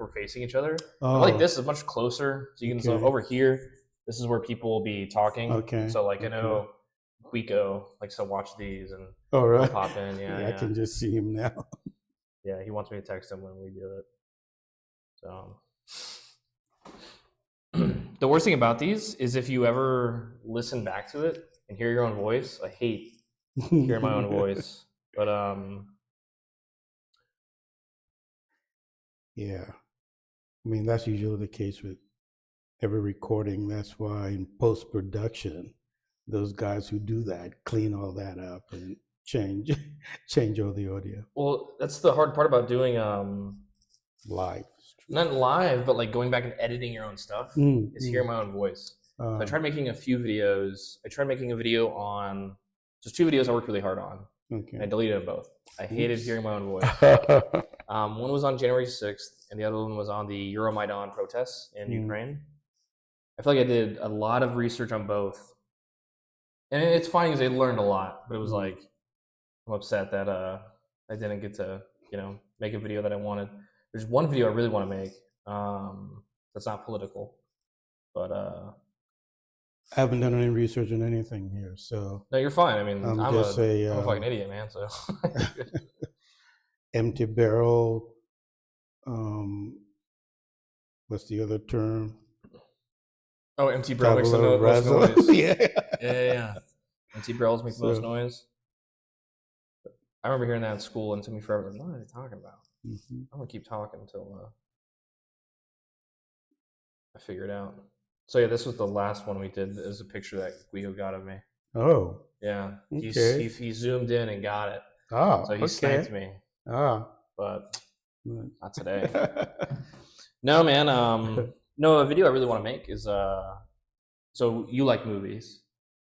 we're facing each other. Oh. Like this is much closer, so you can so over here. This is where people will be talking. Okay. So like I know Quico likes to watch these and right. pop in. Yeah, I can just see him now. Yeah, he wants me to text him when we do it. So the worst thing about these is if you ever listen back to it and hear your own voice. I hate hearing my own voice, but yeah, I mean that's usually the case with every recording. That's why in post-production, those guys who do that clean all that up and change all the audio. Well, that's the hard part about doing live. Not live, but like going back and editing your own stuff is hearing my own voice. So I tried making a few videos. I tried making a video on just 2 videos I worked really hard on. Okay. I deleted them both. I hated hearing my own voice. One was on January 6th, and the other one was on the Euromaidan protests in Ukraine. I feel like I did a lot of research on both. And it's funny because I learned a lot, but it was like, I'm upset that I didn't get to, make a video that I wanted. There's one video I really want to make that's not political, but I haven't done any research on anything here, so. No, you're fine. I mean, I'm a fucking idiot, man, so. Empty barrel, what's the other term? Oh, empty barrel makes the most noise. Yeah. Empty barrels make the most noise. I remember hearing that in school, and it took me forever. Like, what are they talking about? I'm gonna keep talking until I figure it out. So yeah, this was the last one we did. Is a picture that Guido got of me. Oh. Yeah. Okay. He zoomed in and got it. Oh. So he sniped me. But not today. No, man. No, a video I really want to make is so you like movies,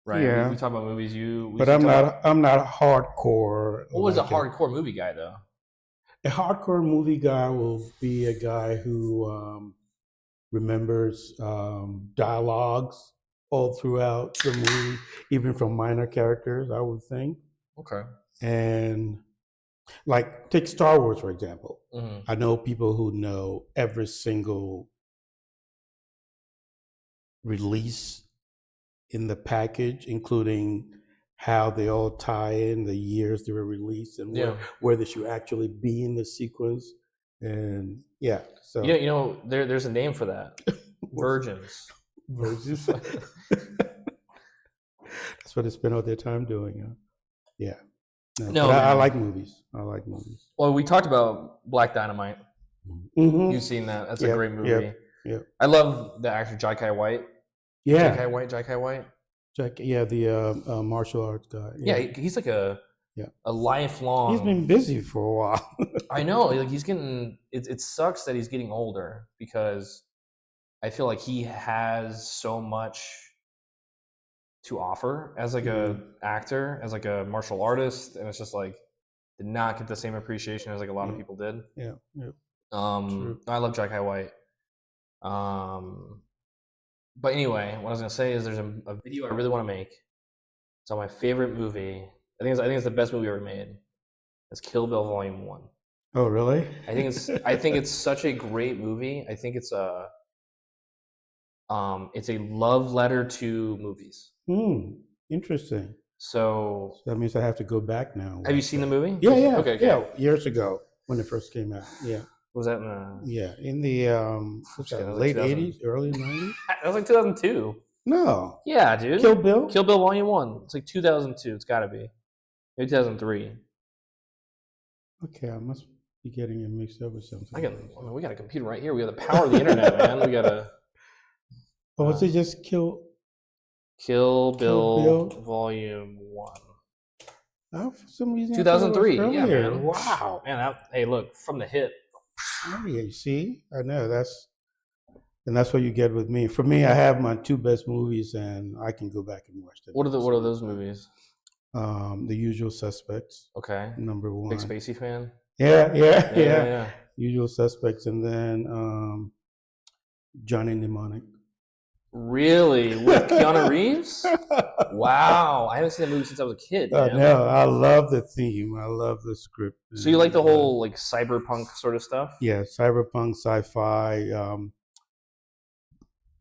right? Yeah. We talk about movies. But I'm not hardcore. What was a hardcore movie guy though? A hardcore movie guy will be a guy who remembers dialogues all throughout the movie, even from minor characters, I would think. Okay. And like take Star Wars, for example. I know people who know every single release in the package, including how they all tie in, the years they were released, and where they should actually be in the sequence. And yeah, so there's a name for that. Virgins. Virgins. That's what they spend all their time doing. Yeah. No, I like movies. Well, we talked about Black Dynamite. You've seen that? That's a great movie. Yeah. I love the actor Jai White. Yeah. Jai White. The martial arts guy. Yeah, he's like a lifelong. He's been busy for a while. I know, like he's getting. It sucks that he's getting older because I feel like he has so much to offer as like a actor, as like a martial artist, and it's just like did not get the same appreciation as like a lot of people did. Yeah. I love Jai White. But anyway, what I was gonna say is there's a video I really want to make. It's on my favorite movie. I think it's the best movie ever made. It's Kill Bill Volume 1. Oh, really? I think it's such a great movie. I think it's a love letter to movies. Interesting. So that means I have to go back now. Have you seen the movie? Yeah. Okay. Yeah, years ago when it first came out. Yeah. Was that in the? In the late 80s, early 90s? That was like 2002. No. Yeah, dude. Kill Bill Volume 1. It's like 2002. It's got to be. Maybe 2003. Okay, I must be getting it mixed up with something. We got a computer right here. We have the power of the internet, man. We got to. Oh, was it just Kill Bill Volume 1. Oh, for some reason 2003. Yeah, man. Wow. Man, hey, look, from the hip. Oh, yeah, you see? I know that's what you get with me. For me, I have my 2 best movies, and I can go back and watch them. What are those movies? The Usual Suspects. Okay. Number 1. Big Spacey fan. Yeah. Usual Suspects, and then Johnny Mnemonic. Really? With Keanu Reeves? Wow. I haven't seen that movie since I was a kid, man. No, I love the theme. I love the script. So you like the whole like cyberpunk sort of stuff? Yeah, cyberpunk, sci-fi.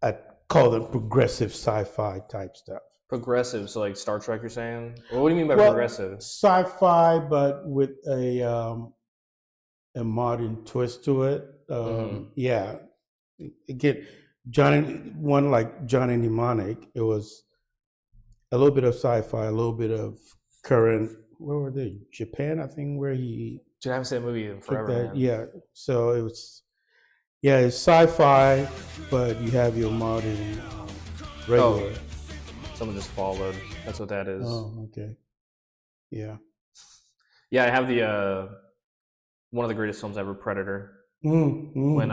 I call them progressive sci-fi type stuff. Progressive, so like Star Trek, you're saying? Well, what do you mean by Well, progressive? sci-fi, but with a modern twist to it. Yeah, again, one like Johnny Mnemonic. It was a little bit of sci-fi, a little bit of current. Where were they? Japan, I think, where he Dude, I haven't seen that movie in took forever, that. man. Yeah, so it was. Yeah, it's sci-fi, but you have your modern regular. Someone just followed. That's what that is. Oh, okay. Yeah. Yeah, I have the one of the greatest films ever, Predator. When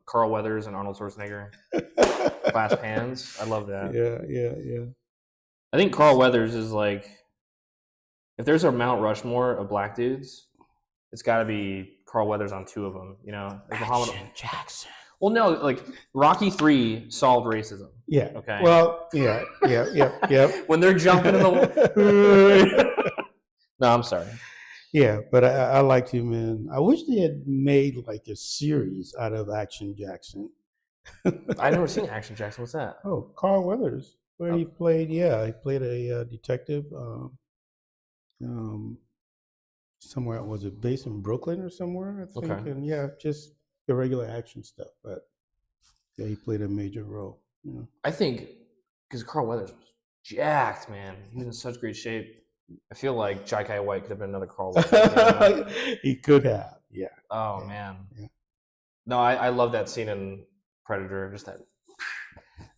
Carl Weathers and Arnold Schwarzenegger clasp hands. I love that. Yeah. I think Carl Weathers is like, if there's a Mount Rushmore of black dudes, it's got to be Carl Weathers on two of them. You know, like Muhammad Jackson. Well, no, like Rocky 3 solved racism. Yeah. Okay. Well, yeah. When they're jumping in the. No, I'm sorry. Yeah, but I liked him, and I wish they had made like a series out of Action Jackson. I've never seen Action Jackson. What's that? Oh, Carl Weathers, where he played a detective. Somewhere, was it based in Brooklyn or somewhere? I think, Okay. And yeah, just the regular action stuff, but yeah, he played a major role. You know. I think because Carl Weathers was jacked, man. He was in such great shape. I feel like Jai White could have been another Carl Weathers. He could have, yeah. Oh man. Yeah. No, I love that scene in Predator. Just that.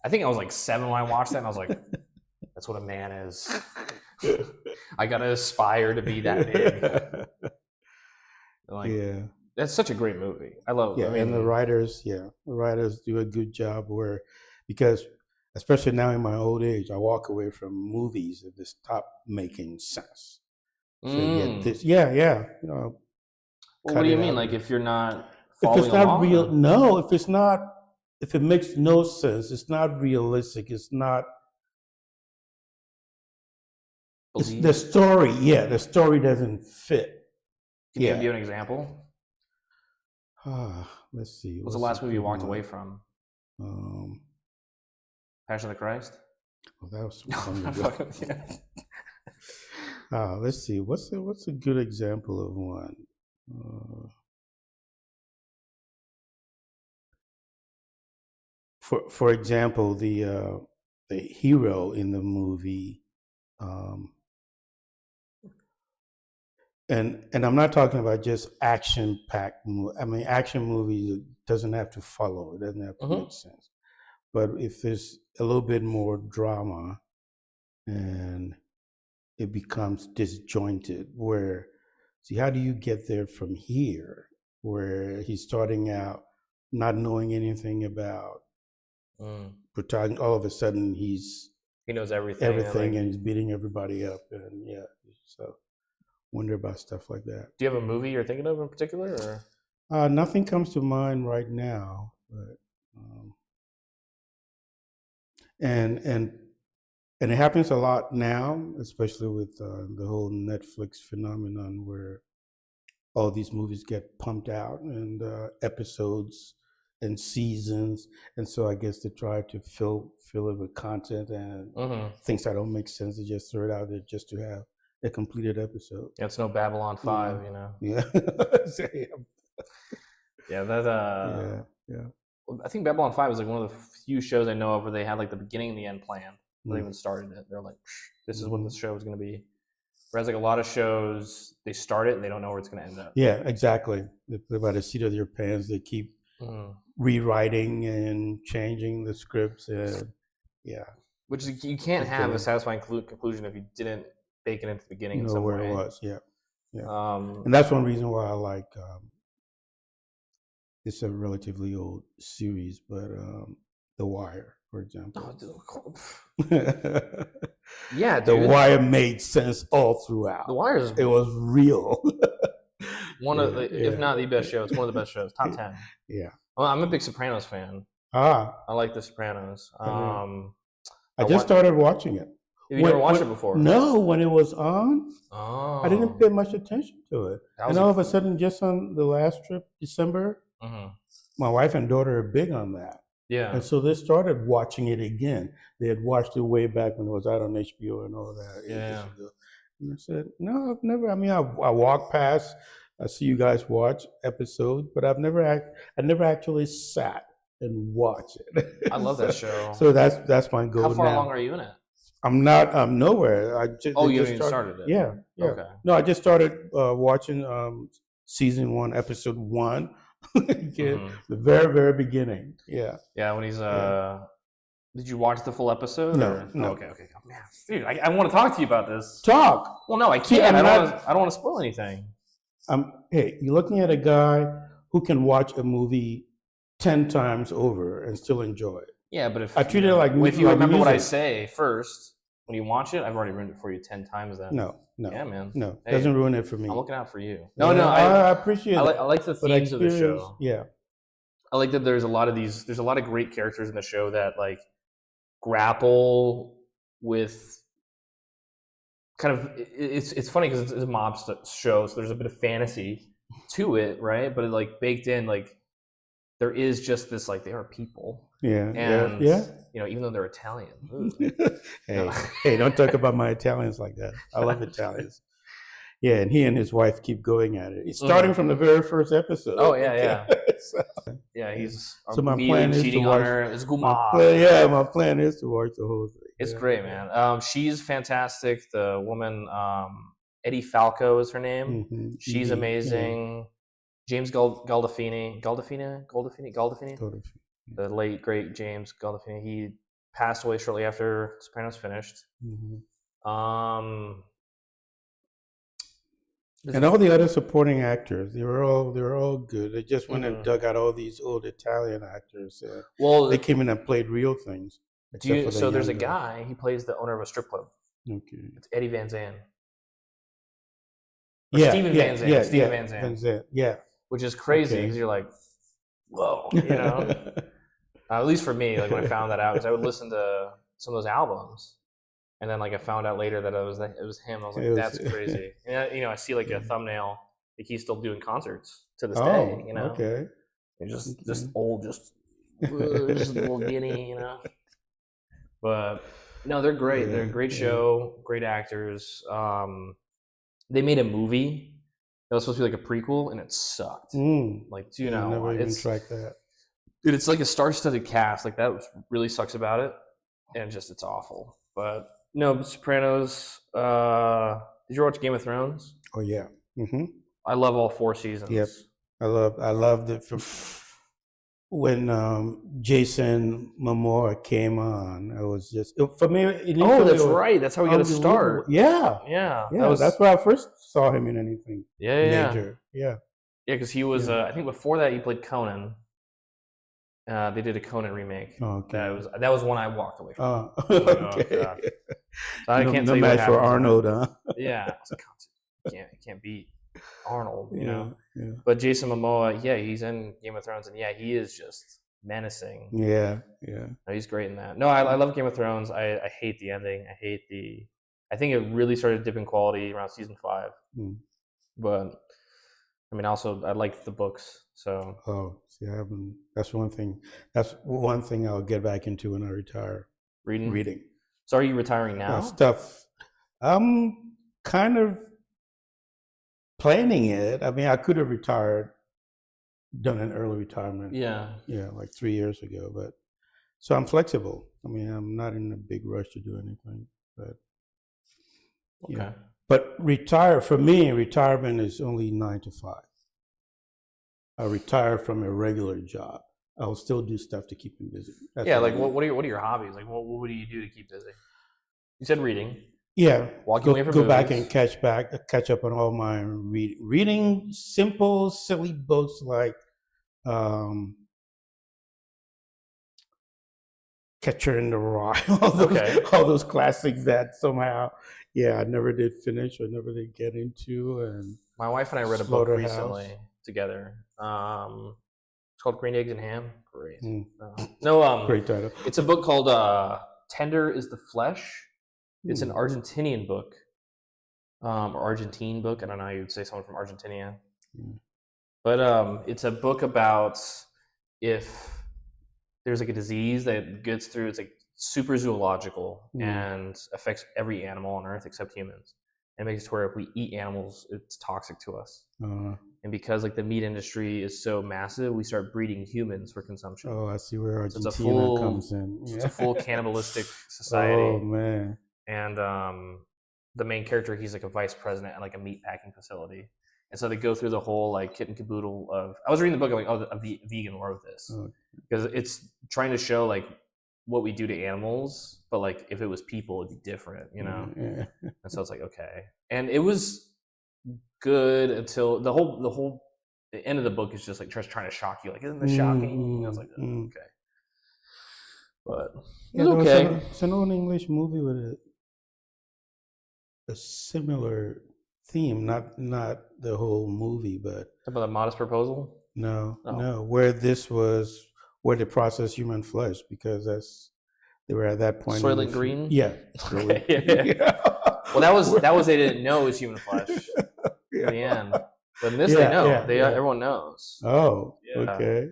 I think I was like 7 when I watched that, and I was like, "That's what a man is." I gotta aspire to be that big. Like, yeah, that's such a great movie. I love. Yeah, I mean, and the writers do a good job because especially now in my old age, I walk away from movies if they stop making sense. So yeah. You know, well, what do you mean? Like if you're not if it's not along, real, no. If it makes no sense, it's not realistic. It's not. It's the story. Yeah, the story doesn't fit. Can you give an example? Let's see. What's the last movie you walked away from? Passion of the Christ. Oh, that was let's see. What's a good example of one? For example, the hero in the movie, and I'm not talking about just action-packed movie. I mean, action movies, it doesn't have to follow. It doesn't have to make sense. But if there's a little bit more drama, and it becomes disjointed, how do you get there from here, where he's starting out not knowing anything about protagonist, all of a sudden he knows everything, and he's beating everybody up, and so wonder about stuff like that. Do you have a movie you're thinking of in particular, or nothing comes to mind right now, but and it happens a lot now, especially with the whole Netflix phenomenon, where all these movies get pumped out and episodes and seasons, and so I guess they try to fill it with content and things that don't make sense. They just throw it out there just to have a completed episode. Yeah, it's no Babylon 5, you know. Yeah. Yeah, yeah. I think Babylon 5 is like one of the few shows I know of where they had like the beginning and the end plan. They even started it. They're like, this is what this show is going to be. Whereas like a lot of shows, they start it and they don't know where it's going to end up. Yeah, exactly. They're by the seat of their pants. They keep rewriting and changing the scripts. Which is, you can't have a satisfying conclusion if you didn't bake it into the beginning in some way. Where it was, yeah. And that's one reason why I like, it's a relatively old series, but The Wire, for example. Yeah, dude. The Wire made sense all throughout. The Wire it was real. One of the, if not the best show, it's one of the best shows. Top 10. Yeah. Well, I'm a big Sopranos fan. Ah, I like The Sopranos. I just started watching it. Have you never watched it before? No, when it was on, I didn't pay Oh, much attention to it. that And was all of a sudden, just on the last trip, December, Mhm. my wife and daughter are big on that. Yeah. And so they started watching it again. They had watched it way back when it was out on HBO and all that ages Yeah. ago. And I said, no, I've never. I mean, I walk past, I see you guys watch episodes, but I never actually sat and watched it. I love that show. So that's my goal now. How far along are you in it? I'm not. I'm nowhere. Oh, they you just haven't even started it. Yeah, yeah. Okay. No, I just started watching season 1, episode 1. Again, the very, very beginning. Yeah. Yeah, when he's Did you watch the full episode? No, no. Okay. Oh, man, dude, I want to talk to you about this. Talk. Well, no, I can't. See, I don't want to spoil anything. Hey, you're looking at a guy who can watch a movie 10 times over and still enjoy it. Yeah, but if I treat it like if you like remember what I music. say first when you watch it, I've already ruined it for you 10 times. Then No. Yeah, man. No, Hey, doesn't ruin it for me. I'm looking out for you. No, I appreciate it. I like the themes of the show. Yeah. I like that there's a lot of great characters in the show that like grapple with kind of it's funny because it's a mob show, so there's a bit of fantasy to it, right? But it, like baked in, like there is just this like they are people. Yeah. And Yeah. you know, even though they're Italian. Hey, don't talk about my Italians like that. I love Italians. Yeah, and he and his wife keep going at it. It's starting from the very first episode. Oh yeah. So, Yeah, he's so my plan is cheating to watch, on her. It's my plan is to watch the whole thing. It's great, man. She's fantastic. The woman, Eddie Falco is her name. Mm-hmm. She's amazing. Yeah. James Gandolfini, the late great James Gandolfini. He passed away shortly after Sopranos finished. Mm-hmm. And all the other supporting actors, they were all good. They just went and dug out all these old Italian actors. Well, they came in and played real things. So there's a guy. He plays the owner of a strip club. Okay. It's Eddie Van Zandt. Steven Van Zandt. Steven Van Zandt. Yeah. Which is crazy because you're like, whoa, you know. At least for me, like when I found that out, because I would listen to some of those albums, and then like I found out later that it was him. I was like, that's crazy. And you know, I see like a thumbnail, like he's still doing concerts to this day. You know. Okay. And just old, just a little guinea, you know. But no, they're great. They're a great show, great actors. They made a movie that was supposed to be like a prequel, and it sucked. Like, do you know? Never even tried that. Dude, it's like a star-studded cast. Like that really sucks about it, and it's awful. But no, Sopranos. Did you watch Game of Thrones? Oh yeah. Mm-hmm. I love all 4 seasons. Yep. I loved it from when Jason Momoa came on. I was just for me. Oh, that's right. That's how we got to start. Yeah. That's where I first saw him in anything major. Yeah. Yeah, because he was. I think before that he played Conan. They did a Conan remake. Okay. That was one I walked away from. Okay. So I can't tell you match what for Arnold, huh? Yeah. I was like, can't beat Arnold, you know. Yeah. But Jason Momoa, he's in Game of Thrones, and he is just menacing. Yeah. No, he's great in that. No, I love Game of Thrones. I hate the ending. I think it really started dipping quality around season 5. But I mean, also I liked the books. So. Oh, see, I haven't. That's one thing. That's one thing I'll get back into when I retire. Reading. So are you retiring now? Stuff. I'm kind of planning it. I mean, I could have retired, done an early retirement. Yeah, like 3 years ago. But so I'm flexible. I mean, I'm not in a big rush to do anything. But okay. But for me, retirement is only 9 to 5. I retire from a regular job. I'll still do stuff to keep me busy. Like what are your hobbies? Like what do you do to keep busy? You said reading. Yeah, go back and catch up on all my reading simple, silly books like Catcher in the Rye, all those classics that somehow, I never did finish or never did get into. And my wife and I read a book recently together. called Green Eggs and Ham. Great. Mm. No, Great title. it's a book called Tender is the Flesh. It's an Argentinian book, or Argentine book. I don't know how you would say someone from Argentina. But it's a book about if there's like a disease that gets through, it's like super zoological and affects every animal on Earth except humans. And makes it to where if we eat animals, it's toxic to us. And because like the meat industry is so massive, we start breeding humans for consumption. Oh, I see where Argentina comes in. So it's a full cannibalistic society. Oh man! And the main character, he's like a vice president at like a meat packing facility. And so they go through the whole like kit and caboodle of. I was reading the book. I'm like, oh, a vegan wrote this because it's trying to show like what we do to animals, but like if it was people, it'd be different, you know. And so it's like okay, and it was good until the end of the book is just like trying to shock you, like isn't this shocking? And I was like, oh, okay, but it's okay. It's an old English movie with a similar theme, not the whole movie, but about a Modest Proposal. No, where they process human flesh because they were at that point. Soylent Green. Yeah. Okay, yeah. Well, that was they didn't know it was human flesh. In the end, but in this they know. Everyone knows. Oh, okay.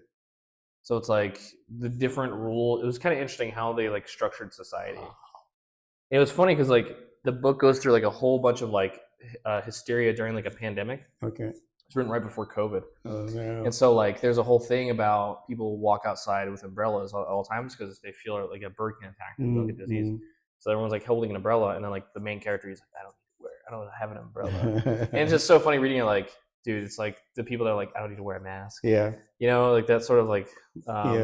So it's like the different rule. It was kind of interesting how they like structured society. And it was funny because like the book goes through like a whole bunch of like hysteria during like a pandemic. Okay. It's written right before COVID. Oh no. And so like there's a whole thing about people walk outside with umbrellas all times because they feel like a bird can attack them, like a disease. So everyone's like holding an umbrella, and then like the main character is like, I don't have an umbrella. And it's just so funny reading it, like, dude, it's like the people that are like, I don't need to wear a mask. Yeah. You know, like that sort of like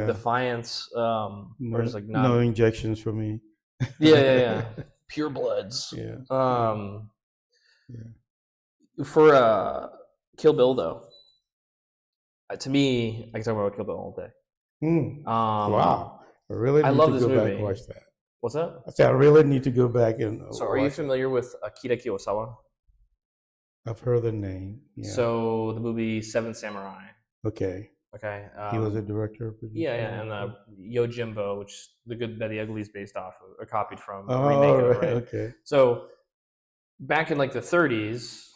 defiance. Or just like no injections for me. Yeah. Pure bloods. Yeah. For Kill Bill though, to me, I can talk about Kill Bill all day. Wow. I love this movie. Back and watch that. What's that? I said I really need to go back and. So, are you familiar with Akira Kurosawa? I've heard the name. Yeah. So the movie Seven Samurai. Okay. He was a director. Yeah, and Yojimbo, which The Good, Bad, the Ugly is based off of, or copied from. Oh, right. Okay. So back in like the 30s,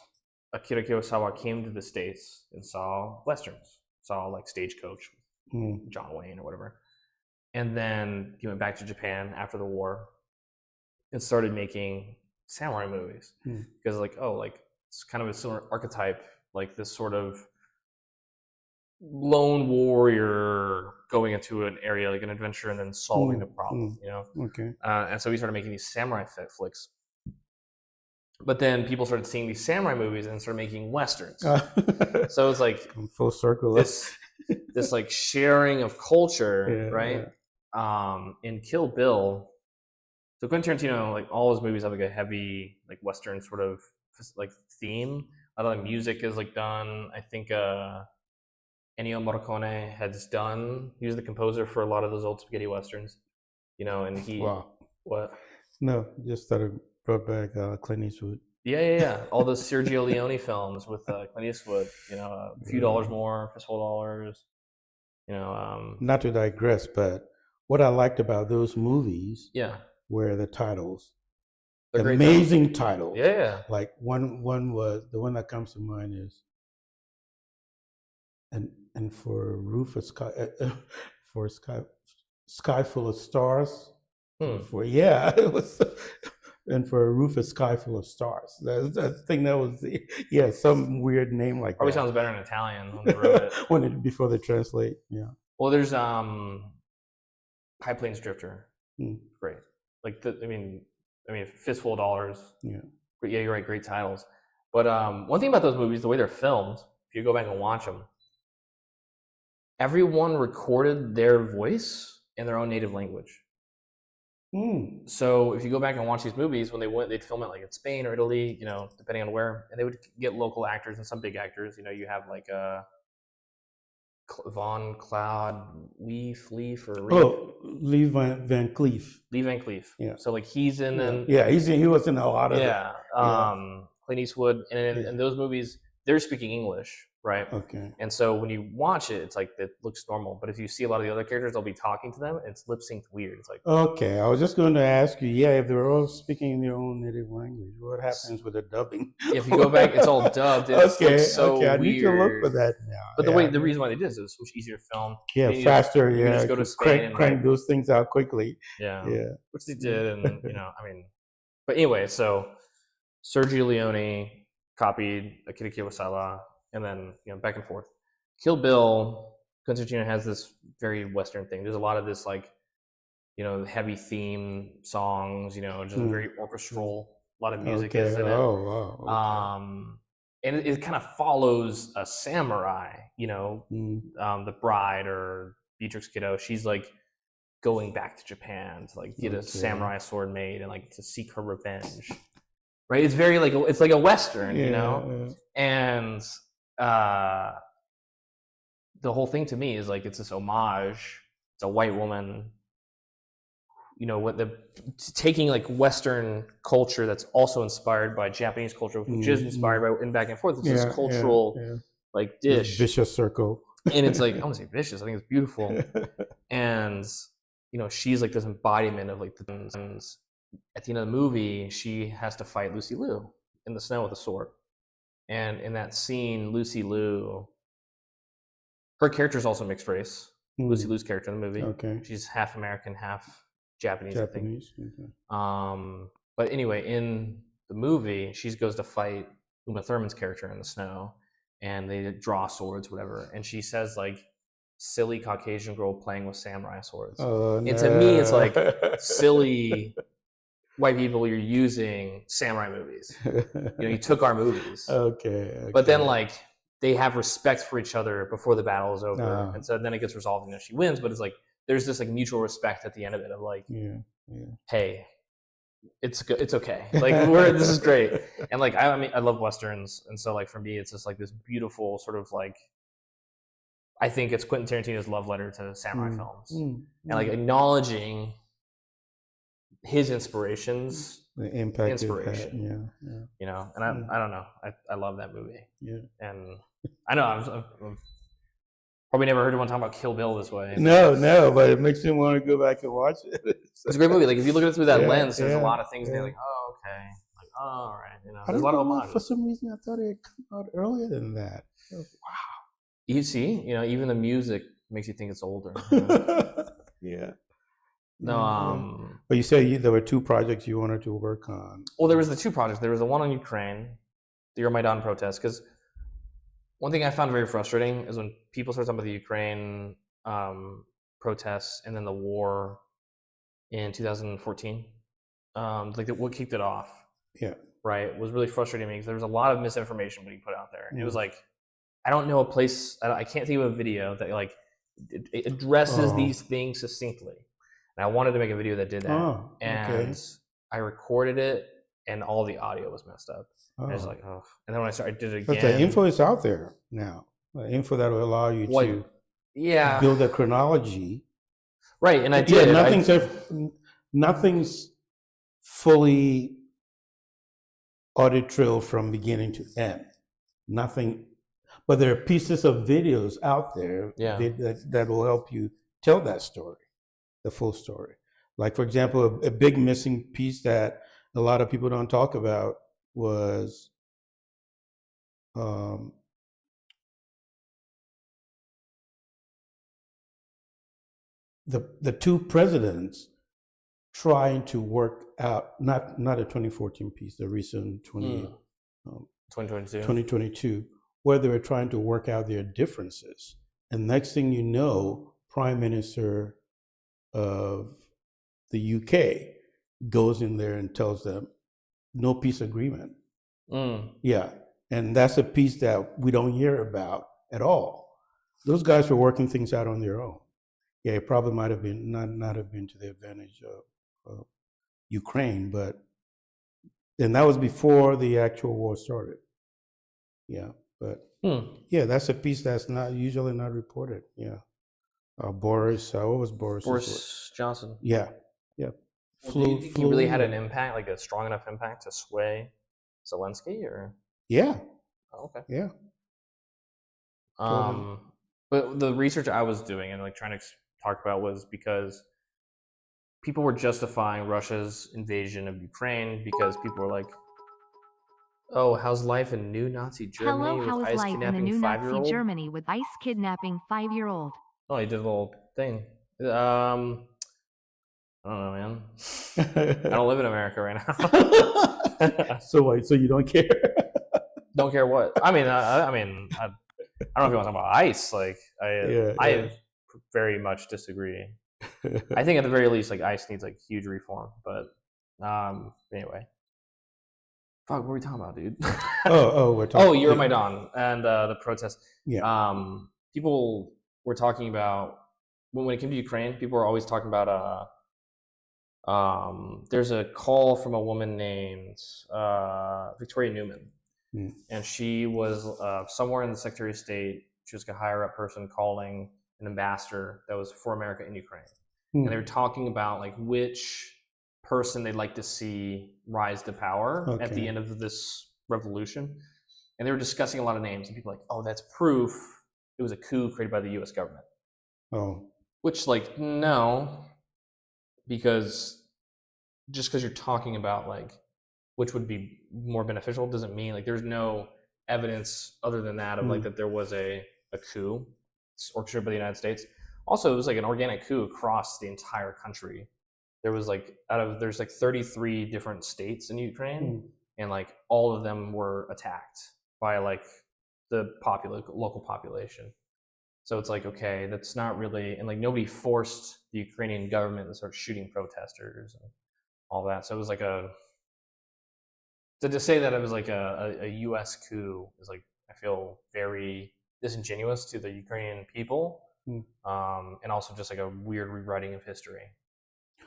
Akira Kurosawa came to the States and saw westerns, saw like Stagecoach, John Wayne or whatever. And then he went back to Japan after the war and started making samurai movies. Because like, it's kind of a similar archetype, like this sort of lone warrior going into an area, like an adventure, and then solving the problem, you know? Okay. And so he started making these samurai flicks. But then people started seeing these samurai movies and started making westerns. So it's like full circle. This like sharing of culture, right? In Kill Bill, so Quentin Tarantino, like all his movies have like a heavy like western sort of like theme. A lot of music is like done. I think Ennio Morricone he was the composer for a lot of those old spaghetti westerns, you know, and he what? No, just started. Brought back Clint Eastwood. Yeah. All those Sergio Leone films with Clint Eastwood. You know, A Few Dollars More, Fistful of Dollars. You know. Not to digress, but what I liked about those movies, were the titles. Amazing titles. Yeah. Like one was the one that comes to mind is, and for roof of sky, for sky full of stars. It was. And for a roof of sky full of stars. I think that was some weird name like Probably that. Sounds better in Italian when they wrote it. Before they translate, yeah. Well, there's High Plains Drifter. Great. Like I mean, Fistful of Dollars. Yeah. Yeah, you're right. Great titles. But one thing about those movies, the way they're filmed, if you go back and watch them, everyone recorded their voice in their own native language. So if you go back and watch these movies, when they'd film it like in Spain or Italy, you know, depending on where, and they would get local actors and some big actors. You know, you have like Von Cloud Leaf or Lee Van Cleef. Lee Van Cleef. Yeah. So like he's in them. Yeah, he was in a lot of Clint Eastwood, and in those movies, they're speaking English, right? Okay. And so when you watch it, it's like it looks normal. But if you see a lot of the other characters, they'll be talking to them. It's lip synced weird. It's like Okay, I was just going to ask you, yeah, if they're all speaking in their own native language, what happens with the dubbing? if you go back, it's all dubbed. It looks so okay, I weird. need to look for that now. But the reason why they did is it was so much easier to film. Yeah, faster. You Yeah, just go to Spain and crank those things out quickly. Yeah, which they Yeah. did, and I mean, but anyway, so Sergio Leone copied Akira Kurosawa, and then back and forth. Kill Bill, Quentin Tarantino has this very Western thing. There's a lot of this like heavy theme songs, just very orchestral, a lot of music is in it. Oh, wow. Okay. And it kind of follows a samurai, the bride or Beatrix Kiddo. She's like going back to Japan to like get a samurai sword made and like to seek her revenge. Right? It's very like it's like a Western, and the whole thing to me is like it's this homage. It's a white woman, taking like Western culture that's also inspired by Japanese culture, which is inspired by and back and forth. It's this cultural like dish, this vicious circle, and it's like I don't want to say vicious. I think it's beautiful, and she's like this embodiment of like the things. At the end of the movie, she has to fight Lucy Liu in the snow with a sword, and in that scene, Lucy Liu, her character is also mixed race. Lucy Liu's character in the movie, okay, she's half American, half Japanese. I think. Okay. But anyway, in the movie, she goes to fight Uma Thurman's character in the snow, and they draw swords, whatever. And she says like, "Silly Caucasian girl playing with samurai swords." And to me, it's like silly white people. You're using samurai movies. You took our movies. Okay. But then like they have respect for each other before the battle is over, and so then it gets resolved. She wins, but it's like there's this like mutual respect at the end of it of like, hey, it's good, it's okay, like this is great. And like I mean I love Westerns, and so like for me it's just like this beautiful sort of like, I think it's Quentin Tarantino's love letter to samurai films, and like acknowledging his inspirations, the impact, inspiration. And I don't know, I love that movie. And I know I've probably never heard anyone talk about Kill Bill this way. No, but it makes me want to go back and watch it. It's a great movie. Like if you look at it through that lens, there's a lot of things there. Like, oh, okay. Like, oh, all right. There's a lot of homages. For some reason, I thought it had come out earlier than that. Wow. You see, even the music makes you think it's older. Yeah. No. But you said there were two projects you wanted to work on. Well, there was the two projects. There was the one on Ukraine, the Euromaidan protest, because one thing I found very frustrating is when people start talking about the Ukraine protests and then the war in 2014, like what kicked it off. Yeah. Right. Was really frustrating to me because there was a lot of misinformation being put out there. And it was like, I don't know a place, I can't think of a video that like it addresses these things succinctly. And I wanted to make a video that did that. And I recorded it and all the audio was messed up. And I was like, oh. And then when I did it again. But the info is out there now. The info that will allow you to build a chronology. Right. And I did. Nothing's fully audit trail from beginning to end. Nothing. But there are pieces of videos out there that will help you tell that story, the full story. Like, for example, a big missing piece that a lot of people don't talk about was the two presidents trying to work out, not a 2014 piece, the recent 2022, where they were trying to work out their differences. And next thing you know, Prime Minister of the UK goes in there and tells them, no peace agreement. Yeah. And that's a piece that we don't hear about at all. Those guys were working things out on their own. Yeah, it probably might have been not have been to the advantage of Ukraine, but and that was before the actual war started. Yeah, but yeah, that's a piece that's not usually not reported. Yeah, Boris, what was Boris? Boris Johnson. Yeah. Well, do you think he really had an impact, like a strong enough impact to sway Zelensky, or? Yeah. Oh, okay. Yeah. Totally. But the research I was doing and like trying to talk about was because people were justifying Russia's invasion of Ukraine because people were like, "Oh, how's life in new Nazi Hello, Germany with how is ICE life in the kidnapping new Nazi 5-year-old?" Germany with ICE kidnapping 5-year-old? Oh, he did a little thing. I don't know, man. I don't live in America right now. So you don't care? Don't care what. I mean, I mean, I don't know if you want to talk about ICE. Like, Yeah, I very much disagree. I think at the very least, like ICE needs like huge reform. But anyway, fuck, what were we talking about, dude? we're talking. Euromaidan and the protests. Yeah. People were talking about when it came to Ukraine. People were always talking about there's a call from a woman named Victoria Newman, and she was somewhere in the Secretary of State. She was like a higher up person calling an ambassador that was for America in Ukraine, and they were talking about like which person they'd like to see rise to power at the end of this revolution, and they were discussing a lot of names, and people were like, oh, that's proof it was a coup created by the U.S. government. Oh, which like no. Because just because you're talking about like which would be more beneficial doesn't mean like there's no evidence other than that of like that there was a coup orchestrated by the United States. Also, it was like an organic coup across the entire country. There was like there's like 33 different states in Ukraine, and like all of them were attacked by like the local population. So it's like, okay, that's not really, and like nobody forced the Ukrainian government to start shooting protesters and all that. So it was like to say that it was like a U.S. coup is like, I feel very disingenuous to the Ukrainian people, and also just like a weird rewriting of history.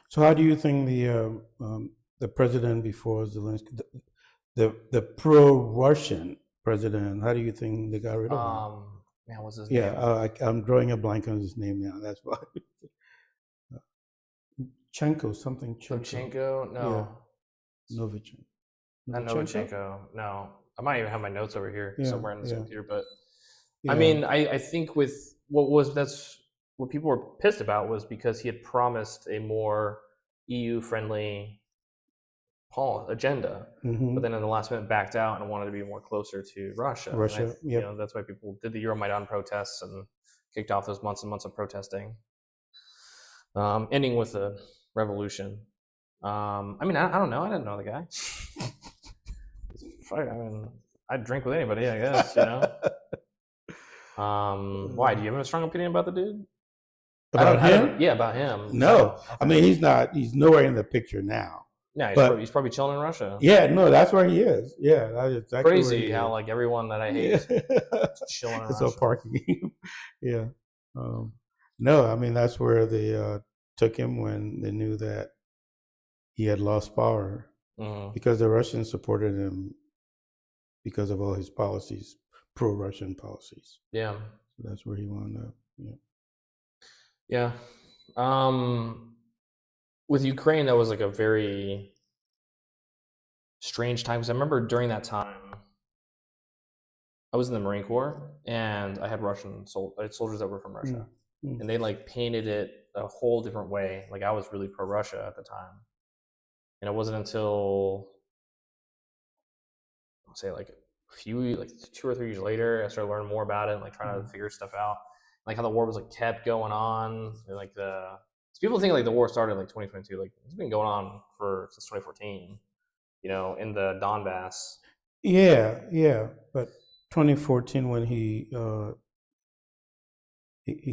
So how do you think the president before Zelensky, the pro-Russian president, how do you think they got rid of him? Man, what's his name? I'm drawing a blank on his name now. That's why. Novchenko? No. Yeah. Novichenko. Not Novchenko. No. I might even have my notes over here somewhere in this computer. But Yeah. I mean, I think with that's what people were pissed about was because he had promised a more EU-friendly agenda, but then in the last minute backed out and wanted to be more closer to Russia. You know, that's why people did the Euromaidan protests and kicked off those months and months of protesting, ending with a revolution. I mean, I don't know. I didn't know the guy. I mean, I'd drink with anybody, I guess. You know. Why? Do you have a strong opinion about the dude? About him? Yeah, about him. No, I mean he's not. He's nowhere in the picture now. Yeah, he's probably chilling in Russia. Yeah, no, that's where he is. Yeah, that's exactly crazy how like everyone that I hate is chilling in Russia. It's all parking. Yeah. No, I mean that's where they took him when they knew that he had lost power, because the Russians supported him because of all his policies, pro-Russian policies. Yeah. So that's where he wound up. Yeah. With Ukraine, that was like a very strange time, because I remember during that time I was in the Marine Corps and I had soldiers that were from Russia, and they like painted it a whole different way. Like I was really pro-Russia at the time, and it wasn't until I'll say like 2 or 3 years later I started learning more about it and like trying to figure stuff out, like how the war was like kept going on, and like people think like the war started in like 2022. Like it's been going on since 2014. You know, in the Donbass. Yeah, but 2014 when he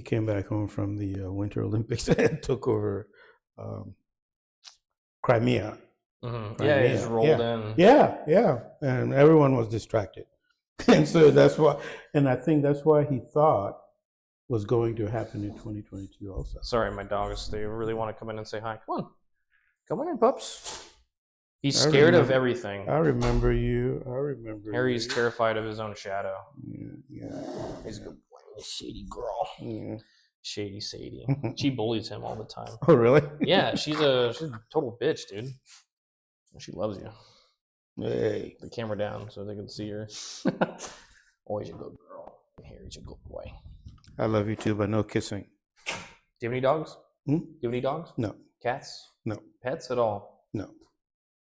came back home from the Winter Olympics and took over Crimea. Yeah, he just rolled in. Yeah, and everyone was distracted, and so that's why. And I think that's why he thought was going to happen in 2022 also. Sorry, my dogs, they really want to come in and say hi. Come on in, pups. He's scared of everything. I remember you. Harry's terrified of his own shadow. Yeah. He's a good boy. Shady girl. Yeah. Shady Sadie. She bullies him all the time. Oh, really? Yeah, she's a total bitch, dude. She loves you. Hey. The camera down so they can see her. Always a good girl. Harry's He's a good boy. I love you too, but no kissing. Do you have any dogs? Hmm? Do you have any dogs? No. Cats? No. Pets at all? No.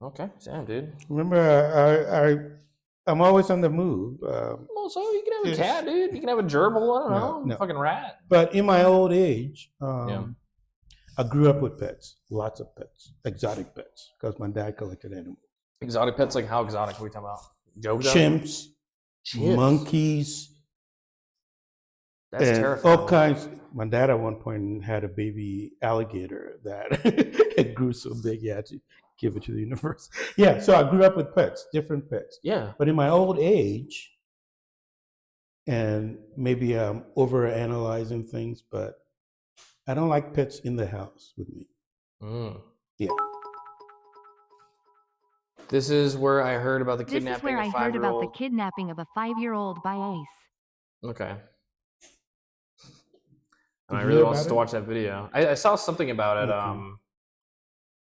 Okay, damn, dude. Remember, I'm always on the move. Well, so you can have a cat, dude. You can have a gerbil. I don't know. No. Fucking rat. But in my old age, Yeah. I grew up with pets, lots of pets, exotic pets, because my dad collected animals. Exotic pets, like how exotic are we talking about? Joke Chimps, monkeys, That's and terrifying. all kinds. My dad at one point had a baby alligator that it grew so big he had to give it to the universe. Yeah, so I grew up with pets, different pets. Yeah. But in my old age, and maybe I'm over analyzing things, but I don't like pets in the house with me. Yeah. This is where I heard about the This kidnapping is where I of heard about the 5-year-old. kidnapping of a 5-year-old by ICE. Okay. Did And I you really hear want about to it? watch that video. I saw something about it. Okay. From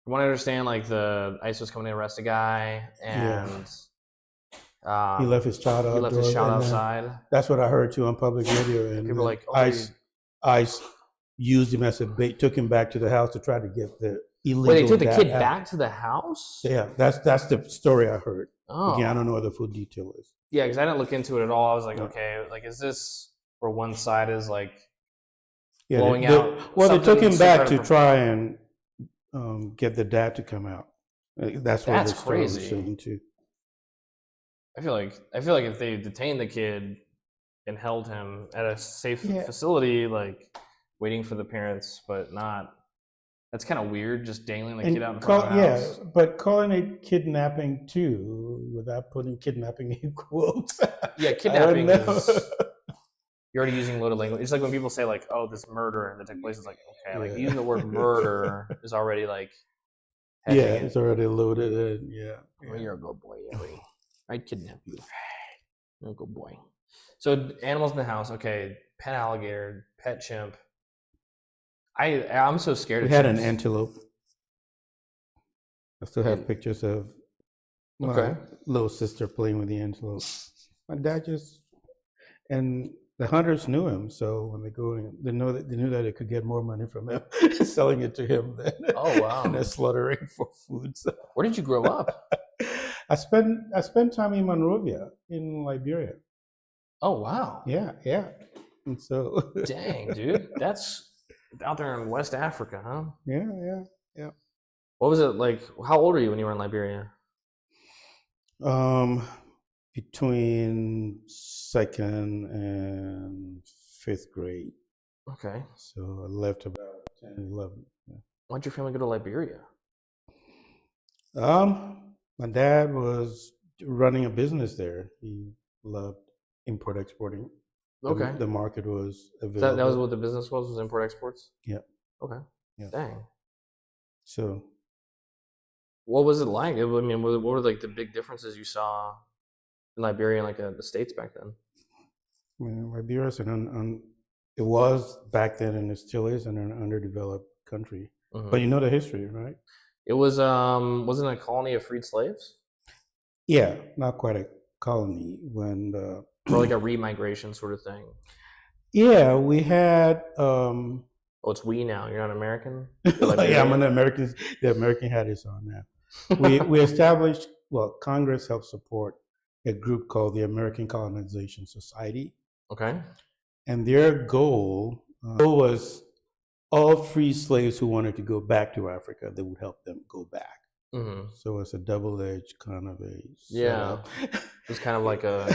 what I understand, like the ICE was coming to arrest a guy, and He left his child outdoors. he left his child outside. That's what I heard too on public radio. And People were like, oh, ICE used him as a bait, took him back to the house to try to get the illegal. Wait, they took the dad kid out. back to the house? Yeah, that's the story I heard. Oh. Again, I don't know what the full detail is. Yeah, because I didn't look into it at all. I was like, Yeah. okay, like, is this where one side is like Yeah, blowing out? Well, they took him something back to incredible? try and get the dad to come out. That's what That's the story was crazy. saying too. I feel like if they detained the kid and held him at a safe Yeah. facility, like waiting for the parents, but not. That's kind of weird, just dangling the kid out in front of the house. but calling it kidnapping too, without putting kidnapping in quotes. Yeah, I kidnapping don't know. is. You're already using loaded language. It's like when people say like, "Oh, this murder that took place," it's like, okay, like Yeah. using the word murder is already like. Yeah, hedging it. it's already loaded in. Yeah. Well, you're a good boy, Ellie. I'd kidnap you. You're a good boy. So animals in the house. Okay, pet alligator, pet chimp. I'm so scared. We of had an chimps. antelope. I still have pictures of my little sister playing with the antelope. My dad and the hunters knew him, so when they go in, they knew that they could get more money from him selling it to him than Oh, wow. than slaughtering for food. So Where did you grow up? I spent time in Monrovia in Liberia. Oh, wow. Yeah. And so Dang, dude, that's out there in West Africa, huh? yeah. What was it like? How old were you when you were in Liberia? Between second and fifth grade. Okay. So I left about 10, 11. Yeah. Why'd your family go to Liberia? My dad was running a business there. He loved import exporting. Okay. The market was available. That was what the business was import exports? Yeah. Okay. Yeah. Dang. So What was it like? I mean, what were like the big differences you saw in Liberia and like the States back then? I mean, Liberia is it was back then and it still is an underdeveloped country. Mhm. But you know the history, right? It was wasn't it a colony of freed slaves? Yeah, not quite a colony when Or like a remigration sort of thing? yeah, we had Oh, it's we now. You're not American? yeah, I'm an American. The American hat is on now. We established, Congress helped support a group called the American Colonization Society, Okay. and their goal was all free slaves who wanted to go back to Africa, they would help them go back. Mm-hmm. So it's a double-edged kind of a Yeah. It's kind of like a.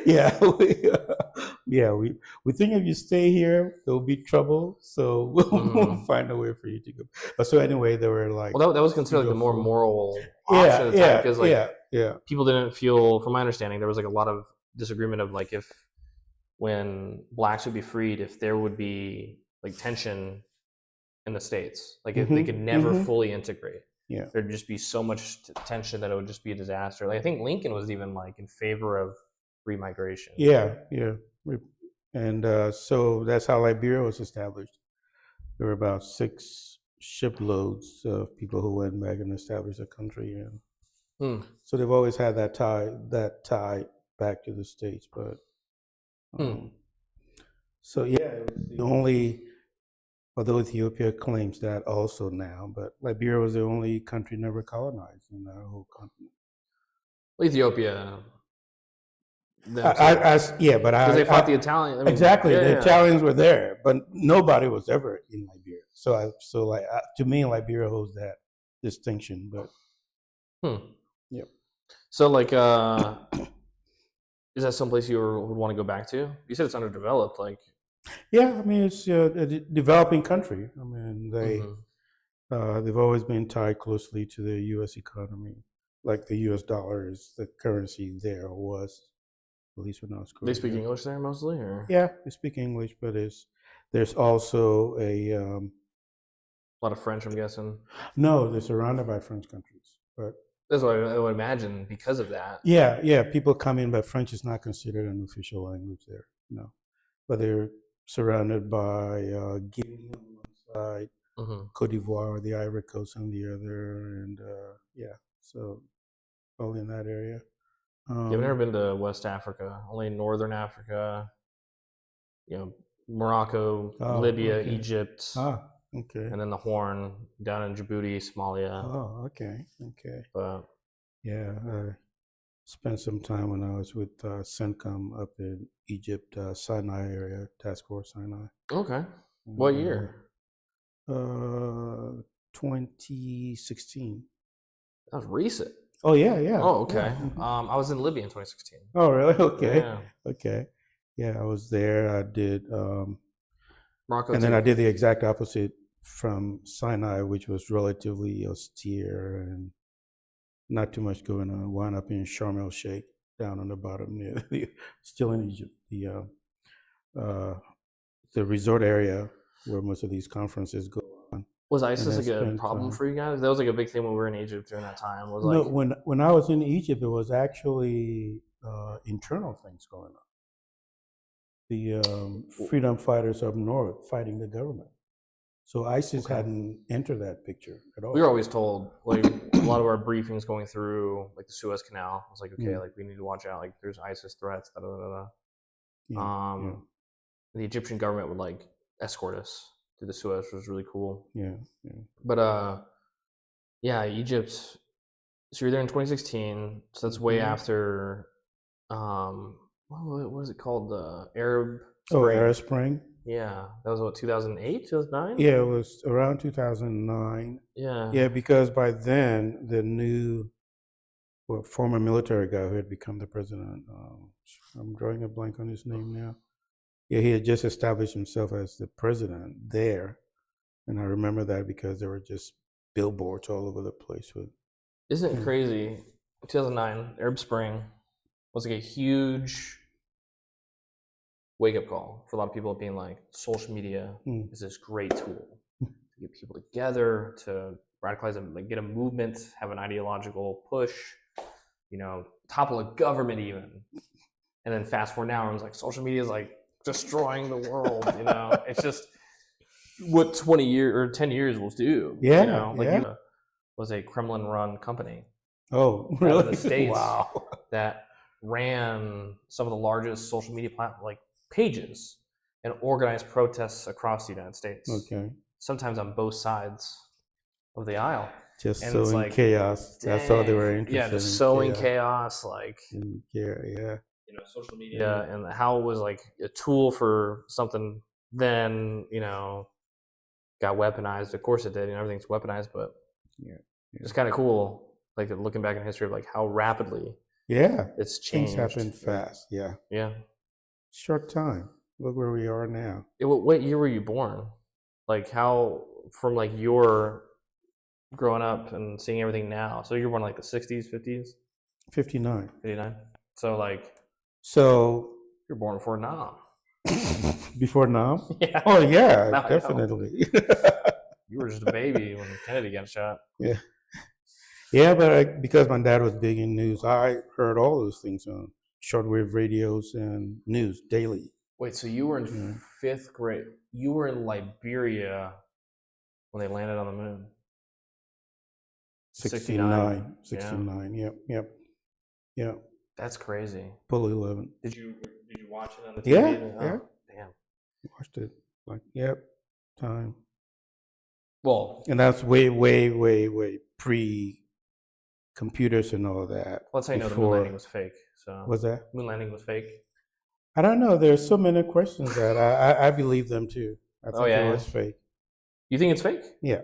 yeah. We think if you stay here, there'll be trouble. So we'll find a way for you to go. But so anyway, they were like. Well, that was considered like the more moral option at the time because like people didn't feel, from my understanding, there was like a lot of disagreement of like if when blacks would be freed, if there would be like tension in the States, like if they could never fully integrate. Yeah. There'd just be so much tension that it would just be a disaster. Like I think Lincoln was even like in favor of remigration. Yeah. And so that's how Liberia was established. There were about 6 shiploads of people who went back and established a country. And so they've always had that tie back to the States. But So yeah, it was the only. Although Ethiopia claims that also now, but Liberia was the only country never colonized in that whole continent. Ethiopia. Yeah, but because they fought the Italians. I mean, exactly, the yeah. Italians were there, but nobody was ever in Liberia. So to me, Liberia holds that distinction. But yep. So like, is that someplace you would want to go back to? You said it's underdeveloped. Like, Yeah, I mean it's a developing country. I mean they've always been tied closely to the U.S. economy. Like the U.S. dollar is the currency there, or was, at least when I was they growing speak up. English there mostly, or Yeah, they speak English, but there's also a a lot of French, I'm guessing. no. They're surrounded by French countries, but That's what I would imagine because of that. yeah, people come in, but French is not considered an official language there. No, but they're surrounded by Guinea on one side, Cote d'Ivoire, the Ivory Coast on the other, and yeah, so all in that area. Yeah, I've never been to West Africa, only Northern Africa, Morocco, Libya, Okay. Egypt, Okay. and then the Horn down in Djibouti, Somalia. Oh, okay. But Yeah, I spent some time when I was with CENTCOM up in Egypt, Sinai area, Task Force Sinai. okay, what year? 2016. That was recent. Oh yeah. Oh, okay. Yeah. I was in Libya in 2016. Oh really? Okay. Yeah. Okay. Yeah, I was there. I did, Morocco and then too. I did the exact opposite from Sinai, which was relatively austere and not too much going on. Wound up in Sharm el Sheikh, down on the bottom near still in Egypt, the resort area where most of these conferences go on. Was ISIS like a problem for you guys? That was like a big thing when we were in Egypt during that time. Was No, like when I was in Egypt, it was actually internal things going on. The freedom fighters up north fighting the government. So ISIS hadn't entered that picture at all. We were always told, like a lot of our briefings going through like the Suez Canal was like, okay, like we need to watch out, like there's ISIS threats, da da da da. The Egyptian government would like escort us through the Suez, which was really cool. Yeah. But yeah, Egypt. So you're there in 2016. So that's way after. What was it called? The Arab Spring. Oh, Arab Spring. Yeah, that was what, 2008, 2009. Yeah, it was around 2009. Yeah, because by then the new, former military guy who had become the president. I'm drawing a blank on his name now. Yeah, he had just established himself as the president there, and I remember that because there were just billboards all over the place with. Isn't it crazy? 2009 Arab Spring was like a huge wake-up call for a lot of people, being like, social media is this great tool to get people together, to radicalize them, like get a movement, have an ideological push, topple a government even. And then fast forward now, everyone's like, social media is like destroying the world. It's just what 20 years or 10 years will do. It was a Kremlin-run company. Oh, really? Out of the States. Wow. That ran some of the largest social media pages and organized protests across the United States. Okay. Sometimes on both sides of the aisle. Just sowing chaos. That's all they were interested in. Yeah, just sowing chaos, like yeah. Social media and how it was like a tool for something. Then got weaponized. Of course it did. Everything's weaponized, but it's kind of cool. Like looking back in history of like how rapidly it's changed. Things happen fast. Yeah. Short time. Look where we are now. What year were you born? Like how from like your growing up and seeing everything now. So you're born like the 60s, 50s? 59. 59. So like. So. You're born before Nam. Before Nam? Yeah. Oh yeah, definitely. You were just a baby when Kennedy got shot. Yeah. Yeah, but because my dad was big in news, I heard all those things on shortwave radios and news daily. Wait, so you were in 5th grade. You were in Liberia when they landed on the moon. 69. Yep. That's crazy. Apollo 11. Did you Did you watch it on the Yeah, TV? yeah. Damn. Watched it. Like, yep, time. Well, And that's way pre-computers and all that. let's say no, the moon landing was fake. So Was that? moon landing was fake. I don't know. There's so many questions that I believe them too. I think it was fake. You think it's fake? Yeah.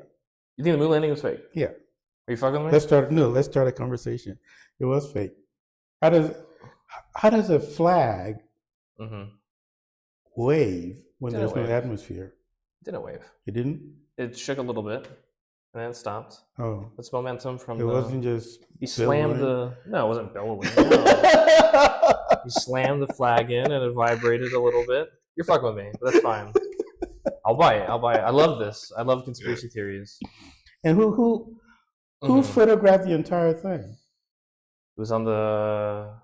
You think the moon landing was fake? Yeah. Are you fucking with me? Let's start a conversation. It was fake. How does a flag wave when there's no atmosphere? It didn't wave. It didn't? It shook a little bit and then it stopped. Oh. It's momentum from it wasn't just he slammed no, it wasn't billowing. No. He slammed the flag in and it vibrated a little bit. You're fucking with me, but that's fine. I'll buy it. I love this. I love conspiracy theories. And who photographed the entire thing? It was on the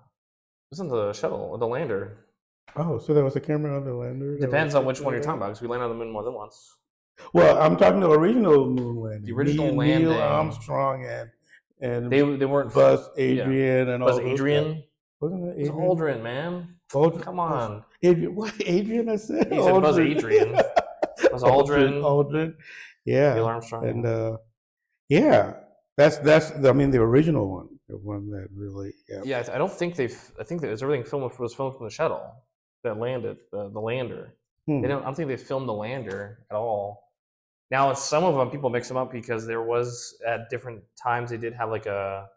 shuttle or the lander. Oh, so there was a camera on the lander? Depends on which one you're talking about, because we landed on the moon more than once. Well, I'm talking the original moon landing. The original landing. Neil Armstrong and they weren't Buzz Adrian and all Buzz those Adrian? guys. Wasn't it It was Adrian? Aldrin, man. Aldrin? Come on. Adrian, what Adrian I said? He said Buzz Adrian. Buzz Aldrin. Aldrin. Yeah. Neil Armstrong. And yeah. That's the original one. The one that really Yeah, I don't think I think that everything was filmed from the shuttle that landed, the lander. I don't think they filmed the lander at all. Now, some of them, people mix them up because there was, at different times, they did have like a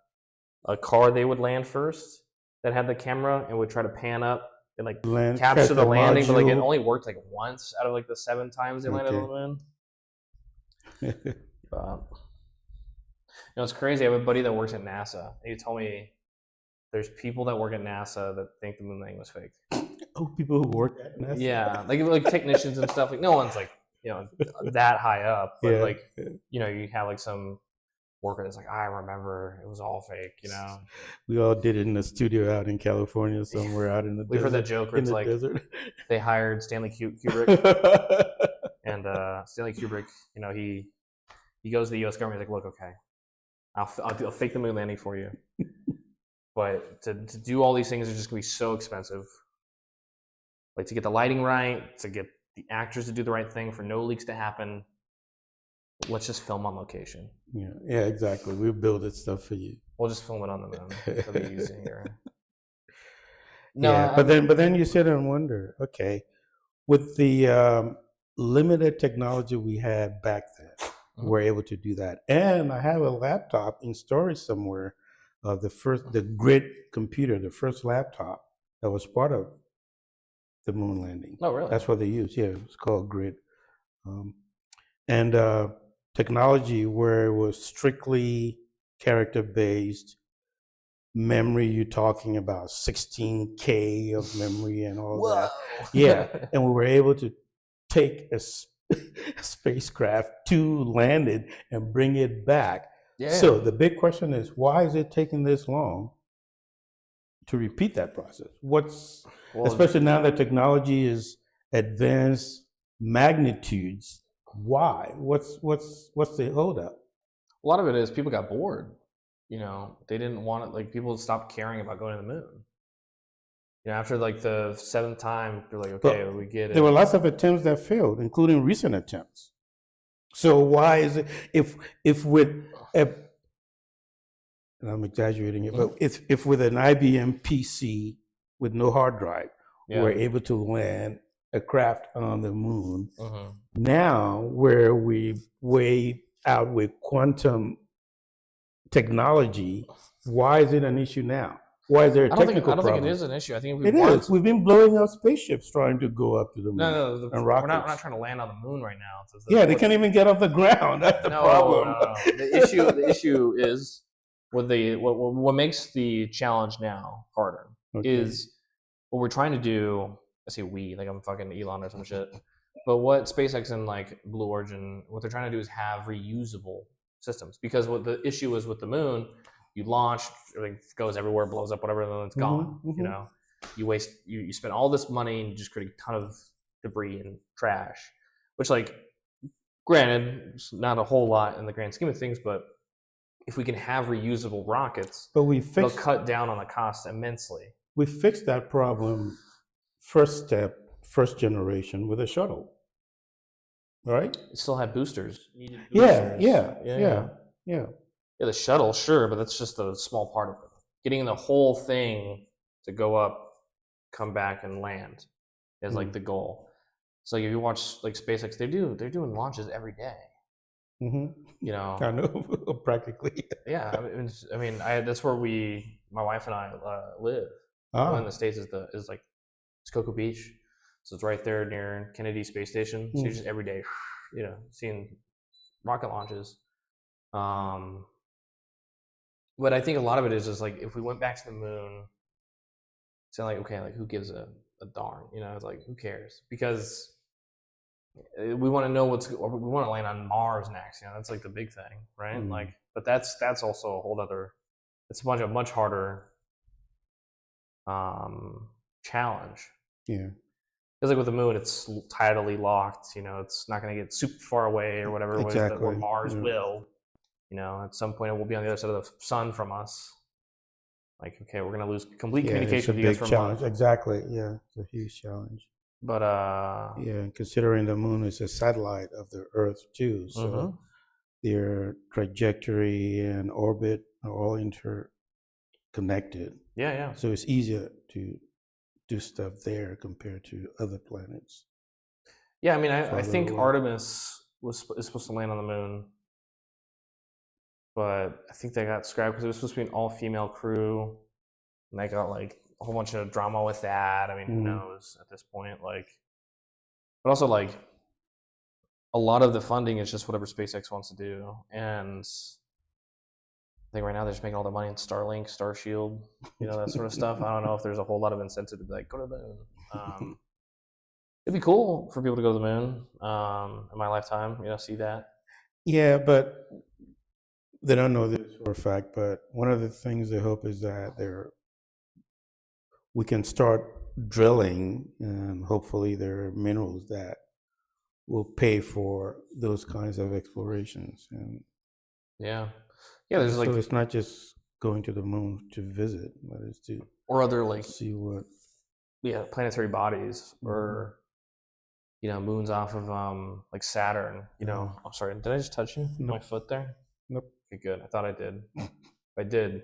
car they would land first that had the camera and would try to pan up and like capture the landing, but like it only worked like once out of like the 7 times they landed on the moon. It's crazy. I have a buddy that works at NASA. He told me there's people that work at NASA that think the moon landing was fake. Oh, people who work at NASA? Yeah, like technicians and stuff. Like no one's like, that high up, but you have like some worker that's like, I remember it was all fake, We all did it in a studio out in California, somewhere out in the desert. We've heard that joke where it's like they hired Stanley Kubrick, and Stanley Kubrick, he goes to the U.S. government. He's like, look, okay, I'll fake the moon landing for you, but to do all these things is just gonna be so expensive. Like to get the lighting right, to get the actors to do the right thing, for no leaks to happen. Let's just film on location. Yeah, exactly. We'll build this stuff for you. We'll just film it on the moon. It'll be easier. No, yeah, but then you sit and wonder, okay, with the limited technology we had back then, we're able to do that. And I have a laptop in storage somewhere of the Grid computer, the first laptop that was part of the moon landing. Oh, really? That's what they use. Yeah, it's called Grid. And technology where it was strictly character-based memory. You're talking about 16K of memory and all that. Yeah, and we were able to take a spacecraft to land it and bring it back. Yeah. So the big question is, why is it taking this long to repeat that process? Especially now that technology is advanced magnitudes, why? What's the holdup? A lot of it is people got bored. They didn't want it. Like people stopped caring about going to the moon. After like the 7th time, they're like, okay, we get it. There were lots of attempts that failed, including recent attempts. So why is it if with and I'm exaggerating it, but if with an IBM PC with no hard drive, we're able to land a craft on the moon. Now, where we way out with quantum technology, why is it an issue now? Why is there a technical problem? I don't think it is an issue. I think it is. We've been blowing up spaceships trying to go up to the moon. No. And we're not trying to land on the moon right now. They can't even get off the ground. That's the problem. No. The issue is what makes the challenge now harder is what we're trying to do. I say we, like I'm fucking Elon or some shit. But what SpaceX and like Blue Origin, what they're trying to do is have reusable systems. Because what the issue is with the moon, you launch, everything goes everywhere, blows up, whatever, and then it's gone. You spend all this money and you just create a ton of debris and trash. Which, like, granted, it's not a whole lot in the grand scheme of things, but if we can have reusable rockets, it'll cut down on the cost immensely. We fixed that problem first generation with a shuttle, right? It still had boosters. It needed Yeah, boosters. yeah. Yeah, the shuttle, sure, but that's just a small part of it. Getting the whole thing to go up, come back, and land is like the goal. So if you watch like SpaceX, they're doing launches every day. You know, I know practically. yeah. I mean, that's where my wife and I live. One in the States is like it's Cocoa Beach, so it's right there near Kennedy Space Station. So you're just every day, you know, seeing rocket launches. But I think a lot of it is just like if we went back to the moon, it's like okay, like who gives a darn? You know, it's like who cares? Because we want to know we want to land on Mars next. You know, that's like the big thing, right? Like, but that's also a whole other. It's a much harder challenge. Yeah. Because like with the moon, it's tidally locked. You know, it's not going to get super far away or whatever. Exactly. Where Mars will. You know, at some point it will be on the other side of the sun from us. Like, okay, we're going to lose complete communication with you guys for a month. Exactly. Yeah, it's a huge challenge. But yeah, considering the moon is a satellite of the Earth too, so their trajectory and orbit are all interconnected. Yeah. So it's easier to do stuff there compared to other planets. Yeah, I mean, I think Artemis is supposed to land on the moon, but I think they got scrapped because it was supposed to be an all-female crew, and they got like a whole bunch of drama with that. I mean, who knows at this point? Like, but also like a lot of the funding is just whatever SpaceX wants to do, and I think right now they're just making all the money in Starlink, Starshield, you know, that sort of stuff. I don't know if there's a whole lot of incentive to be like, go to the moon. It'd be cool for people to go to the moon in my lifetime, you know, see that. Yeah, but they don't know this for a fact. But one of the things they hope is that we can start drilling, and hopefully there are minerals that will pay for those kinds of explorations. And yeah, there's so it's not just going to the moon to visit, but it's to or other like see what planetary bodies or you know moons off of like Saturn. You know, I'm sorry, did I just touch you? Nope. My foot there? Nope. Okay, good. I thought I did. If I did,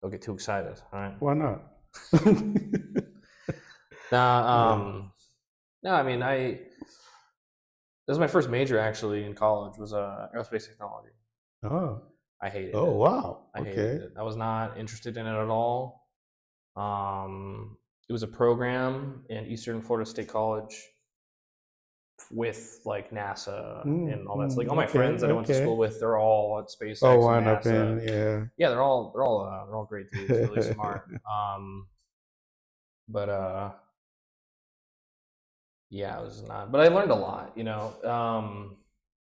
don't get too excited. All right. Why not? No, I mean this was my first major actually in college was aerospace technology. Oh. I hated it. Oh wow. I hated it. I was not interested in it at all. It was a program in Eastern Florida State College with like NASA and all that. So like all my friends that I went to school with, they're all at SpaceX. Oh, wound up in yeah, they're all great dudes, really smart. But yeah, it was not. But I learned a lot, you know,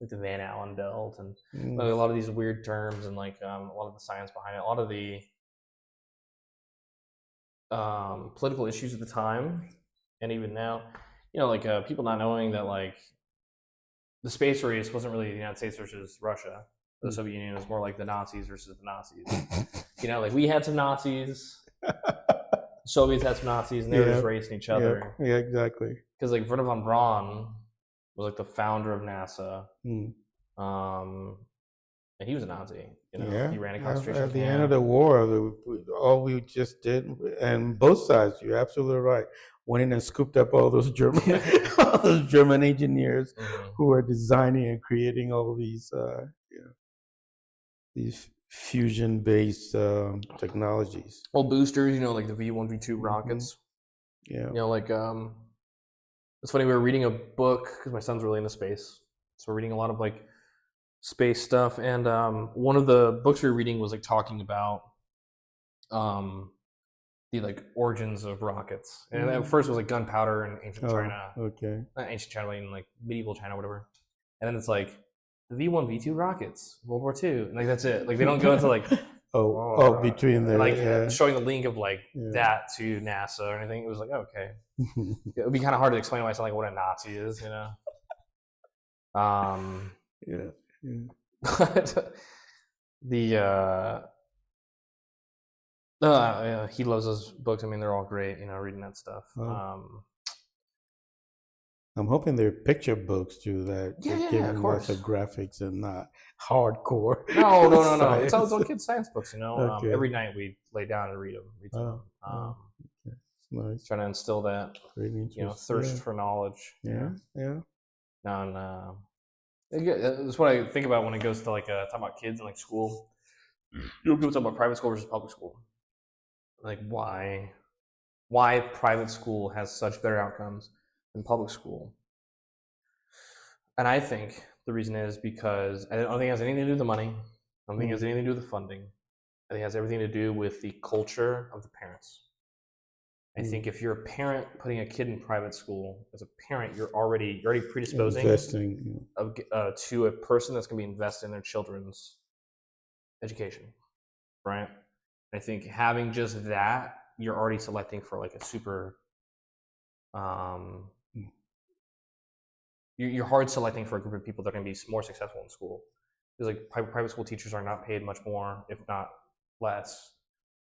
like the Van Allen belt and like a lot of these weird terms and like a lot of the science behind it, a lot of the political issues at the time, and even now, you know, like people not knowing that like the space race wasn't really the United States versus Russia. The Soviet Union was more like the Nazis versus the Nazis. You know, like we had some Nazis. Soviets had some Nazis, and they were just racing each other. Yeah, exactly. Because like Wernher von Braun was like the founder of NASA, and he was a Nazi. You know, he ran a concentration camp. At the end of the war, all we just did, and both sides, you're absolutely right, went in and scooped up all those German engineers who were designing and creating all these fusion-based technologies. Well, boosters, you know, like the V1, V2 rockets. Yeah. You know, like it's funny. We were reading a book because my son's really into space, so we're reading a lot of like space stuff. And one of the books we were reading was like talking about the like origins of rockets. And at first it was like gunpowder in ancient China. Okay. Not ancient China, in like medieval China, whatever. And then it's like the V1, V2 rockets, World War II. And like that's it. Like they don't go into like between the like showing the link of like that to NASA or anything. It was like okay. It would be kind of hard to explain to myself like what a Nazi is, you know. But the Yeah, he loves those books. I mean, they're all great. Reading that stuff. I'm hoping they're picture books too, that they're Yeah, of giving lots of course. graphics and not hardcore No. It's science. all kids' science books. Okay. Every night we lay down and read them. Oh, okay. It's nice. Trying to instill that, Very interesting. thirst for knowledge. Yeah. And that's what I think about when it goes to like talk about kids and like school. People talk about private school versus public school. Like why private school has such better outcomes than public school. And I think the reason is because I don't think it has anything to do with the money. I don't think it has anything to do with the funding. I think it has everything to do with the culture of the parents. I think if you're a parent putting a kid in private school, as a parent, you're already predisposing to a person that's going to be invested in their children's education, right? I think having just that, you're already selecting for like a super. You're hard selecting for a group of people that are going to be more successful in school, because like private school teachers are not paid much more, if not less,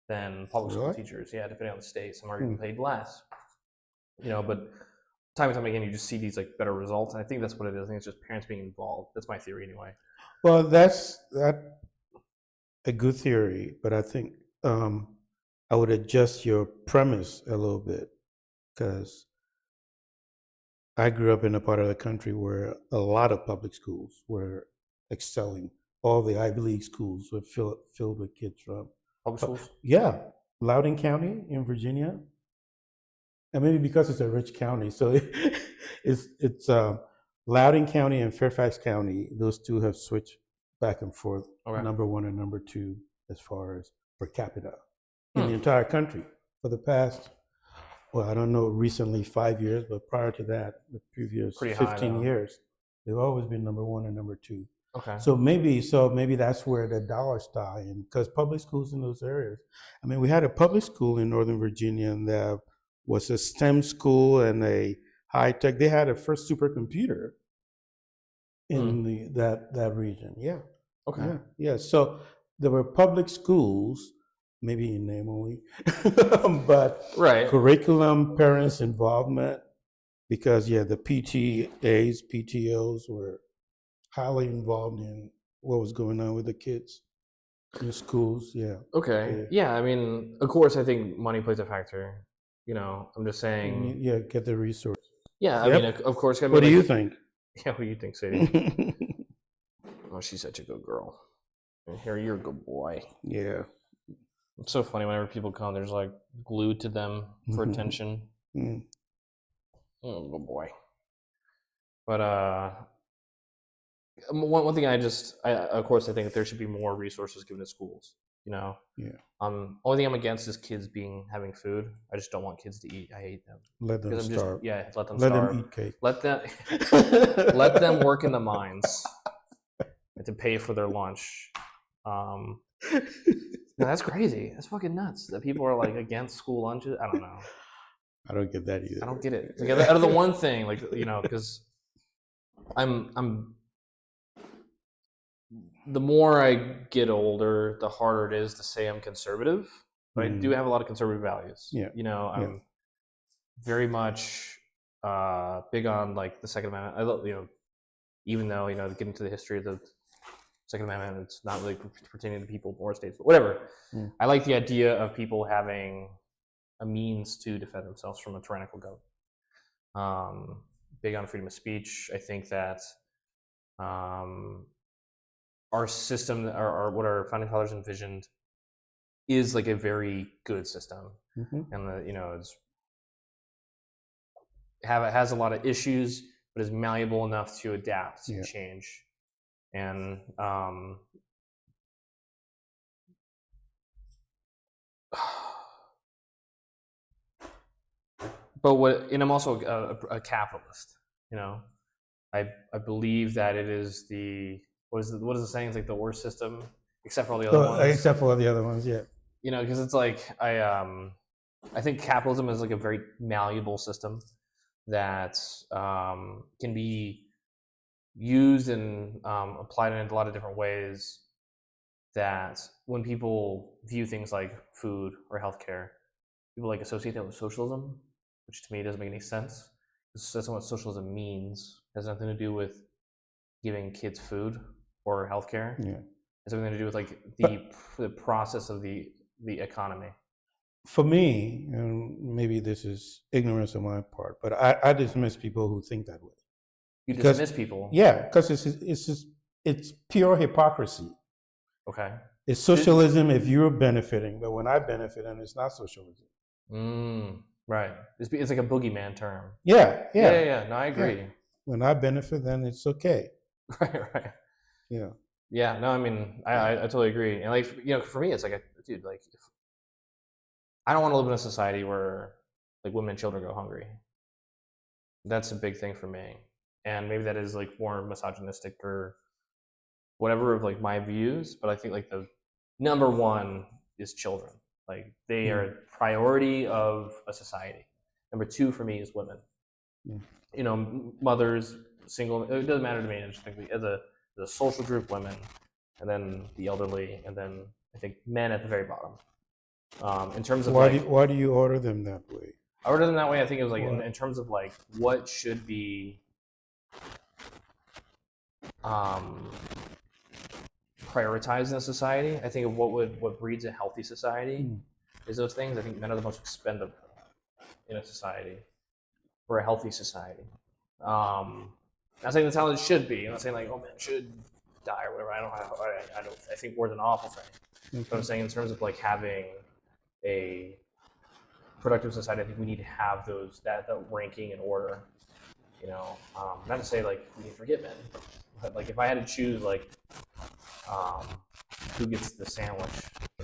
than public school teachers. Yeah, depending on the state, some are even paid less. But time and time again, you just see these like better results, and I think that's what it is. I think it's just parents being involved. That's my theory, anyway. Well, that's a good theory, but I think I would adjust your premise a little bit, because I grew up in a part of the country where a lot of public schools were excelling. All the Ivy League schools were filled with kids from public schools. Yeah, Loudoun County in Virginia, and maybe because it's a rich county, so it's Loudoun County and Fairfax County. Those two have switched back and forth, number one and number two, as far as per capita in the entire country for the past. Well, I don't know, recently 5 years, but prior to that, the previous 15 years, they've always been number one and number two. Okay. So maybe that's where the dollars tie in, because public schools in those areas. I mean, we had a public school in Northern Virginia, and that was a STEM school and a high tech. They had a first supercomputer in that region. Yeah. Okay. Yeah. So there were public schools, maybe in name only, but curriculum, parents' involvement, because the PTAs, PTOs were highly involved in what was going on with the kids in schools. Yeah. Okay. Yeah. I mean, of course, I think money plays a factor. I'm just saying. Get the resources. Yeah. I mean, of course. I mean, what do you think? Yeah. What do you think, Sadie? Oh, she's such a good girl. And here, you're a good boy. Yeah. It's so funny whenever people come, there's like glued to them for attention. Oh, good boy. But one thing of course, I think that there should be more resources given to schools. Yeah. Only thing I'm against is kids having food. I just don't want kids to eat. I hate them. Let them starve. Let them starve. Let them eat cake. Let them work in the mines and to pay for their lunch. No, that's crazy. That's fucking nuts that people are like against school lunches. I don't know. I don't get that either. I don't get it. Like, out of the one thing, like, because I'm the more I get older, the harder it is to say I'm conservative. But I do have a lot of conservative values. Yeah. I'm very much big on like the Second Amendment. I love, even though getting into the history of the Second Amendment, it's not really pertaining to people or states, but whatever. I like the idea of people having a means to defend themselves from a tyrannical government. Big on freedom of speech. I think that our system, or what our founding fathers envisioned, is like a very good system, and it has a lot of issues, but is malleable enough to adapt to change. And and I'm also a capitalist. I believe that it is what is the saying? It's like the worst system, except for all the other ones. Except for all the other ones, yeah. Because it's like I think capitalism is like a very malleable system that can be used and applied in a lot of different ways. that when people view things like food or healthcare, people like associate that with socialism, which to me doesn't make any sense. That's not what socialism means. It has nothing to do with giving kids food or healthcare. Yeah. It's something to do with like the process of the economy. For me, and maybe this is ignorance on my part, but I dismiss people who think that way. You dismiss people. Yeah, because it's pure hypocrisy. Okay. It's socialism if you're benefiting, but when I benefit, and it's not socialism. Right. It's like a boogeyman term. Yeah. No, I agree. Yeah. When I benefit, then it's okay. Right. Yeah. Yeah. No, I mean, I totally agree. And like, for me, it's like, dude, like, I don't want to live in a society where like women and children go hungry. That's a big thing for me. And maybe that is like more misogynistic or whatever of like my views, but I think like the number one is children. Like they are a priority of a society. Number two for me is women. Mothers, single, it doesn't matter to me. I just think as a social group, women, and then the elderly, and then I think men at the very bottom. In terms of why do you order them that way? I ordered them that way. I think it was like in terms of like what should be prioritized in a society. I think of what breeds a healthy society is those things. I think men are the most expendable in a society, or a healthy society. Not saying that's how it should be. I'm not saying like, oh, men should die or whatever. I think war's an awful thing. But I'm saying in terms of like having a productive society, I think we need to have that ranking and order. Not to say like we can forget men, but like if I had to choose like who gets the sandwich,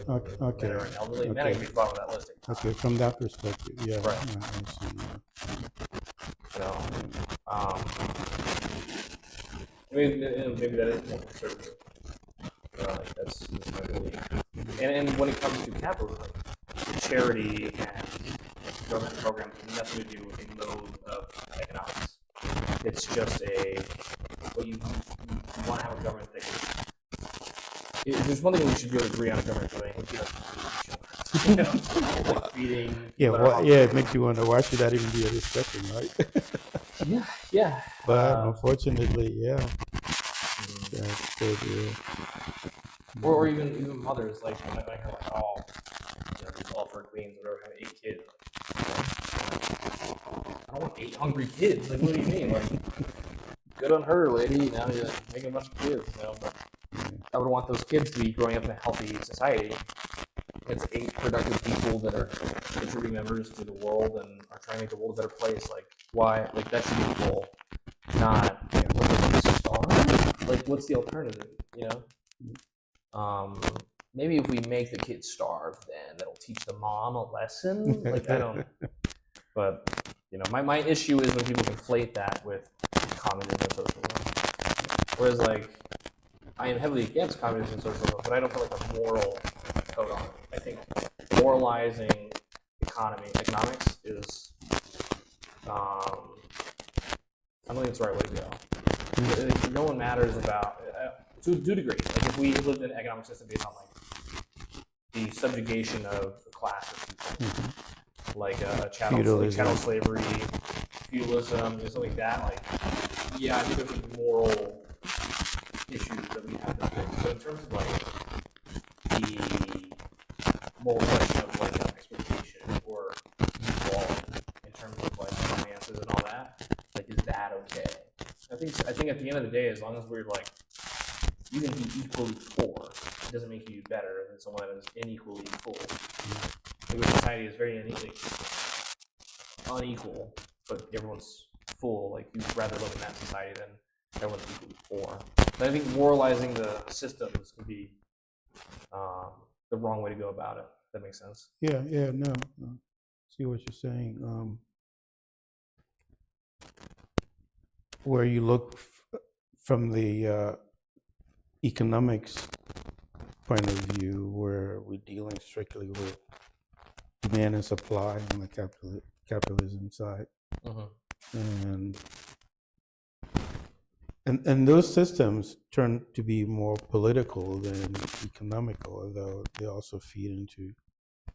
Okay. men or an elderly, men are gonna be bottom of that list. Okay, from that perspective, yeah. Right. Maybe that is more conservative. That's my belief. And when it comes to capitalism, charity and government programs have nothing to do with a mode of economics. It's just you want to have a government that if there's one thing we should be able to agree on a government doing, it would be like feeding. It makes you wonder, why should that even be a discussion, right? Yeah. But unfortunately, yeah. That's good, yeah. Or even mothers, like when I hear like, oh, these all-for queens, whatever, have 8 kids. I don't want 8 hungry kids. Like, what do you mean? Like, good on her, lady. Now you're making a bunch of kids. But I would want those kids to be growing up in a healthy society. It's 8 productive people that are contributing members to the world and are trying to make the world a better place. Like, why? Like, that should be the goal. Not, starve? Like, what's the alternative? Maybe if we make the kids starve, then that'll teach the mom a lesson. Like, I don't. But, my issue is when people conflate that with communism and socialism. Whereas, like, I am heavily against communism and socialism, but I don't feel like a moral code on it. I think moralizing economics is, I don't think it's the right way to go. No one matters about, to a degree. Like if we lived in an economic system based on like the subjugation of the class of people, like chattel slavery, feudalism, something like that. Like, I think there's some moral issues that we have to fix. But in terms of like the moral question of like exploitation or equality, in terms of like finances and all that, like is that okay? I think at the end of the day, as long as we're like, you can be equally poor, it doesn't make you better than someone that is unequally full. Like our society is very unequal, but everyone's full. Like you'd rather live in that society than everyone's equally poor. But I think moralizing the systems can be the wrong way to go about it. If that makes sense. Yeah, no. See what you're saying. Where you look from the economics point of view, where we're dealing strictly with demand and supply on the capitalism side, and And those systems turn to be more political than economical, although they also feed into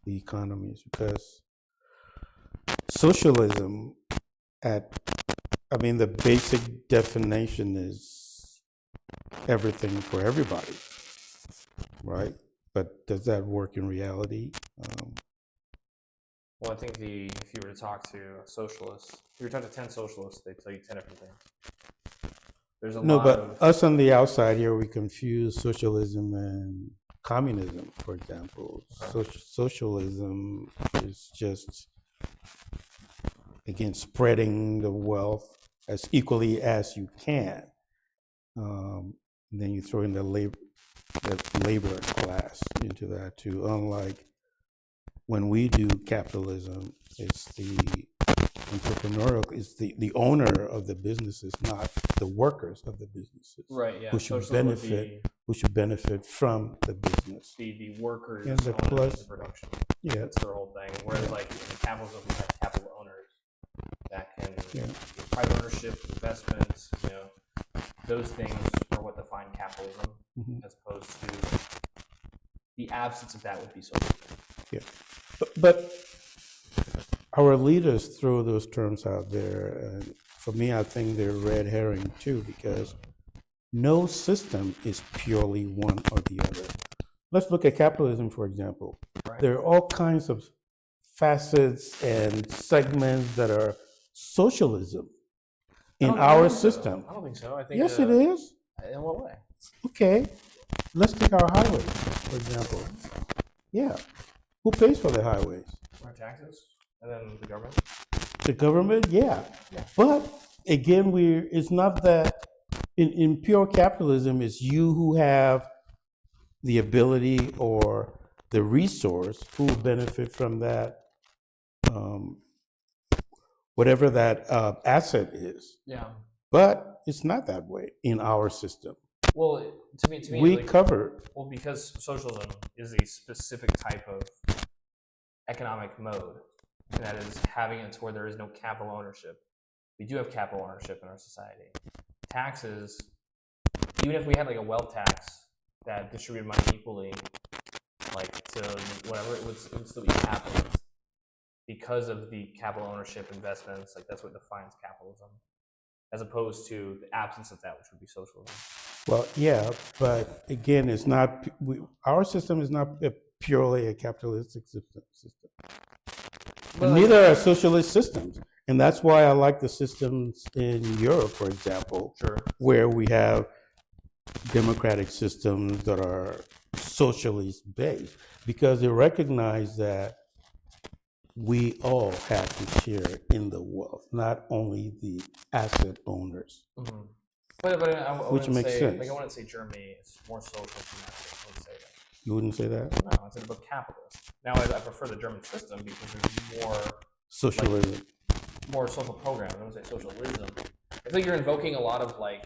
the economies, because socialism the basic definition is everything for everybody, right? But does that work in reality? Well, I think if you were to talk to a socialist, if you were to talk to 10 socialists, they'd tell you 10 different things. There's a No, lot but of us on the outside here, we confuse socialism and communism, for example. Socialism is just, again, spreading the wealth as equally as you can. Then you throw in the labor class into that too. Unlike when we do capitalism, it's the entrepreneurial, it's the owner of the businesses, not the workers of the businesses. right, yeah. Who should Socialism would benefit from the business. the workers And the owners plus- of the production. Yeah, That's their whole thing. Whereas like in capitalism, we have capital owners that can private ownership, investments, those things are what define capitalism, as opposed to the absence of that would be socialism. yeah. But our leaders throw those terms out there, and for me, I think they're red herring too, because no system is purely one or the other. Let's look at capitalism, for example. Right. There are all kinds of facets and segments that are socialism in our system. I don't think so. I think Yes, it is. In what way? Okay, let's take our highways, for example. Yeah, who pays for the highways? Our taxes, and then the government. The government, yeah. But again, it's not that in pure capitalism, it's you who have the ability or the resource who will benefit from that, whatever that asset is. Yeah. But it's not that way in our system. Well, to me, We like, cover. well, because socialism is a specific type of economic mode, and that is having it to where there is no capital ownership. We do have capital ownership in our society. Taxes, even if we had like a wealth tax that distributed money equally, like to whatever, it would still be capitalist because of the capital ownership investments. Like that's what defines capitalism, as opposed to the absence of that, which would be socialism. Well, yeah, but again, it's not. Our system is not purely a capitalistic system. Well, Neither are socialist systems. And that's why I like the systems in Europe, for example, Sure. where we have democratic systems that are socialist based, because they recognize that we all have to share in the wealth, not only the asset owners. Mm-hmm. But I Which makes sense. Like I wouldn't say Germany is more socialist than that. I wouldn't say that. You wouldn't say that? No, it's about capitalist. Now I prefer the German system because there's Socialism. more social programs. I wouldn't say socialism. I think you're invoking a lot of like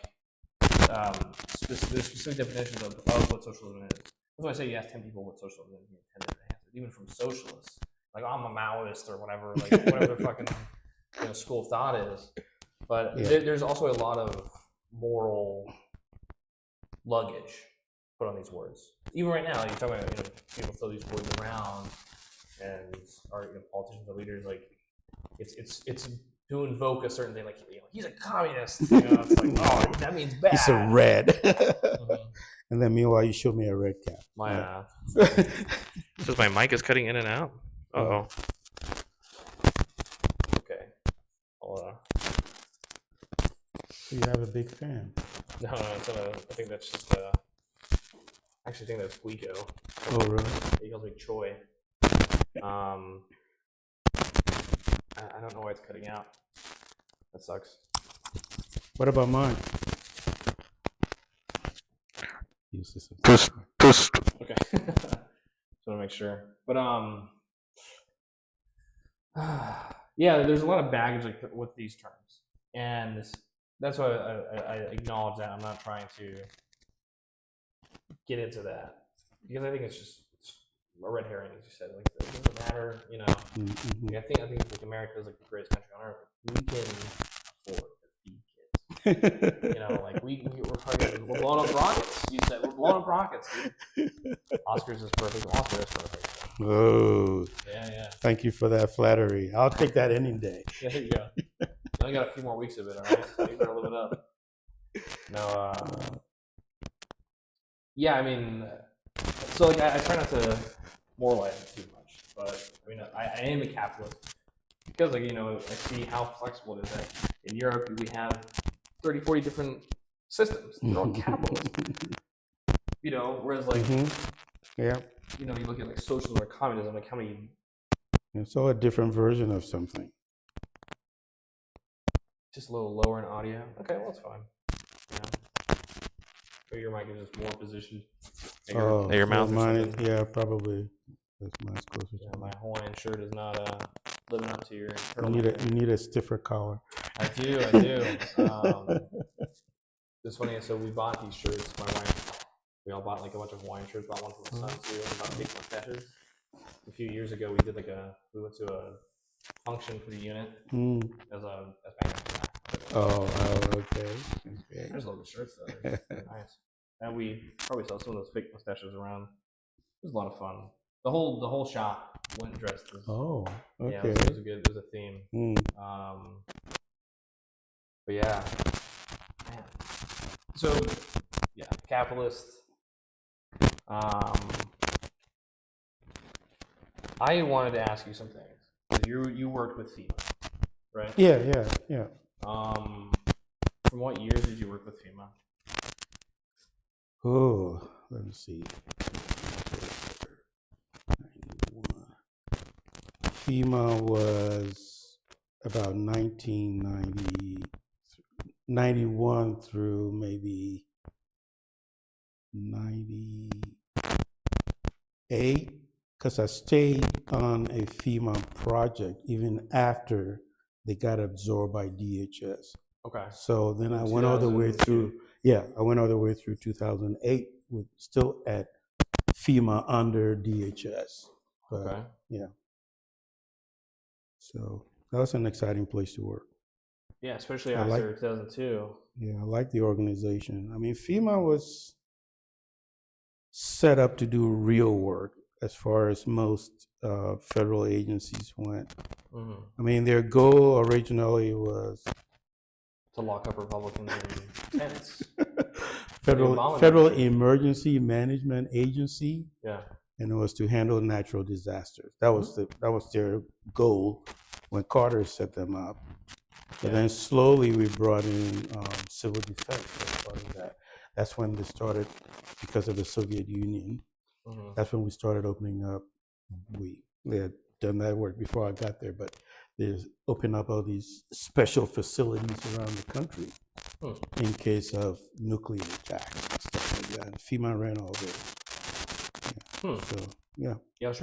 specific definitions of what socialism is. That's why I say you ask 10 people what socialism is, you get 10 different answers. Even from socialists, like I'm a Maoist or whatever, like whatever their fucking school of thought is. But there's also a lot of moral luggage put on these words. Even right now, you're talking about people throw these words around, and our politicians or leaders, like it's to invoke a certain thing, like he's a communist. It's like, oh, that means bad. He's a red. Mm-hmm. And then meanwhile, you show me a red cap. My says my mic is cutting in and out. Uh-oh. Okay. Hold on. So you have a big fan. No, I think that's just I actually think that's Guico. Oh, really? He calls me Choi. I don't know why it's cutting out. That sucks. What about mine? Just. Okay. Just want to make sure. But yeah, there's a lot of baggage like with these terms, and that's why I acknowledge that. I'm not trying to get into that because I think it's a red herring, as you said. Like it doesn't matter, Mm-hmm. Like, I think like America is like the greatest country on earth. We can afford to feed kids. You know, like we're blowing up rockets. You said we're blowing up rockets. Dude. Oscars is perfect. Oscar is perfect. Oh, Yeah. thank you for that flattery. I'll take that any day. Yeah, there you go. You only got a few more weeks of it, all right? So you better live it up. No, yeah, I mean, so like I try not to moralize it too much, but I mean, I am a capitalist because, like, you know, I see how flexible it is. That in Europe, we have 30, 40 different systems. They're all capitalist. You know, whereas like, yeah, you know, you look at like socialism or communism, like how many. it's all a different version of something. Just a little lower in audio. Okay, well, it's fine. You know, so your mic is just more positioned at your mouth. Mine is, yeah, probably. That's mine's closer. Yeah, my Hawaiian shirt is not living up to your. You need a stiffer collar. I do. It's funny. So we bought these shirts. My wife, we all bought like a bunch of Hawaiian shirts. Bought one for my son too. About big mustaches. A few years ago, we did we went to a function for the unit as background. Okay. I just love the shirts though. They're nice. And we probably saw some of those fake mustaches around. It was a lot of fun. The whole shop went dressed as. Oh, okay. Yeah, it was a theme. But yeah, man. So yeah, capitalist. I wanted to ask you some things. You worked with FEMA, right? Yeah. From what years did you work with FEMA? Oh, let me see. FEMA was about 1991 through maybe 98, because I stayed on a FEMA project even after they got absorbed by DHS. Okay. So then I went all the way through. Yeah, I went all the way through 2008. With still at FEMA under DHS. But, okay. Yeah. So that was an exciting place to work. Yeah, especially after 2002. Yeah, I like the organization. I mean, FEMA was set up to do real work as far as most federal agencies went. I mean, their goal originally was to lock up Republicans in tents. Federal Emergency Management Agency. Yeah. And it was to handle natural disasters. That was their goal when Carter set them up. But then slowly we brought in civil defense as part of that. That's when they started, because of the Soviet Union. That's when we started opening up. They had done that work before I got there, but they opened up all these special facilities around the country in case of nuclear attacks and stuff like that. And FEMA ran all those. So yeah. Yeah, I was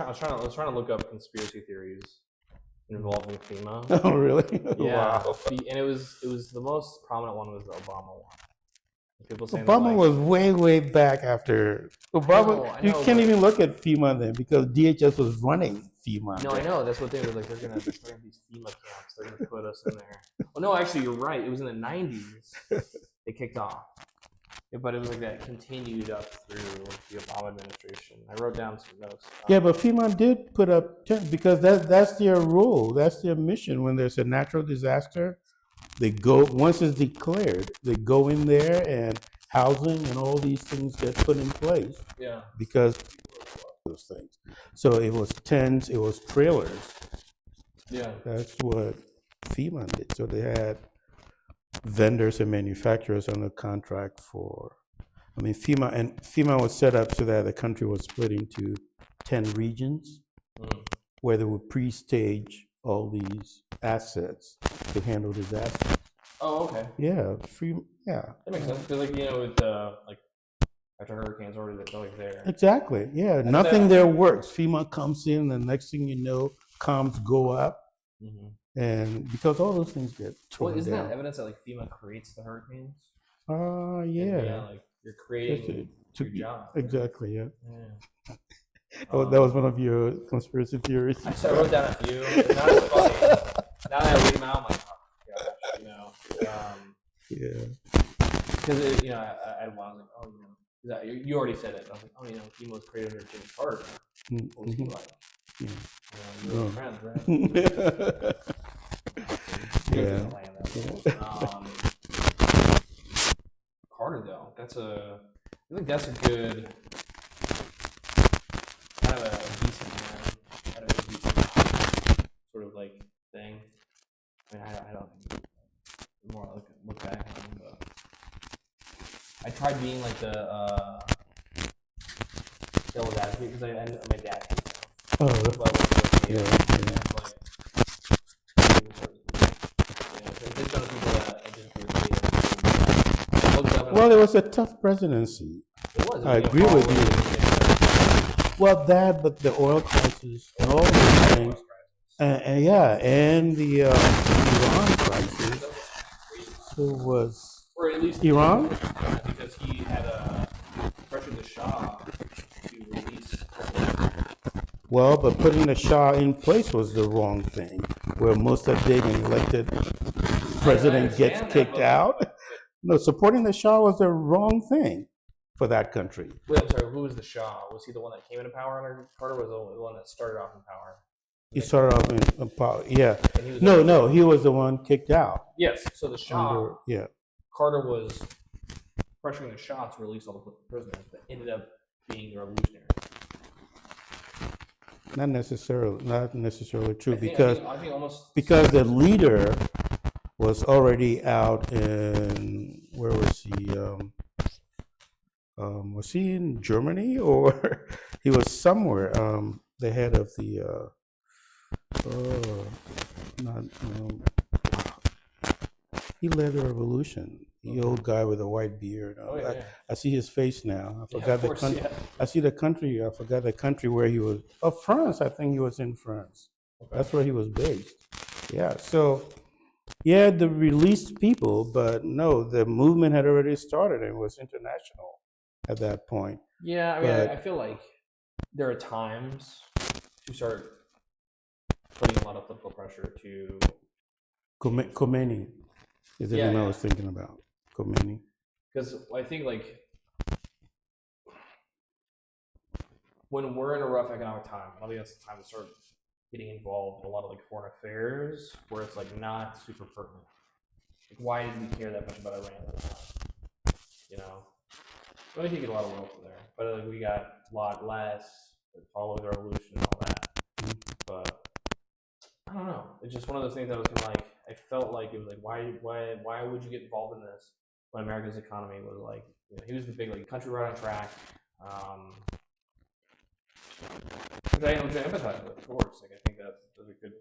trying to look up conspiracy theories involving FEMA. Oh really? Yeah. Wow. And it was the most prominent one was the Obama one. People saying Obama was way back after Obama. I know, you can't even look at FEMA then because DHS was running FEMA. No, I know. That's what they were like. They're gonna these FEMA camps. They're gonna put us in there. Well, no, actually, you're right. It was in the 90s. They kicked off. But it was like that continued up through the Obama administration. I wrote down some notes. Yeah, but FEMA did put up tents because that's their role. That's their mission. When there's a natural disaster, they go, once it's declared, they go in there and housing and all these things get put in place. Yeah. Because those things. So it was tents, it was trailers. Yeah. That's what FEMA did. So they had vendors and manufacturers under contract for, I mean, FEMA was set up so that the country was split into 10 regions where they would pre-stage all these assets to handle disasters. Oh, okay. Yeah, That makes sense because, like, you know, with like after hurricanes, already they're like there. Exactly. Yeah, nothing there works. FEMA comes in, and next thing you know, comms go up. And because all those things get torn isn't down. that evidence that like FEMA creates the hurricanes? Yeah. Yeah, like you're creating your job. Exactly. Yeah. Oh, that was one of your conspiracy theories. I wrote down a few. Not as funny. Now that I read them out, I'm like, oh my gosh, you know. Yeah. Because I was like, oh, you already said it. I was like, oh, FEMA was created under Jimmy Carter. What was he like? You were friends, right? Yeah. Carter, though, I think that's a good, kind of a decent man, kind of a decent sort of like thing. I mean, I don't more look back on him, but I tried being like the devil's advocate because I my dad hates him. Oh, yeah. Well, it was a tough presidency. It was. I agree with you. Well, but the oil crisis and all those things, and the Iran crisis. So was or at least Iran? Because he had pressured the Shah to release. Well, but putting the Shah in place was the wrong thing. Where most of the an elected president gets kicked out. No, supporting the Shah was the wrong thing for that country. Wait, I'm sorry. Who was the Shah? Was he the one that came into power under Carter? Or was the one that started off in power? He started off in power. Yeah. No, he was the one kicked out. Yes. So the Shah. Yeah. Carter was pressuring the Shah to release all the prisoners that ended up being the revolutionaries. Not necessarily true, I think because the leader was already out in, where was he? Was he in Germany, or he was somewhere? The head of the he led the revolution. The old guy with a white beard. I see his face now. I forgot the country. I see the country. I forgot the country where he was. Oh, France. I think he was in France. Okay. That's where he was based. Yeah. So, yeah, the released people, but no, the movement had already started and was international at that point. Yeah, I mean, I feel like there are times to start putting a lot of political pressure to Khomeini is the one I was thinking about. Khomeini. Because I think like when we're in a rough economic time, I think that's the time to start getting involved in a lot of like foreign affairs where it's like not super pertinent. Like, why did we care that much about Iran at the time? I think you get a lot of wealth there, but like we got a lot less. It followed the revolution and all that, but I don't know. It's just one of those things that was kind of like I felt like it was like why would you get involved in this when America's economy was like he was the big like country right on track, which I empathize with, of course. Like I think that those are good,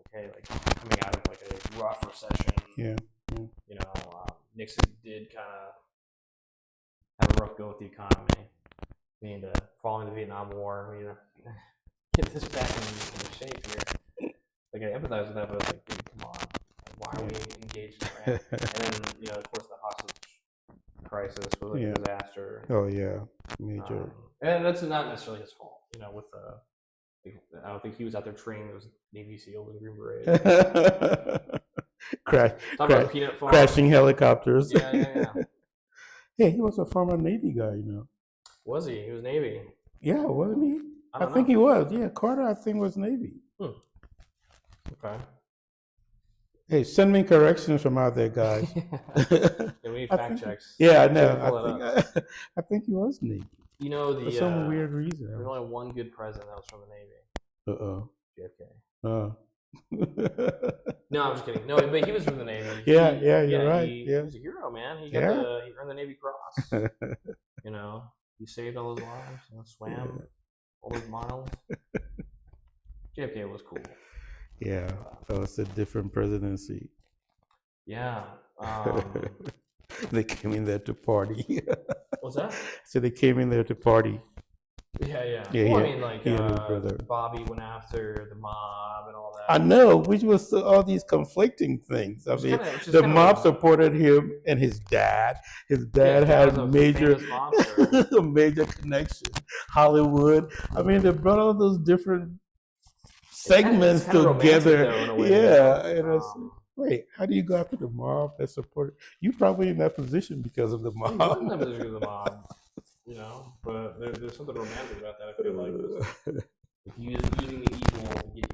okay, like coming out of like a rough recession. Yeah. Nixon did kind of have a rough go with the economy. Following the Vietnam War, get this back in shape here. Like I empathize with that, but I was like, dude, come on, why are we engaged in that? And then, of course, the hostage crisis was like a disaster. Oh yeah, major. And that's not necessarily his fault, with I don't think he was out there training those Navy SEALs and Green Berets. Crashing helicopters. Yeah. Hey, he was a former Navy guy, Was he? He was Navy. Yeah, wasn't he? I think he was. Yeah, Carter, I think, was Navy. Okay. Hey, send me corrections from out there, guys. We need fact checks. Yeah, I know. I think he was Navy. For some weird reason. There's only one good president that was from the Navy. JFK. No, I'm just kidding. No, but he was from the Navy. You're right. He was a hero, man. He earned the Navy Cross. He saved all his lives. Swam all those miles. JFK was cool. Yeah, that was a different presidency. Yeah. They came in there to party. What's that? So they came in there to party. Yeah. Well, I mean, Bobby went after the mob and all that. I know, which was all these conflicting things. I mean, the mob supported him and his dad. His dad had a major connection. Hollywood. I mean, they brought all those different segments together. Though, in a way, Wait, how do you go after the mob that supported? You probably in that position because of the He was in that mob. position of the mob, you know. But there's something romantic about that. I feel like using the evil to get you in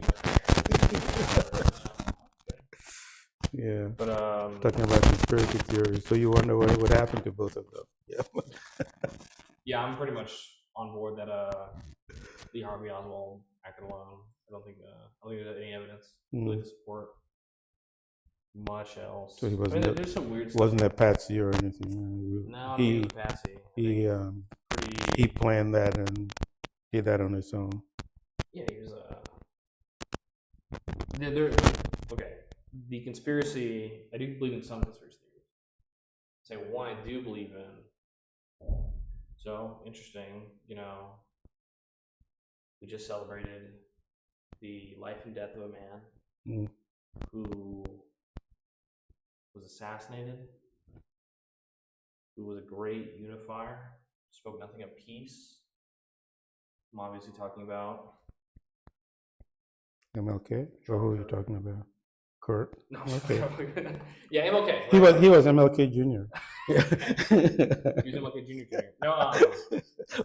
there. Yeah. But Talking about conspiracy theories. So you wonder what would happen to both of them. Yeah. yeah, I'm pretty much on board that Lee Harvey Oswald acted alone. I don't think there's any evidence really to support much else. So he I wasn't mean, there's some weird stuff. wasn't a patsy or anything. No, he he was a patsy. he planned that and did that on his own. Yeah, he was okay. The conspiracy, I do believe in some conspiracy theories. Say one I do believe in. So interesting, you know. We just celebrated the life and death of a man who was assassinated, who was a great unifier, spoke nothing of peace. I'm obviously talking about MLK? Or who are you talking about? Kurt? no, Okay. yeah, MLK. He was MLK Jr. He was MLK Jr. No,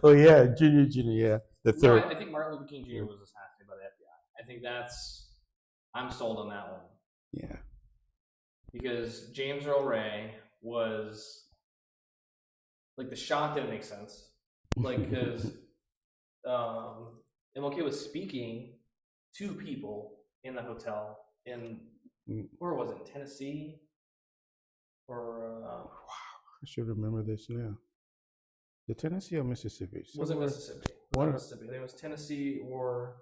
Oh yeah, Junior, yeah. The no, third. I think Martin Luther King Jr. was assassinated by the FBI. I think I'm sold on that one. Yeah. Because James Earl Ray was like the shot didn't make sense. Like because MLK was speaking to people in the hotel in where was it? Tennessee? Or wow, I should remember this now. The Tennessee or Mississippi? Was it Mississippi? One Mississippi. I think it was Tennessee or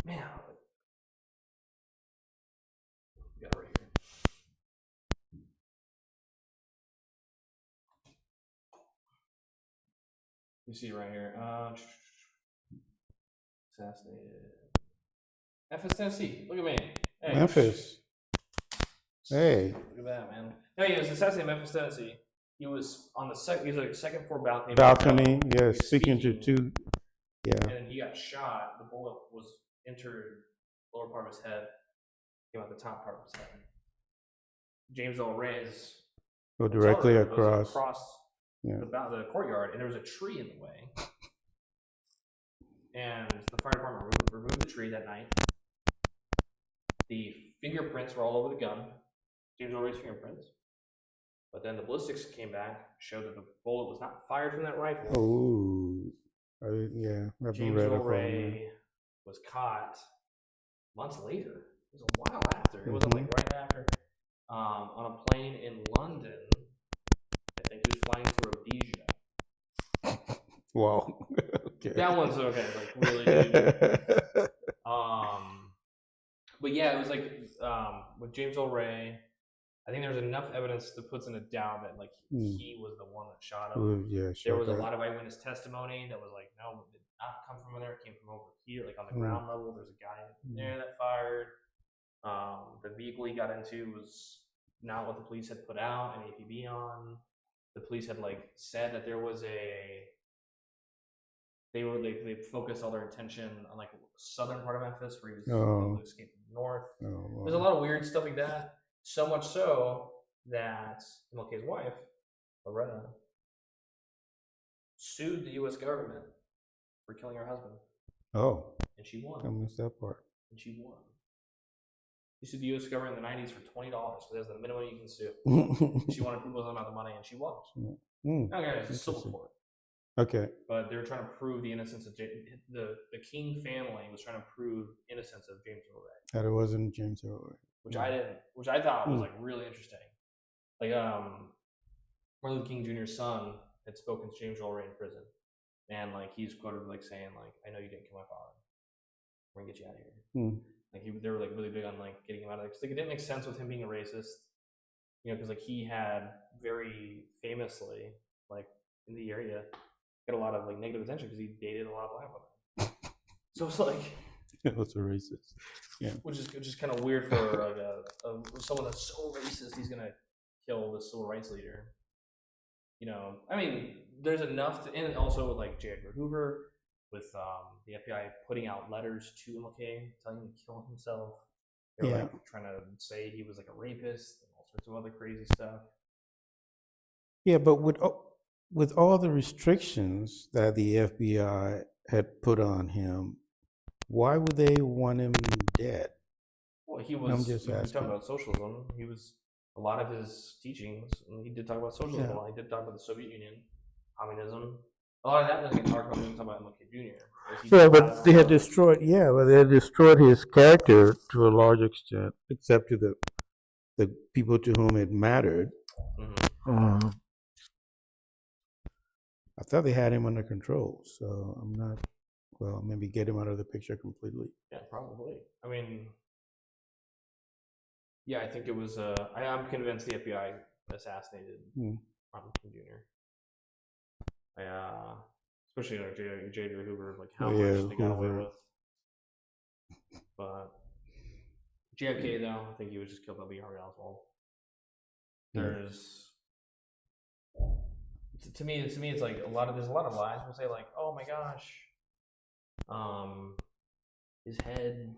man. Got it right here. You see it right here. Assassinated. Memphis, Tennessee. Look at me. Hey. Memphis. Hey. Look at that, man. No, he was assassinated in Memphis, Tennessee. He was on the second. He was like a second floor balcony. Balcony. Yeah, speaking to two. Yeah. And then he got shot. The bullet was entered the lower part of his head. Came out the top part of his head. James Earl Ray's go directly across. Yeah. The courtyard, and there was a tree in the way. And the fire department removed the tree that night. The fingerprints were all over the gun, James Earl Ray's fingerprints. But then the ballistics came back, showed that the bullet was not fired from that rifle. Oh, yeah. James Earl Ray was caught months later. It was a while after. It wasn't like right after. On a plane in London. I think he was flying to Rhodesia. Wow. Okay. That one's okay, like really good. But yeah, it was like with James Earl Ray, I think there's enough evidence that puts in a doubt that like he was the one that shot him. Yeah, there was a lot of eyewitness testimony that was like, no, it did not come from there, it came from over here, like on the ground level. There's a guy there that fired. The vehicle he got into was not what the police had put out an APB on. The police had like said that there was they focused all their attention on like the southern part of Memphis where he was able to escape from the north. There's a lot of weird stuff like that. So much so that MLK's wife, Loretta, sued the U.S. government for killing her husband. Oh. And she won. I missed that part. And she won. She sued the U.S. government in the 90s for $20 because that's the minimum you can sue. She wanted people to know about the money, and she won. Okay, it's a civil court. Okay. But they were trying to prove the innocence of the King family was trying to prove innocence of James Earl Ray. That it wasn't James Earl Ray. Which I thought was like really interesting. Like Martin Luther King Jr.'s son had spoken to James Earl Ray in prison, and like he's quoted like saying like, "I know you didn't kill my father. We're gonna get you out of here." Like they were like really big on like getting him out of there because like it didn't make sense with him being a racist, you know, because like he had very famously like in the area got a lot of like negative attention because he dated a lot of black women. So it's like. It was a racist. Yeah. Which is kind of weird for like someone that's so racist he's gonna kill the civil rights leader. You know, I mean, there's enough to, and also with like J. Edgar Hoover, with the FBI putting out letters to MLK telling him to kill himself. They were like trying to say he was like a rapist and all sorts of other crazy stuff. Yeah, but with all the restrictions that the FBI had put on him, why would they want him dead? Well, he was. I'm just He asking. talking about socialism. He was a lot of his teachings. And he did talk about socialism. Yeah. A lot. He did talk about the Soviet Union, communism. A lot of that doesn't get talked about when you talk about MLK Jr. Yeah, but they had destroyed. Yeah, but they had destroyed his character to a large extent, except to the people to whom it mattered. Mm-hmm. I thought they had him under control, so I'm not. Well, maybe get him out of the picture completely. Yeah, probably. I mean, yeah, I think it was. I'm convinced the FBI assassinated Martin King Jr. Especially like J. Edgar Hoover, like how much they got away with. But JFK, though, I think he was just killed by Lee Harvey Oswald. There's to me, it's like there's a lot of lies. People say like, oh my gosh, his head,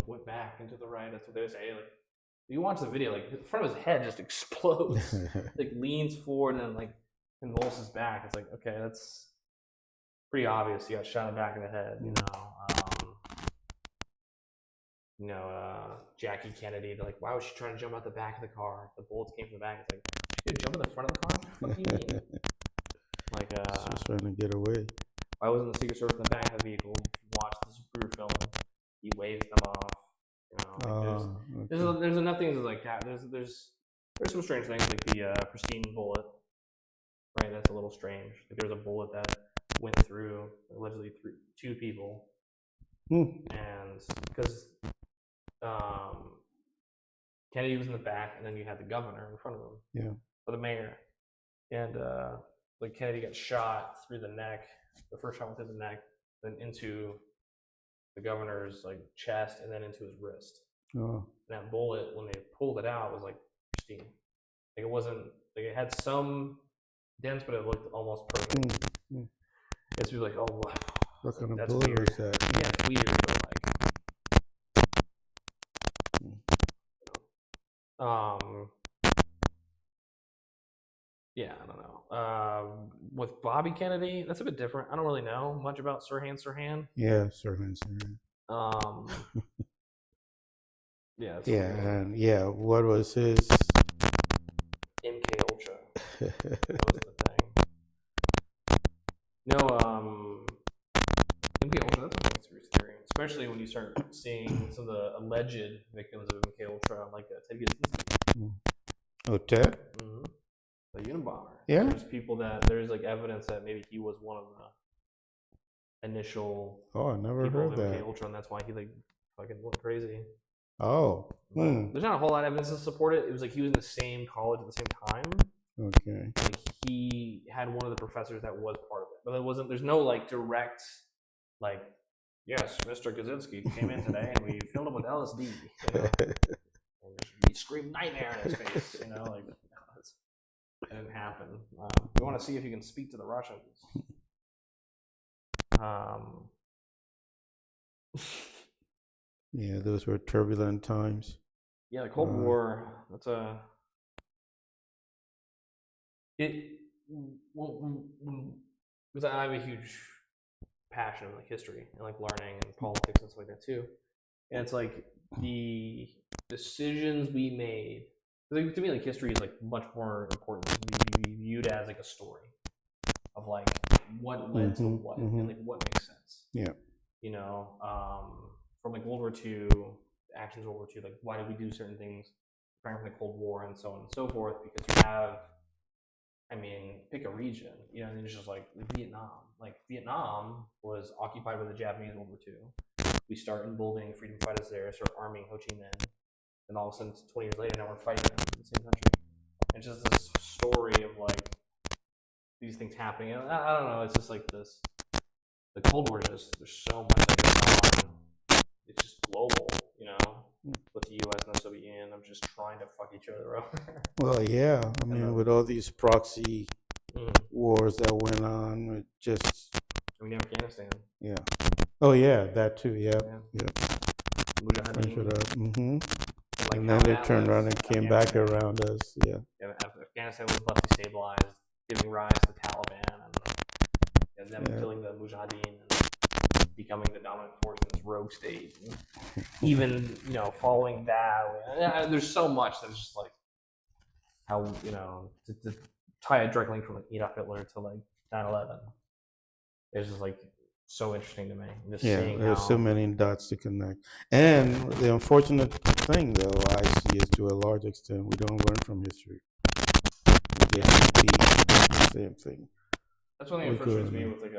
went back into the right. That's what they say. Like, you watch the video, like the front of his head just explodes, like leans forward and then like convulses back. It's like, okay, that's pretty obvious. He got shot in the back of the head, Jackie Kennedy, like, why was she trying to jump out the back of the car? The bullets came from the back. It's like, she could jump in the front of the car? What do you mean? Like, she was trying to get away. Why wasn't the Secret Service in the back of the vehicle? Watch the Zapruder film. He waves them off. There's enough things like that. There's some strange things, like the pristine bullet. Right, that's a little strange. Like, there was a bullet that went through allegedly two people, and because Kennedy was in the back, and then you had the governor in front of him, or the mayor, and like Kennedy got shot through the neck. The first shot went through the neck, then into the governor's like chest, and then into his wrist. And that bullet, when they pulled it out, was like pristine. Like, it wasn't like it had some dents, but it looked almost perfect. It's like, oh, what kind of that's bullet weird. was that? Yeah, it's weird, but like, yeah, I don't know. With Bobby Kennedy, that's a bit different. I don't really know much about Sirhan. Yeah, Sirhan. Yeah. What was his? MK Ultra. That was the thing. No, MK Ultra, that's a conspiracy theory, especially when you start seeing some of the alleged victims of MK Ultra, like Ted Kaczynski. Oh, Ted? Mm-hmm. The Unabomber. Yeah. There's like evidence that maybe he was one of the initial. Oh, I never heard that. MK Ultra, and that's why he like fucking went crazy. Oh. There's not a whole lot of evidence to support it. It was like he was in the same college at the same time. Okay. Like, he had one of the professors that was part of it, but there's no like direct, like, yes, Mr. Kaczynski came in today and we filled him with LSD. And he screamed nightmare in his face. Like, it didn't happen. We want to see if you can speak to the Russians. Yeah, those were turbulent times. Yeah, the Cold War. That's because I have a huge passion of like history and like learning and politics and stuff like that too. And it's like the decisions we made. Like, to me, like, history is like much more important to be viewed as like a story of like what led to what and like what makes sense. Yeah. From like World War II, actions of World War II, like why did we do certain things, preparing for the Cold War and so on and so forth? Because you have, pick a region, and it's just like Vietnam. Like, Vietnam was occupied by the Japanese in World War II. We start emboldening freedom fighters there, start arming Ho Chi Minh, and all of a sudden, 20 years later, now we're fighting them in the same country. It's just this story of like these things happening. And I don't know. It's just like this. The Cold War is just, there's so much that goes on. It's just global, with the U.S. and the Soviet Union. I'm just trying to fuck each other over. Well, yeah. With all these proxy wars that went on, it just I mean, Afghanistan. Yeah. Oh yeah, that too. Yeah. Yeah. Mujahideen. Like and then they turned around and came back around us. Yeah. Afghanistan was left destabilized, giving rise to Taliban and them killing the Mujahideen and becoming the dominant force in this rogue state. And even following that, there's so much that's just like how to tie a direct link from Adolf Hitler to like 9/11. It's just like so interesting to me. Just seeing there's so many dots to connect. And the unfortunate thing, though, I see is to a large extent, we don't learn from history. We just repeat the same thing. That's one thing that frustrates me with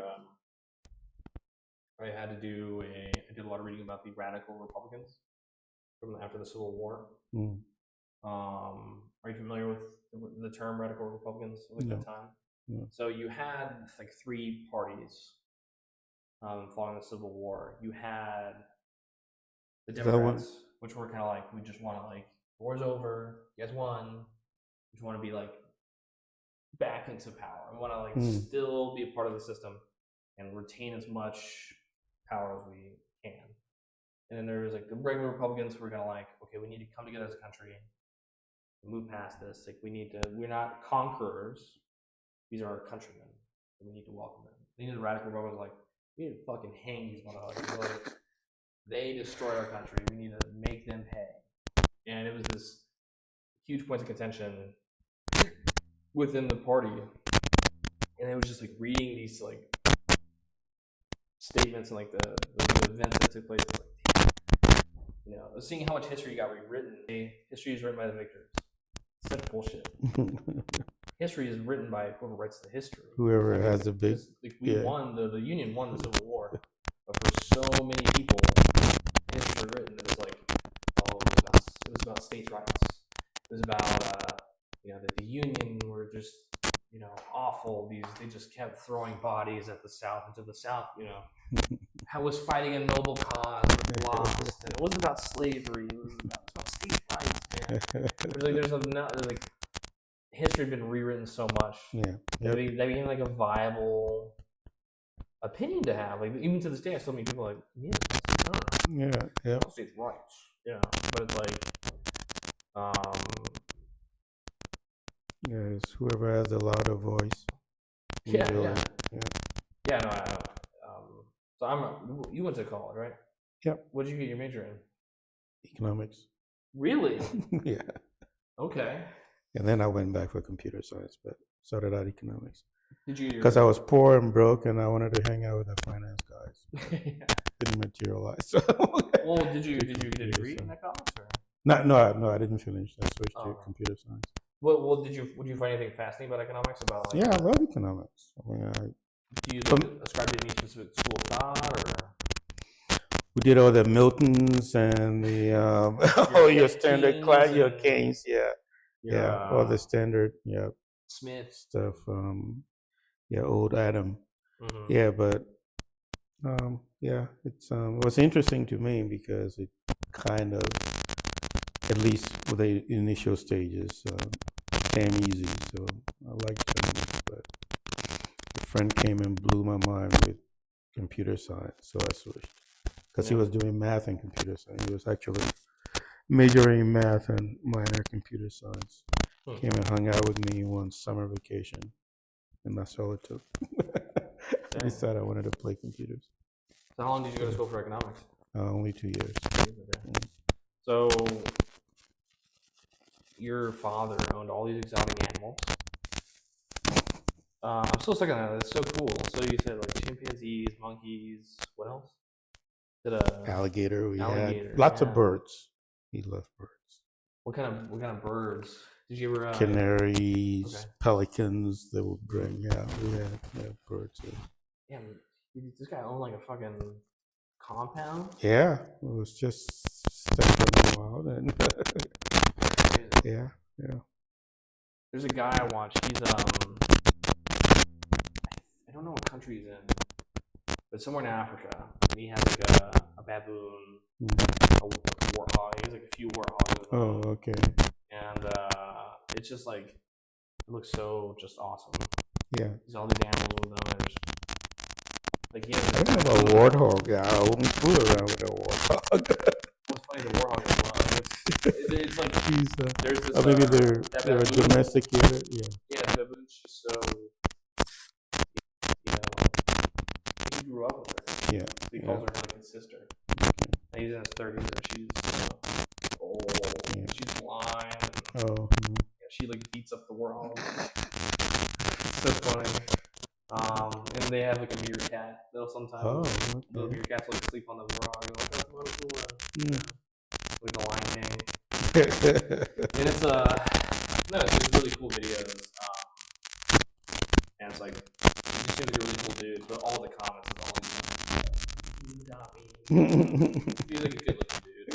I did a lot of reading about the radical Republicans from after the Civil War. Are you familiar with the term radical Republicans at that time? No. So you had like three parties following the Civil War. You had the Democrats, which were kind of like, we just want to like, war's over, you guys won, we just want to be like back into power. We want to like still be a part of the system and retain as much power as we can. And then there was like the regular Republicans who were kind of like, okay, we need to come together as a country and move past this. Like we're not conquerors. These are our countrymen. And we need to welcome them. These the radical Republicans like, we need to fucking hang these motherfuckers. Like, they destroyed our country. We need to make them pay. And it was this huge point of contention within the party. And it was just like reading these like statements and like the events that took place. Like, seeing how much history got rewritten. History is written by the victors. It's such bullshit. History is written by whoever writes the history. Whoever has the big. Like we won, the Union won the Civil War, but for so many people, history written, it was like, it was about states' rights. It was about that the Union were just awful. They just kept throwing bodies at the South, and to the South, was fighting a noble cause, but lost. And it wasn't about slavery. It was about states' rights, man. There's like history had been rewritten so much. That became like a viable opinion to have. Like even to this day, I still meet people like, states' rights. But it's like, it's whoever has the louder voice. So you went to college, right? Yep. What did you get your major in? Economics. Really? Yeah. Okay. And then I went back for computer science, but started out economics. Did you? Because I was poor and broke, and I wanted to hang out with the finance guys. Didn't materialize. Well, did you get a degree in economics? Or? No, I didn't finish. I switched to computer science. Well, would you find anything fascinating about economics? I love economics. Do you ascribe to any specific school of thought, or? We did all the Miltons and the your standard class, your Keynes, all the standard, Smith stuff. Old Adam, but it's it was interesting to me because it kind of, at least with the initial stages, came easy. So I liked Chinese, but a friend came and blew my mind with computer science, so I switched. Because he was doing math and computer science. He was actually majoring in math and minor computer science. Came and hung out with me one summer vacation, and that's all it took. I decided I wanted to play computers. So how long did you go to school for economics? Only 2 years. So your father owned all these exotic animals. I'm still stuck on that. That's so cool. So you said like chimpanzees, monkeys. What else? Alligator. We had lots of birds. He loved birds. What kind of birds did you ever? Canaries, pelicans. They would bring. Yeah, we had birds. Yeah, this guy owned like a fucking compound. Yeah, it was just stepping wild and yeah. There's a guy I watch. He's I don't know what country he's in, but somewhere in Africa. And he has like a baboon, a warthog. He has like a few warthogs. Oh, okay. And it's just like, it looks so just awesome. Yeah. There's all these animals with them. Like he I has don't know about warthog. Yeah, I wouldn't fool around with a warthog. What's funny, the warhog as well. It's like He's, there's this. or maybe they're that they're baboon. domesticated. Yeah. Yeah, the baboon's just so. You know, he grew up with her. Yeah. He calls her like his sister. Okay. And he's in his 30s, and she's old. Yeah. She's blind. Oh. Yeah, she like beats up the warhog. It's so funny. And they have like a meerkat. They'll sometimes the Okay. meerkats like sleep on the warhog. Like, that's what it's doing. Mm. Like the Lion King. And it's it's really cool videos. And it's like he just seems like a really cool dude. But all the comments is always you got me. He's like a good looking dude.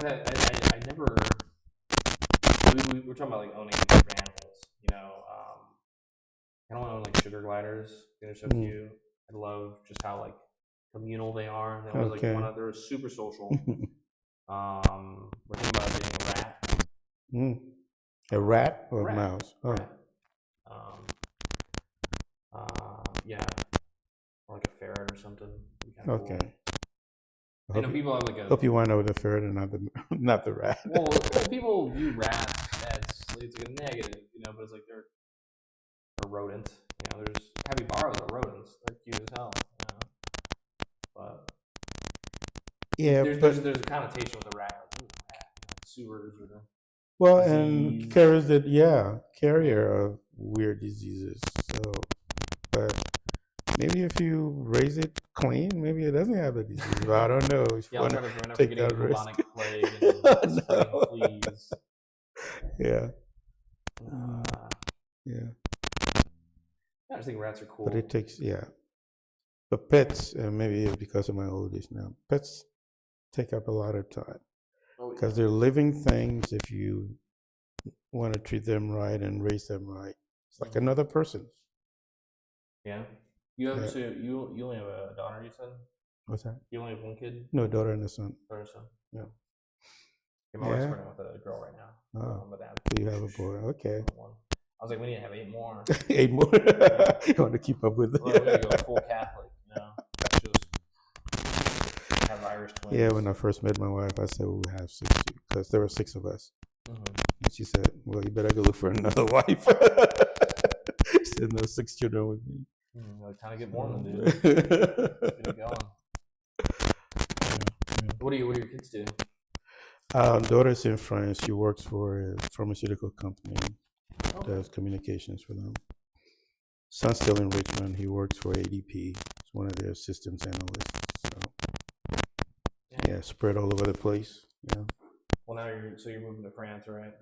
I never. We were talking about like owning different animals. You know, I don't own like sugar gliders. They're so cute. I love just how like communal they are. They always like they're super social. We're thinking about getting a rat. A rat or a mouse? Oh. Rat. Yeah, or like a ferret or something. Okay. Cool. I know people have like a. Hope you wind up with the ferret and not the rat. Well, people view rats as it's like a negative, you know, but it's like they're rodents. You know, there's capybaras are rodents. They're cute as hell, you know. But yeah, there's a connotation with a rat, like, ooh, rat, sewers or. Well, disease. and carrier of weird diseases. So, but maybe if you raise it clean, maybe it doesn't have a disease. But I don't know. If Yeah, you I'm want trying to take getting that risk. bubonic plague and spreading fleas. Yeah. I just think rats are cool. But it takes, But pets, maybe it's because of my old age now, pets take up a lot of time. Because they're living things. If you want to treat them right and raise them right, it's like another person. Yeah. You have you only have a daughter, you said? What's that? You only have one kid? No, daughter and a son. Daughter and son. Yeah. My wife's pregnant with a girl right now. Oh. But So you have a boy. Okay. I was like, we need to have 8 more. 8 more. You want to keep up with it? Well, we need to go full Catholic, you know. Just have Irish twins. Yeah, when I first met my wife, I said we would have 6 because there were 6 of us. And she said, "Well, you better go look for another wife." She said, "No, 6 children with me." Time to get warm, dude. Get it going. What do your kids do? Daughter's in France. She works for a pharmaceutical company. Does communications for them. Son's still in Richmond. He works for ADP. He's one of their systems analysts. So spread all over the place. Yeah. Well, now you're moving to France, right?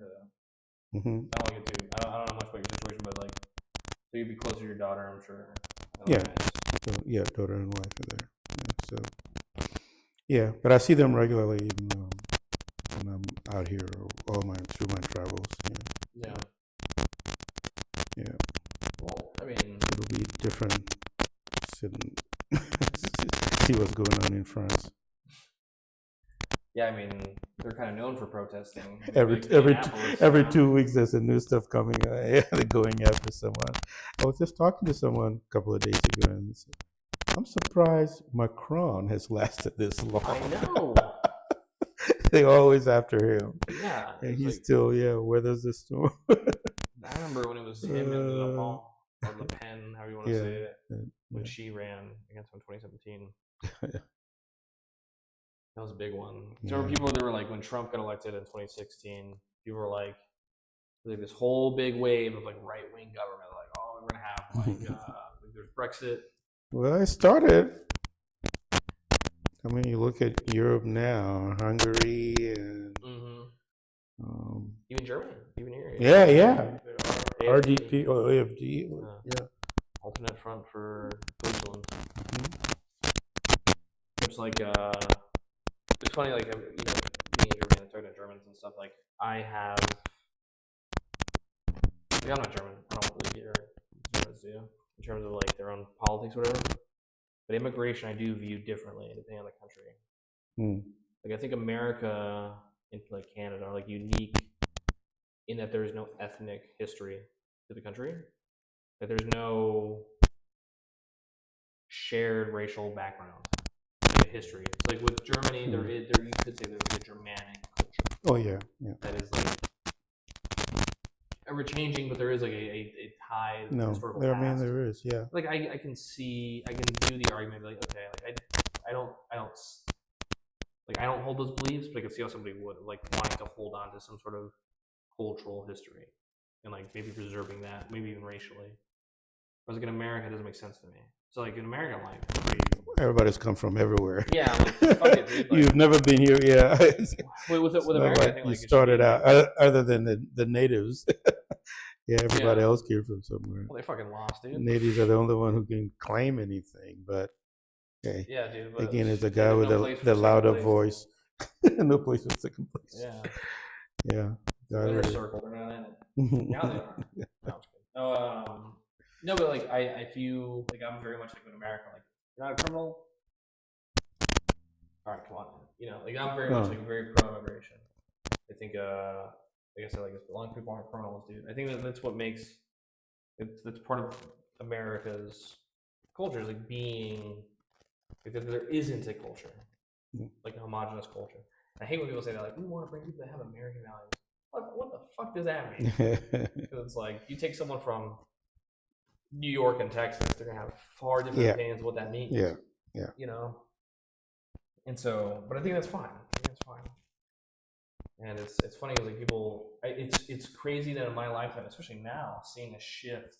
I don't know much about your situation, but like, so you'd be closer to your daughter, I'm sure. So, daughter and wife are there. Yeah, but I see them regularly even when I'm out here through my travels. Yeah. Well, I mean, it'll be different. See what's going on in France. Yeah, I mean, they're kind of known for protesting. Every 2 weeks, there's a new stuff coming. They're going after someone. I was just talking to someone a couple of days ago, and said, I'm surprised Macron has lasted this long. I know. They're always after him. Yeah. And he's still, weathers the storm. I remember when it was him and Le Pen, however you want to say it, when she ran against him in 2017. That was a big one. So people that were like, when Trump got elected in 2016, people were like this whole big wave of like right wing government, like, oh, we're gonna have like there's Brexit. Well, it started. I mean, you look at Europe now, Hungary, and even Germany, even here. Yeah. RDP or AFD. Alternate Front for Switzerland. It's like it's funny, like being in Germany and talking to Germans and stuff. Like I'm not German. I don't really hear Germans do in terms of like their own politics, or whatever. But immigration, I do view differently depending on the country. Like I think America and like Canada are like unique in that there is no ethnic history. to the country. That there's no shared racial background, like history. It's like with Germany, there you could say there's like a Germanic culture. Oh yeah, yeah. That is like ever changing, but there is like a tied historical past. I mean there is, yeah. Like I can do the argument like, okay, like I don't hold those beliefs, but I can see how somebody would, like wanting to hold on to some sort of cultural history and like maybe preserving that, maybe even racially. Whereas like in America, it doesn't make sense to me. So like in America, I'm like, everybody's come from everywhere. Yeah, I'm like, fuck it, dude. Like, you've never been here, yeah. with America, like I think you like started out, other than the natives. Yeah, everybody else came from somewhere. Well, they fucking lost, dude. Natives are the only one who can claim anything, but okay. Yeah, dude. Again, it's a guy with the louder voice. No place for second place. Yeah. Yeah. They're a circle. They're not in it. Now they are. No, but like I feel like I'm very much like in America. Like you're not a criminal. All right, come on. You know, like I'm very much like very pro immigration. I think, like I said, like as long as people aren't criminals, dude. I think that's what makes that's part of America's culture, is like being like that there isn't a culture, like a homogenous culture. I hate when people say that, like we want to bring people that have American values. What the fuck does that mean? Because it's like you take someone from New York and Texas, they're gonna have far different opinions of what that means. Yeah, yeah. You know, and so, but I think that's fine. I think that's fine. And it's funny because like people, it's crazy that in my lifetime, especially now, seeing a shift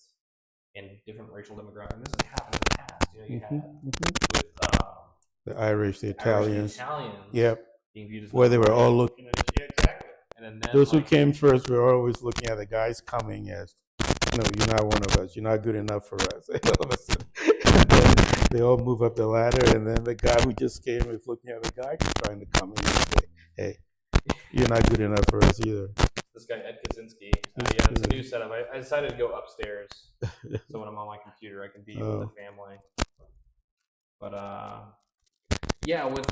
in different racial demographics. This has happened in the past. You know, you had with the Irish, the Italians. Yep. Being viewed as where they were all looking at it. Yeah, exactly. And then those who came first were always looking at the guys coming as, no, you're not one of us. You're not good enough for us. And all of a sudden, they all move up the ladder, and then the guy who just came is looking at the guy trying to come in and say, hey, you're not good enough for us either. This guy, Ed Kaczynski. Yeah, it's a new setup. I decided to go upstairs so when I'm on my computer, I can be with the family. But, yeah, with,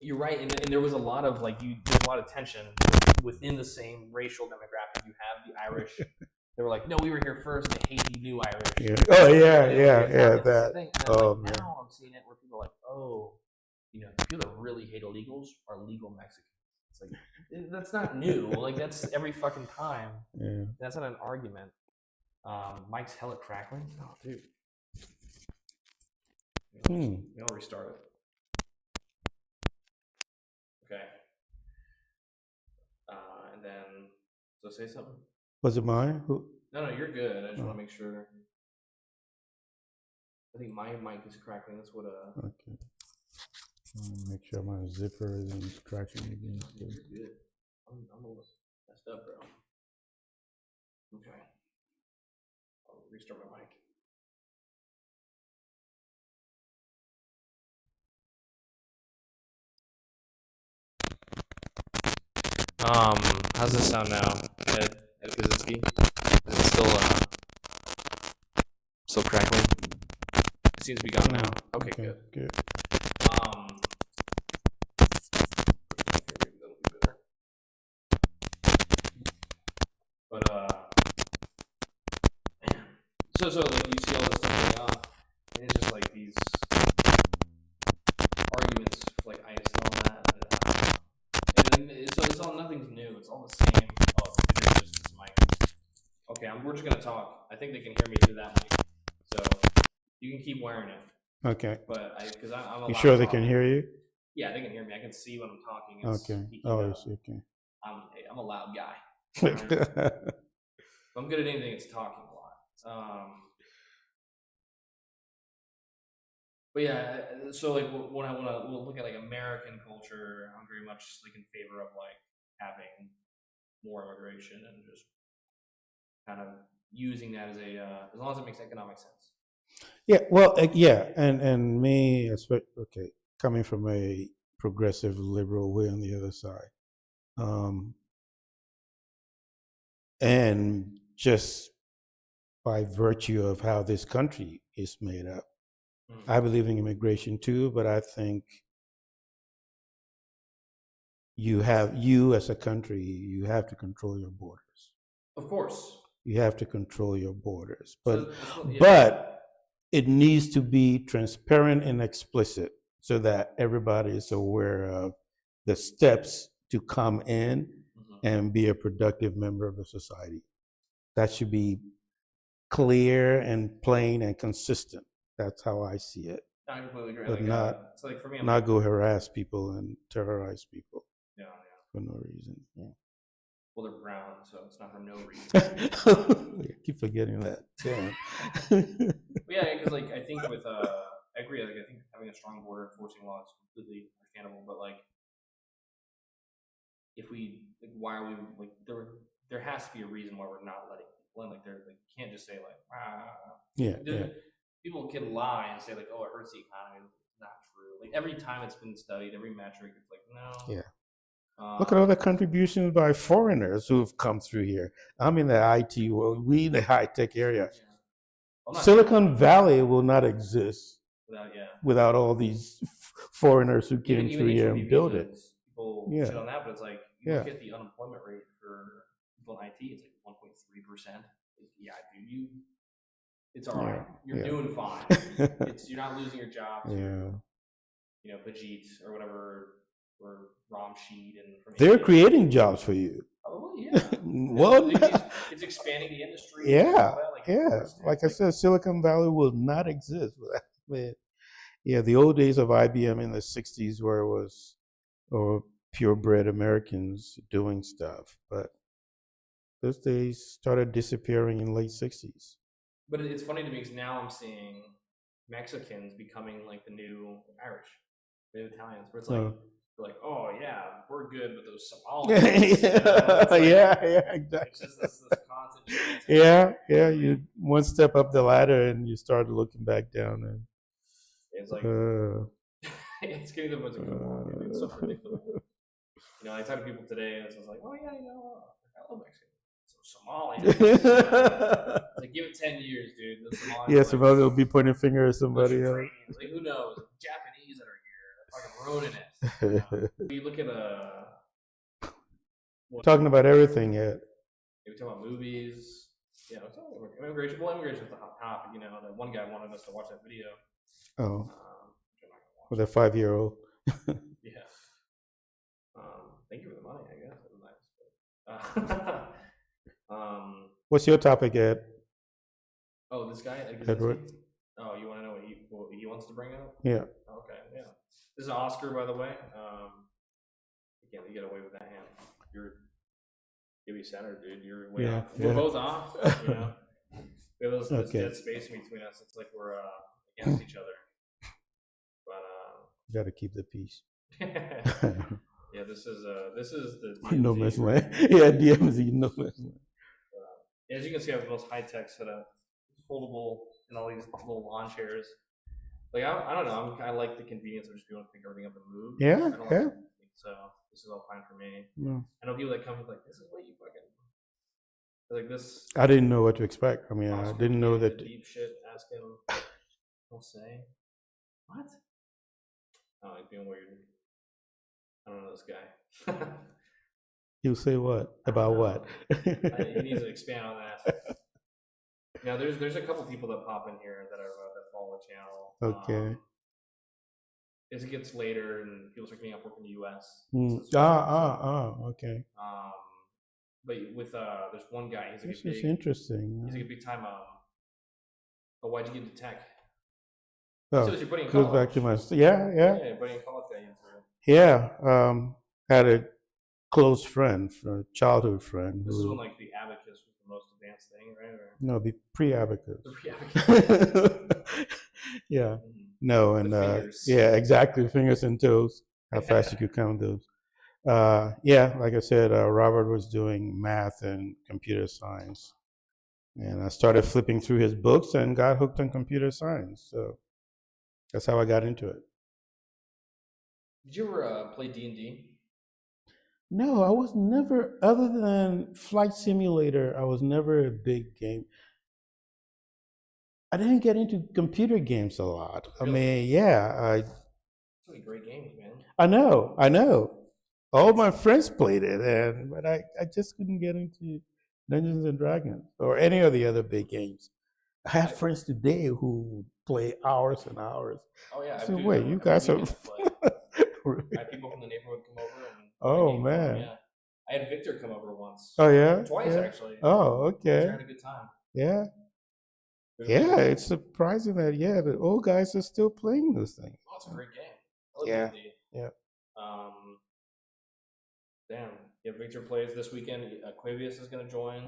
you're right. And there was a lot of, like, there's a lot of tension within the same racial demographic. You have the Irish. They were like, no, we were here first. They hate the new Irish. Yeah. Oh, yeah, that. And like, now I'm seeing it where people are like, oh, you know, people that really hate illegals are legal Mexicans. It's like, that's not new. Like, that's every fucking time. Yeah. That's not an argument. Mike's hella crackling. Oh, dude. I'll restart it. Okay. And then, so say something. Was it mine? No, you're good. I just want to make sure. I think my mic is crackling. That's what. Okay. Make sure my zipper isn't cracking again. You're good. I'm a little messed up, bro. Okay. I'll restart my mic. How's this sound now, Ed Kaczynski? Is it still crackling? It seems to be gone now. Okay, good. But so like you see all this stuff going on, and it's just like these arguments, like ICE and all that. And so it's all, nothing's new. It's all the same. Oh, there's just this mic. Okay, we're just gonna talk. I think they can hear me through that mic, so you can keep wearing it. Okay. But because I'm. You sure they can hear you? Yeah, they can hear me. I can see when I'm talking. Okay. Oh, I see. Okay. I'm a loud guy. Right? I'm good at anything. It's talking a lot. But yeah, so like when I want to look at like American culture, I'm very much like in favor of like having more immigration and just kind of using that as a as long as it makes economic sense. Yeah, well, yeah, and me, okay, coming from a progressive liberal way on the other side, and just by virtue of how this country is made up, I believe in immigration too, but I think you as a country, you have to control your borders. Of course. You have to control your borders, So, but it needs to be transparent and explicit so that everybody is aware of the steps to come in and be a productive member of the society. That should be clear and plain and consistent. That's how I see it. I completely agree. But so like for me, not go harass people and terrorize people. Yeah. For no reason. Yeah. Well, they're brown, so it's not for no reason. I keep forgetting that. Damn. Yeah, because like I think with I agree. Like I think having a strong border enforcing law is completely understandable. But like, if we like, why are we like there has to be a reason why we're not letting people in. Like you can't just say like yeah. People can lie and say like, oh, it hurts the economy. It's not true. Like every time it's been studied, every metric, it's like no. Yeah. Look at all the contributions by foreigners who have come through here. I'm in the IT world. We in the high tech area. Yeah. Silicon Valley will not exist without all these foreigners who came through here and built it. People shit on that, but it's like you look at the unemployment rate for people in IT. It's like 1.3%. Yeah, dude, it's all right. You're doing fine. You're not losing your job. To, Bajit or whatever. Or Ramsheed and they're creating jobs for you. Oh yeah. Well, it's expanding the industry. Yeah, Like I said, Silicon Valley will not exist without it. Yeah, the old days of IBM in the '60s, where it was purebred Americans doing stuff, but those days started disappearing in late '60s. But it's funny to me because now I'm seeing Mexicans becoming like the new Irish, the new Italians, where it's like. Like, oh yeah, we're good with those Somalis. Exactly. It's just this constant change. Yeah. You one step up the ladder and you start looking back down, and it's like it's getting to the point of it's so ridiculous. I talk to people today, and it's just like, oh yeah, I love Mexico. So Somali. Like, give it 10 years, dude. The Somalis, somebody will be pointing fingers at somebody else. Like, who knows? Japanese that are fucking ruining it. You look at talking about everything yet. We talk about movies. Yeah, immigration. Well, immigration is a hot topic. That one guy wanted us to watch that video. Oh. With a 5-year-old. Yeah. Thank you for the money. I guess that was nice. What's your topic, Ed? Oh, this guy, Edward. Oh, you want to know what he wants to bring up? Yeah. Okay. Yeah. This is Oscar, by the way. You can't get away with that hand. You'll be center, dude. You're way off. We're both off. We have this dead space between us. It's like we're against each other. But you got to keep the peace. Yeah, this is the DMZ, no man's land. Yeah, DMZ, no man's land. As you can see, I have the most high tech setup. It's foldable and all these little lawn chairs. Like I don't know. I like the convenience of just being able to pick everything up and move. Yeah. So this is all fine for me. Yeah. I know people that come with like, this is what you fucking like this. I didn't know what to expect. I mean, I didn't know that. Deep shit. Ask him. He'll say, what? Oh, he's being weird. I don't know this guy. He'll say what? About what? He needs to expand on that. Now, there's a couple people that pop in here that follow the channel. Okay. As it gets later and people start getting up work in the U.S. Okay. But with there's one guy. He's like this is interesting. He's like a big time. Oh, why'd you get into tech? Oh, so your buddy in goes college. back to my yeah. Your buddy in college got into it. Yeah. Had a close friend, a childhood friend. This is when like the abacus was the most advanced thing, right? Or? No, the pre-abacus. The pre-abacus. Yeah. No, and yeah, exactly. Fingers and toes. How fast you could count those. Yeah, like I said, Robert was doing math and computer science, and I started flipping through his books and got hooked on computer science. So that's how I got into it. Did you ever play D&D? No, I was never. Other than Flight Simulator, I was never a big game. I didn't get into computer games a lot. Really? I mean, yeah, so many great games, man. I know. All my friends played it, but I just couldn't get into Dungeons and Dragons, or any of the other big games. I have friends today who play hours and hours. Oh yeah, I said, wait, you every guys are. weekend I play. I had people from the neighborhood come over and Oh game man. yeah. I had Victor come over once. Oh yeah. Twice yeah. actually. Oh okay. Victor had a good time. Yeah. Really Yeah, good. it's surprising that the old guys are still playing this thing. Oh, it's a great game. I love Yeah. D&D. Yeah. Damn. Yeah, Victor plays this weekend. Quavius is going to join.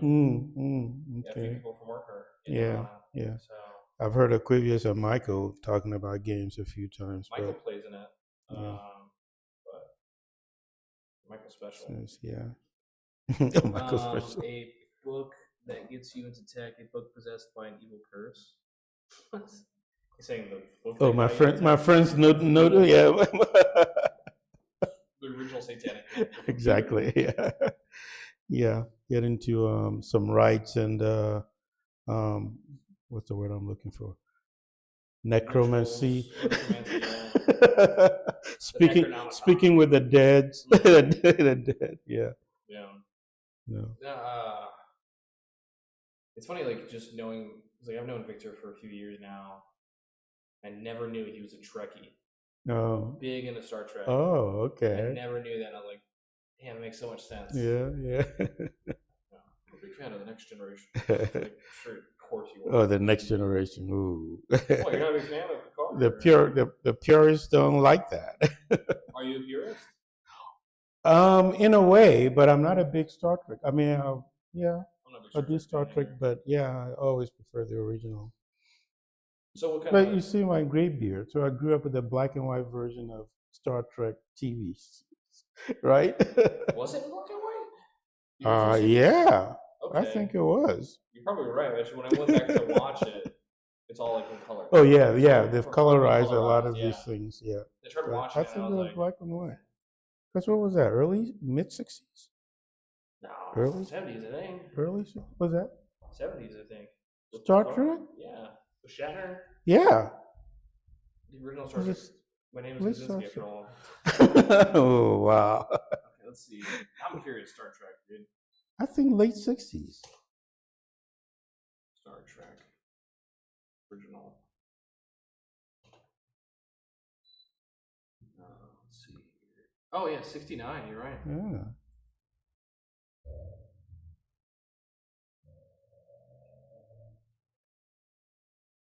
Okay. A few people from work are in Yeah. Atlanta, Yeah. So I've heard Aquarius and Michael talking about games a few times. Michael but, plays in it. Yeah. But Michael's special. Yeah. Michael's special. A book that gets you into tech, a book possessed by an evil curse. What? You're saying the book? Oh, my friends know, yeah. The original satanic. Exactly. Yeah. Yeah. Get into some rites and what's the word I'm looking for? Necromancy. Yeah. Speaking with the dead. The dead. Yeah. Yeah. No. It's funny, like just knowing. It's like I've known Victor for a few years now. I never knew he was a Trekkie. Oh. Big into Star Trek. Oh, okay. I never knew that. And I was like, damn, it makes so much sense. Yeah. I'm a big fan of the Next Generation. Like, sure, of course you are. Oh, the Next Generation. Ooh. Oh, you're not a big fan of Picard? The purists don't like that. Are you a purist? In a way, but I'm not a big Star Trek. I mean, yeah, I do Star Trek, but yeah, I always prefer the original. So what kind but you see my gray beard, so I grew up with a black and white version of Star Trek TV, right? Was it black and white? Yeah. Okay. I think it was. You're probably right. Actually, when I went back to watch it, it's all like in color. Oh yeah. They've colorized a lot of these things. Yeah. I tried watching it. I think it was black and white. Because what was that? Mid 60s? No. Early 70s, I think. Early? Was that? 70s, I think. Star Trek? Yeah. With Shatner? Yeah. The original Star Trek. My name is Kaczynski after all. Oh, wow. Okay, let's see. I'm curious, Star Trek, dude. I think late 60s. Star Trek. Original. Let's see here. Oh, yeah, 69, you're right. Yeah.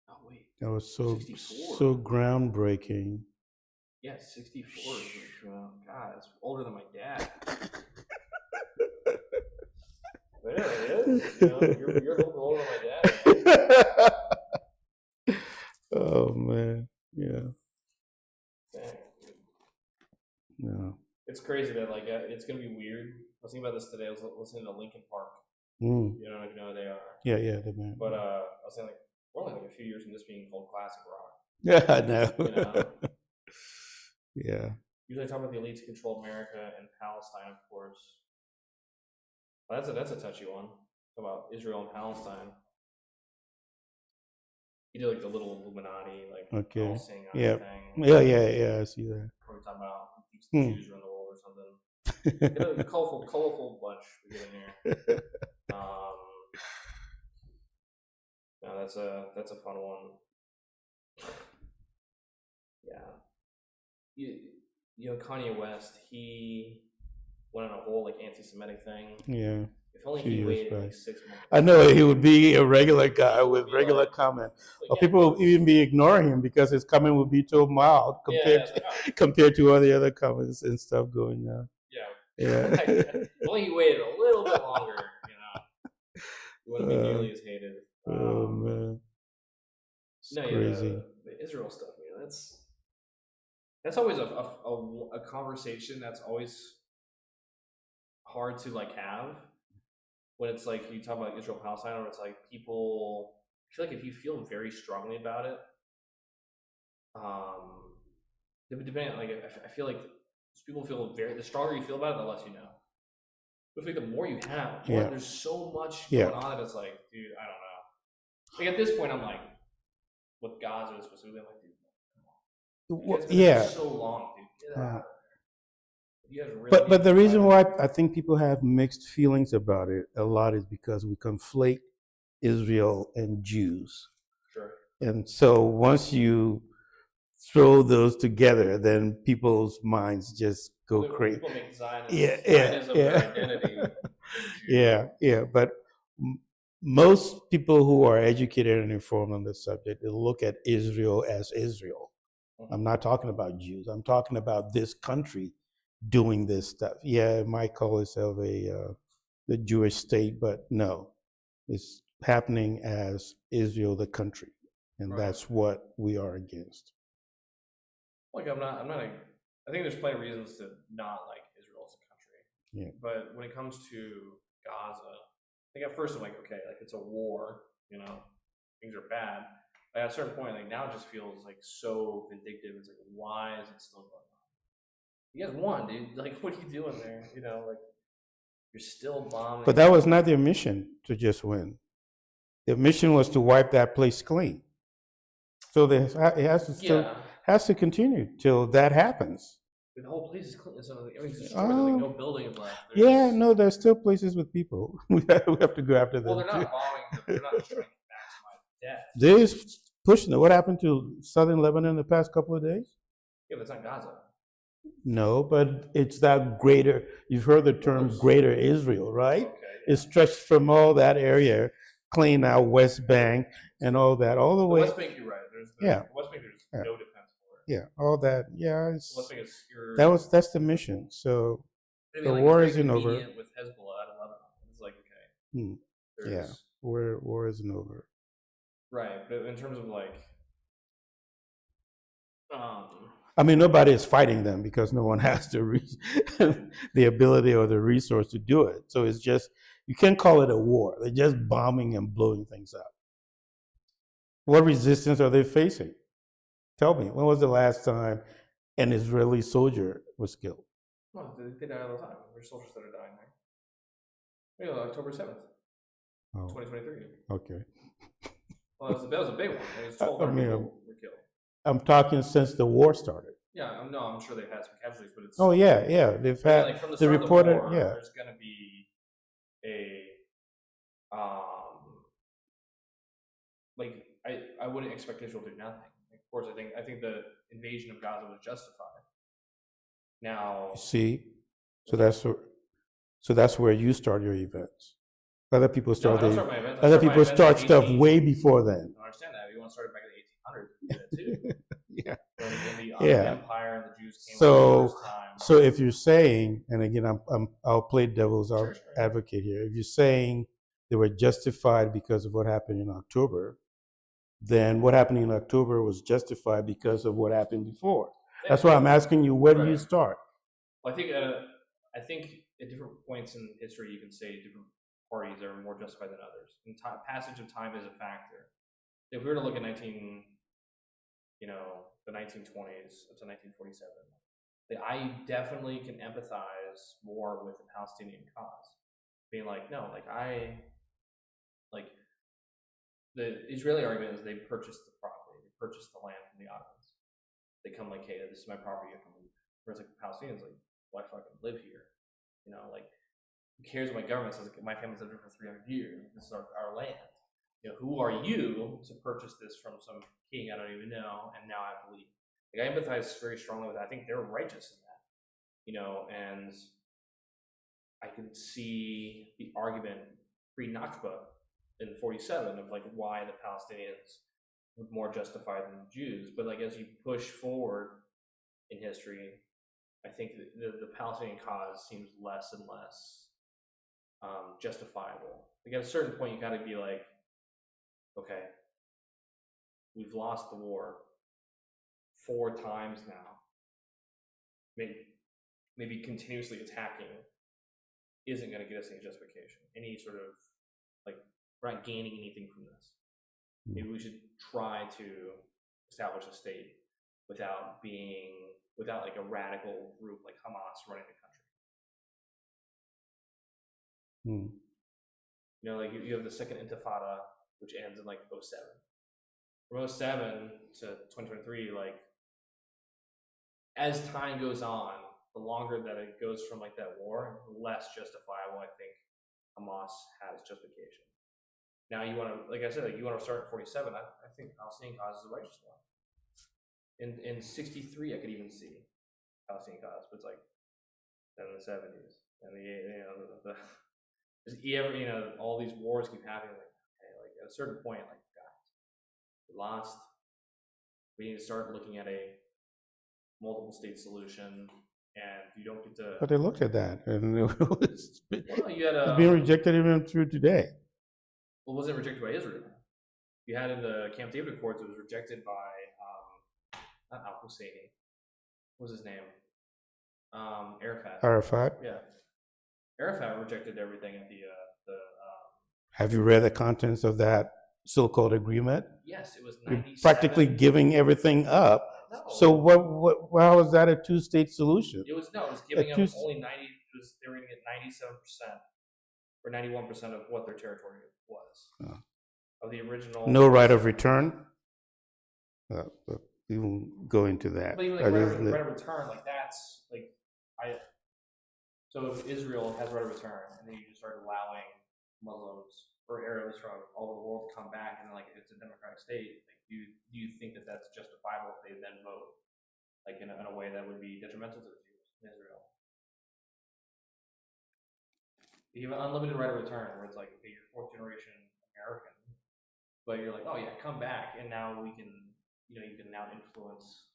Oh, wait. That was so 64. so groundbreaking. Yeah, 64. God, it's older than my dad. Yeah, it is. You know, you're a little older than my dad. Oh man, yeah. Dang. No. It's crazy that like it's gonna be weird. I was thinking about this today. I was listening to Linkin Park. Mm. You know who they are. Yeah, the man. But I was saying like we're only like a few years from this being called classic rock. Yeah, I know. You know? Yeah. Usually talk about the elites control America and Palestine, of course. Well, that's a touchy one. Talk about Israel and Palestine. You do like the little Illuminati, like all seeing yeah. thing. Yeah, I see that. We're talking about who keeps the Jews around the world or something. Get a colorful bunch we get in here. No, that's a fun one. Yeah. You know, Kanye West, he went on a whole like anti-Semitic thing. Yeah. If only he waited like 6 months. I know he would be a regular guy with regular comment. Or people would even be ignoring him because his comment would be so mild compared to all the other comments and stuff going on. Yeah. If only he waited a little bit longer, you know. He wouldn't be nearly as hated. Oh man. It's crazy. The Israel stuff, you know, that's always a conversation that's always hard to like have. When it's like you talk about like Israel Palestine, or it's like people, I feel like if you feel very strongly about it, depending, like I feel like people feel the stronger you feel about it, the less you know. But I think the more you have, there's so much going on that it's like, dude, I don't know. Like at this point, I'm like, with Gaza specifically, I'm like, dude, come on. It's been so long, dude. Get out of there. You guys really But need the to reason try why I think people have mixed feelings about it a lot is because we conflate Israel and Jews. Sure. And so once you throw those together, then people's minds just go Well, crazy. people make Yeah, Zionism their yeah, identity. yeah, yeah. But most people who are educated and informed on this subject, they look at Israel as Israel. I'm not talking about Jews. I'm talking about this country doing this stuff. Yeah, it might call itself the Jewish state, but no, it's happening as Israel, the country, and Right. that's what we are against. Like I'm not. I think there's plenty of reasons to not like Israel as a country. Yeah. But when it comes to Gaza, I think at first I'm like, okay, like it's a war. You know, things are bad. But at a certain point, like now it just feels like so vindictive. It's like, why is it still going on? You guys won, dude. Like, what are you doing there? You know, like you're still bombing. But that was not their mission to just win. Their mission was to wipe that place clean. So it has to still has to continue till that happens. The whole place is clean. So everything's destroyed. There's like no buildings left. Yeah, no, there's still places with people. We have to go after them. Well, they're not bombing. They're not just trying to maximize death. They're just pushing it. What happened to southern Lebanon in the past couple of days? Yeah, but it's not Gaza. No, but it's that greater. You've heard the term Greater Israel, right? Okay, yeah. It's stretched from all that area, clean out West Bank and all that, all the way. West Bank, you're right. Yeah. West Bank, there's no defense for it. Yeah, all that. Yeah, West Bank is that's the mission. So the like, war it's isn't over. With Hezbollah out of Lebanon, it's like okay. Yeah, war isn't over. Right, but in terms of like, I mean, nobody is fighting them because no one has the ability or the resource to do it. So it's just, you can't call it a war. They're just bombing and blowing things up. What resistance are they facing? Tell me, when was the last time an Israeli soldier was killed? Well, they die all the time. There's soldiers that are dying there. You know, October 7th, 2023. Okay. Well, that was a big one. It was 1,200 people were killed. I'm talking since the war started. Yeah, I'm sure they've had some casualties, but it's. Oh yeah, they've had like from the the start reporter. Of the war, yeah, there's going to be like I wouldn't expect Israel to do nothing. Like, of course, I think the invasion of Gaza was justified. Now, see, so that's where you start your events. Other people start other people start stuff way before then. I understand that. You want to start it back in the 1800s, you do that too. Yeah. When the Ottoman Empire and the Jews came so the first time. So if you're saying, and again, I'll play devil's advocate here. If you're saying they were justified because of what happened in October, then what happened in October was justified because of what happened before. Yeah, that's why I'm asking you, where do you start? Well, I think at different points in history, you can say different parties are more justified than others. And passage of time is a factor. If we were to look at the 1920s up to 1947, I definitely can empathize more with the Palestinian cause. Being like, no, the Israeli argument is they purchased the property, they purchased the land from the Ottomans. They come like, hey, this is my property. Whereas like the Palestinians, like, well, I fucking live here. You know, like, who cares what my government says? Like, my family's lived here for 300 years. This is our land. You know, who are you to purchase this from some king I don't even know, and now I have to leave? Like, I empathize very strongly with that. I think they're righteous in that, you know, and I can see the argument pre-Nakba in 47 of like why the Palestinians were more justified than the Jews. But like as you push forward in history, I think the Palestinian cause seems less and less justifiable. Like at a certain point, you got to be like, okay, we've lost the war 4 times now. Maybe continuously attacking isn't going to get us any justification, any sort of like we're not gaining anything from this. Maybe we should try to establish a state without like a radical group like Hamas running the country. You know, like you have the second Intifada, which ends in like 07. From 07 to 2023, like as time goes on, the longer that it goes from like that war, the less justifiable I think Hamas has justification. Now you want to, like I said, like you want to start at 47. I think Palestinian cause is a righteous one. In 63, I could even see Palestinian cause, but it's like in the 70s and all these wars keep happening. Like, okay, like at a certain point, like guys, we lost. We need to start looking at a multiple state solution, and you don't get to. But they looked at that, and it's it's being rejected even through today. Well, it wasn't rejected by Israel. You had in the Camp David Accords, it was rejected by not Al Husseini. What was his name? Arafat. Arafat. Yeah, Arafat rejected everything at the. Have you read the contents of that so-called agreement? Yes, it was 97. Practically giving everything up. No. So how is that a two-state solution? It was giving them only 90. They were going to get 97% or 91% of what their territory was of the original. No right of return. We won't go into that. But even like right of return, like that's like So if Israel has right of return, and then you just start allowing Muslims or Arabs from all over the world to come back, and like it's a democratic state, like do you think that that's justifiable if they then vote like in a way that would be detrimental to the Jews in Israel? You have an unlimited right of return, where it's like, okay, you're fourth generation American, but you're like, oh yeah, come back, and now we can, you can now influence,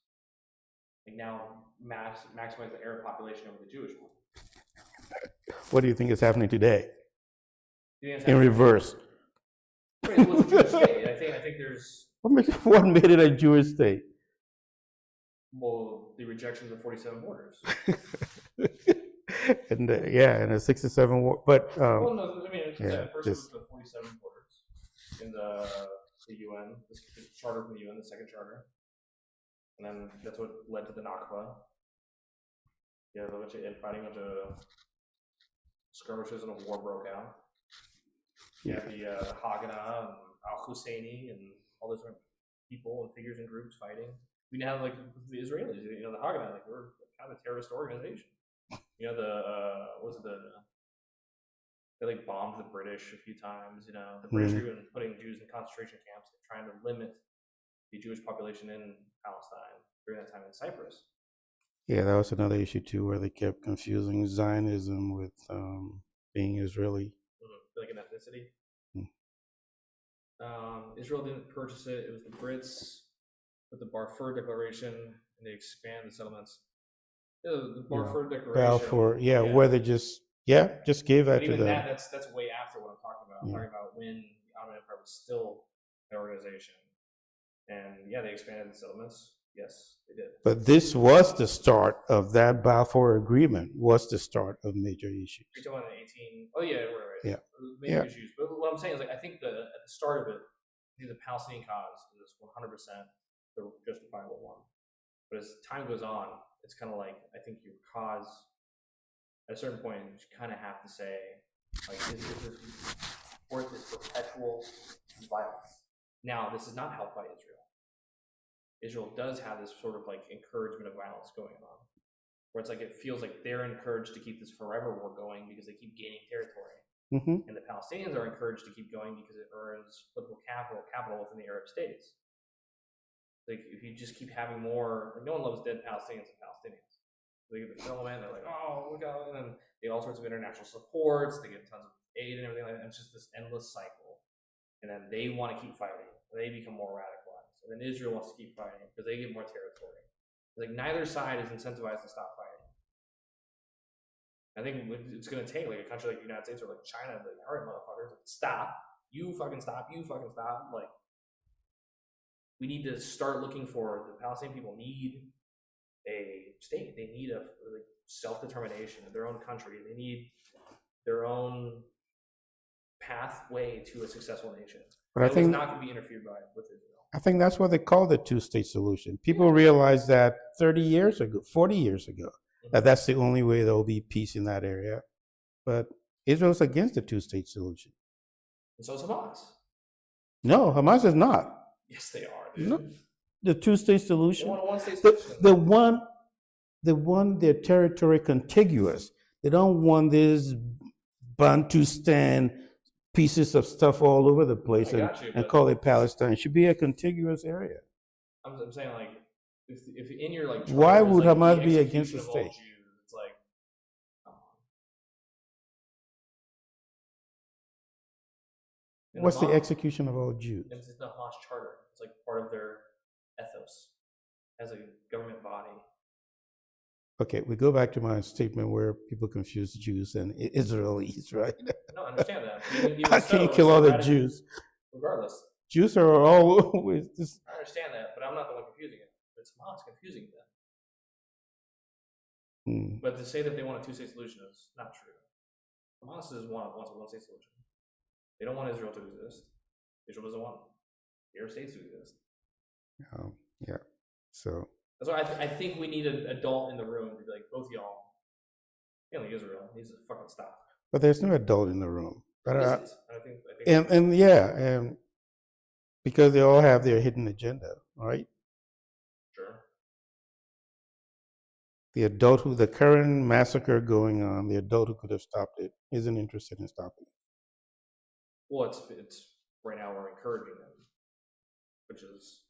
like now maximize the Arab population over the Jewish one. What do you think is happening today? In reverse. It was a Jewish state. I think there's. What made it a Jewish state? Well, the rejection of the 47 borders. And and the 67 war, but well, no, I mean, first it was the 47 borders in the UN, the charter from the UN, the second charter, and then that's what led to the Nakba. Yeah, a bunch of infighting, a bunch of skirmishes, and a war broke out. Yeah, the Haganah and Al Husseini and all those people and figures and groups fighting. We now have like the Israelis, the Haganah, like we're kind of a terrorist organization. They like bombed the British a few times. The British were even putting Jews in concentration camps, trying to limit the Jewish population in Palestine during that time in Cyprus. Yeah, that was another issue too, where they kept confusing Zionism with being Israeli. Like an ethnicity. Israel didn't purchase it. It was the Brits with the Balfour Declaration, and they expand the settlements. The Balfour Declaration. Balfour, where they just gave that to them. That's way after what I'm talking about. I'm talking about when the Ottoman Empire was still an organization. And they expanded the settlements. Yes, they did. But this was the start of that Balfour Agreement, was the start of major issues. You're talking about 18. Oh, yeah, right. Yeah. Major issues. But what I'm saying is, like, I think at the start of it, the Palestinian cause is 100% the justifiable one. But as time goes on, it's kind of like, I think your cause, at a certain point, you kind of have to say, like, is this worth this perpetual violence? Now, this is not helped by Israel. Israel does have this sort of like encouragement of violence going on, where it's like it feels like they're encouraged to keep this forever war going because they keep gaining territory. And the Palestinians are encouraged to keep going because it earns political capital within the Arab states. Like if you just keep having more, like no one loves dead Palestinians and Palestinians. They get the filament, they're like, oh, look out, and then they get all sorts of international supports, they get tons of aid and everything like that. And it's just this endless cycle. And then they want to keep fighting. They become more radicalized. And then Israel wants to keep fighting because they get more territory. Like neither side is incentivized to stop fighting. I think it's going to take like a country like the United States or like China, like, all right, motherfuckers, stop. You fucking stop. You fucking stop. Like, we need to start looking for the Palestinian people need a state. They need a self-determination of their own country. They need their own pathway to a successful nation. But I think it's not going to be interfered by with Israel. I think that's what they call the two-state solution. People realized that 30 years ago, 40 years ago, that that's the only way there will be peace in that area. But Israel's against the two-state solution. And so is Hamas. No, Hamas is not. Yes, they are, dude. No, the two-state solution. They want a one-state solution. they want their territory contiguous. They don't want this Bantustan pieces of stuff all over the place and call it Palestine. It should be a contiguous area. I'm saying like if in your like why would like, Hamas be against the state? Jews, it's like what's the execution of all Jews? It's the Hamas charter. It's like part of their ethos as a government body. Okay, we go back to my statement where people confuse Jews and Israelis, right? No, I understand that. I can't kill all the Jews. Regardless. Jews are always this. I understand that, but I'm not the one confusing it. It's Hamas confusing them. But to say that they want a two-state solution is not true. Hamas wants a one-state solution. They don't want Israel to exist. Israel doesn't want their states to exist. Yeah. So that's why I think we need an adult in the room to be like, both y'all, mainly Israel, needs to fucking stop. But there's no adult in the room. But I think and because they all have their hidden agenda, right? Sure. The current massacre going on, the adult who could have stopped it isn't interested in stopping it. Well, it's right now we're encouraging them, which is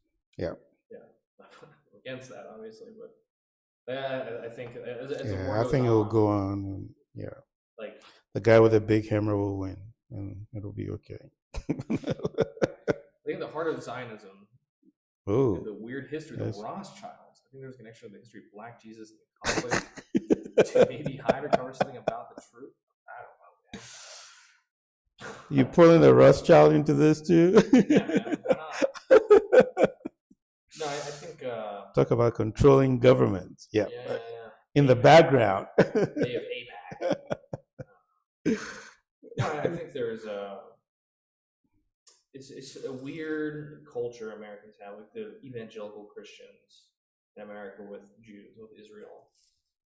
against that obviously, but I think I think it will go on, and like the guy with the big hammer will win, and it'll be okay. I think the heart of Zionism, the weird history of the Rothschilds. I think there's a connection with the history of Black Jesus and the conflict to maybe hide or cover something about the truth. I don't know, man. You pulling the Rothschild into this too? Yeah, man. No, I think. Talk about controlling governments. Yeah. In the background. They have AIPAC. No, I think there's it's a weird culture Americans have, like the evangelical Christians in America with Jews, with Israel.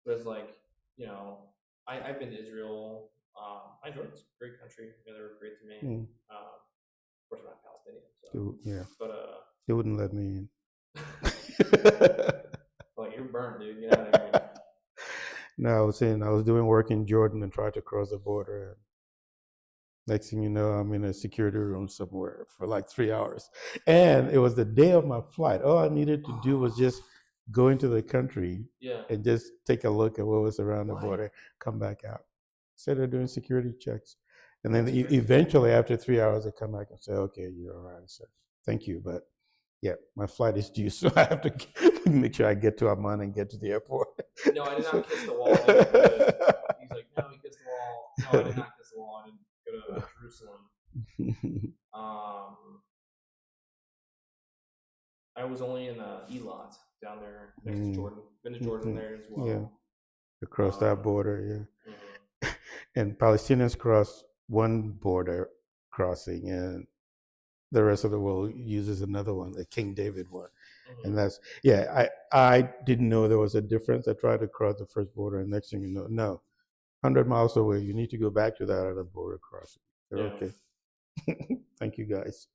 But it's like, I've been to Israel. I enjoyed it. It's a great country. They were great to me. Of course, I'm not Palestinian. So. But they wouldn't let me in. Well, you're burnt, dude. You know what I mean? No, I was doing work in Jordan and tried to cross the border. And next thing you know, I'm in a security room somewhere for like 3 hours. And it was the day of my flight. All I needed to do was just go into the country and just take a look at what was around the border, come back out. So they're doing security checks. And then eventually, after 3 hours, they come back and say, okay, you're all right, sir. Thank you. But yeah, my flight is due, so I have to make sure I get to Amman and get to the airport. No, I did not kiss the wall. He's like, no, he kissed the wall. No, I did not kiss the wall. I didn't go to Jerusalem. I was only in Elat down there next to Jordan. Been to Jordan there as well. Yeah, across that border, And Palestinians cross one border crossing, and the rest of the world uses another one, the King David one. And that's, I didn't know there was a difference. I tried to cross the first border, and next thing you know, no, 100 miles away, you need to go back to that other border crossing. Okay. Thank you, guys.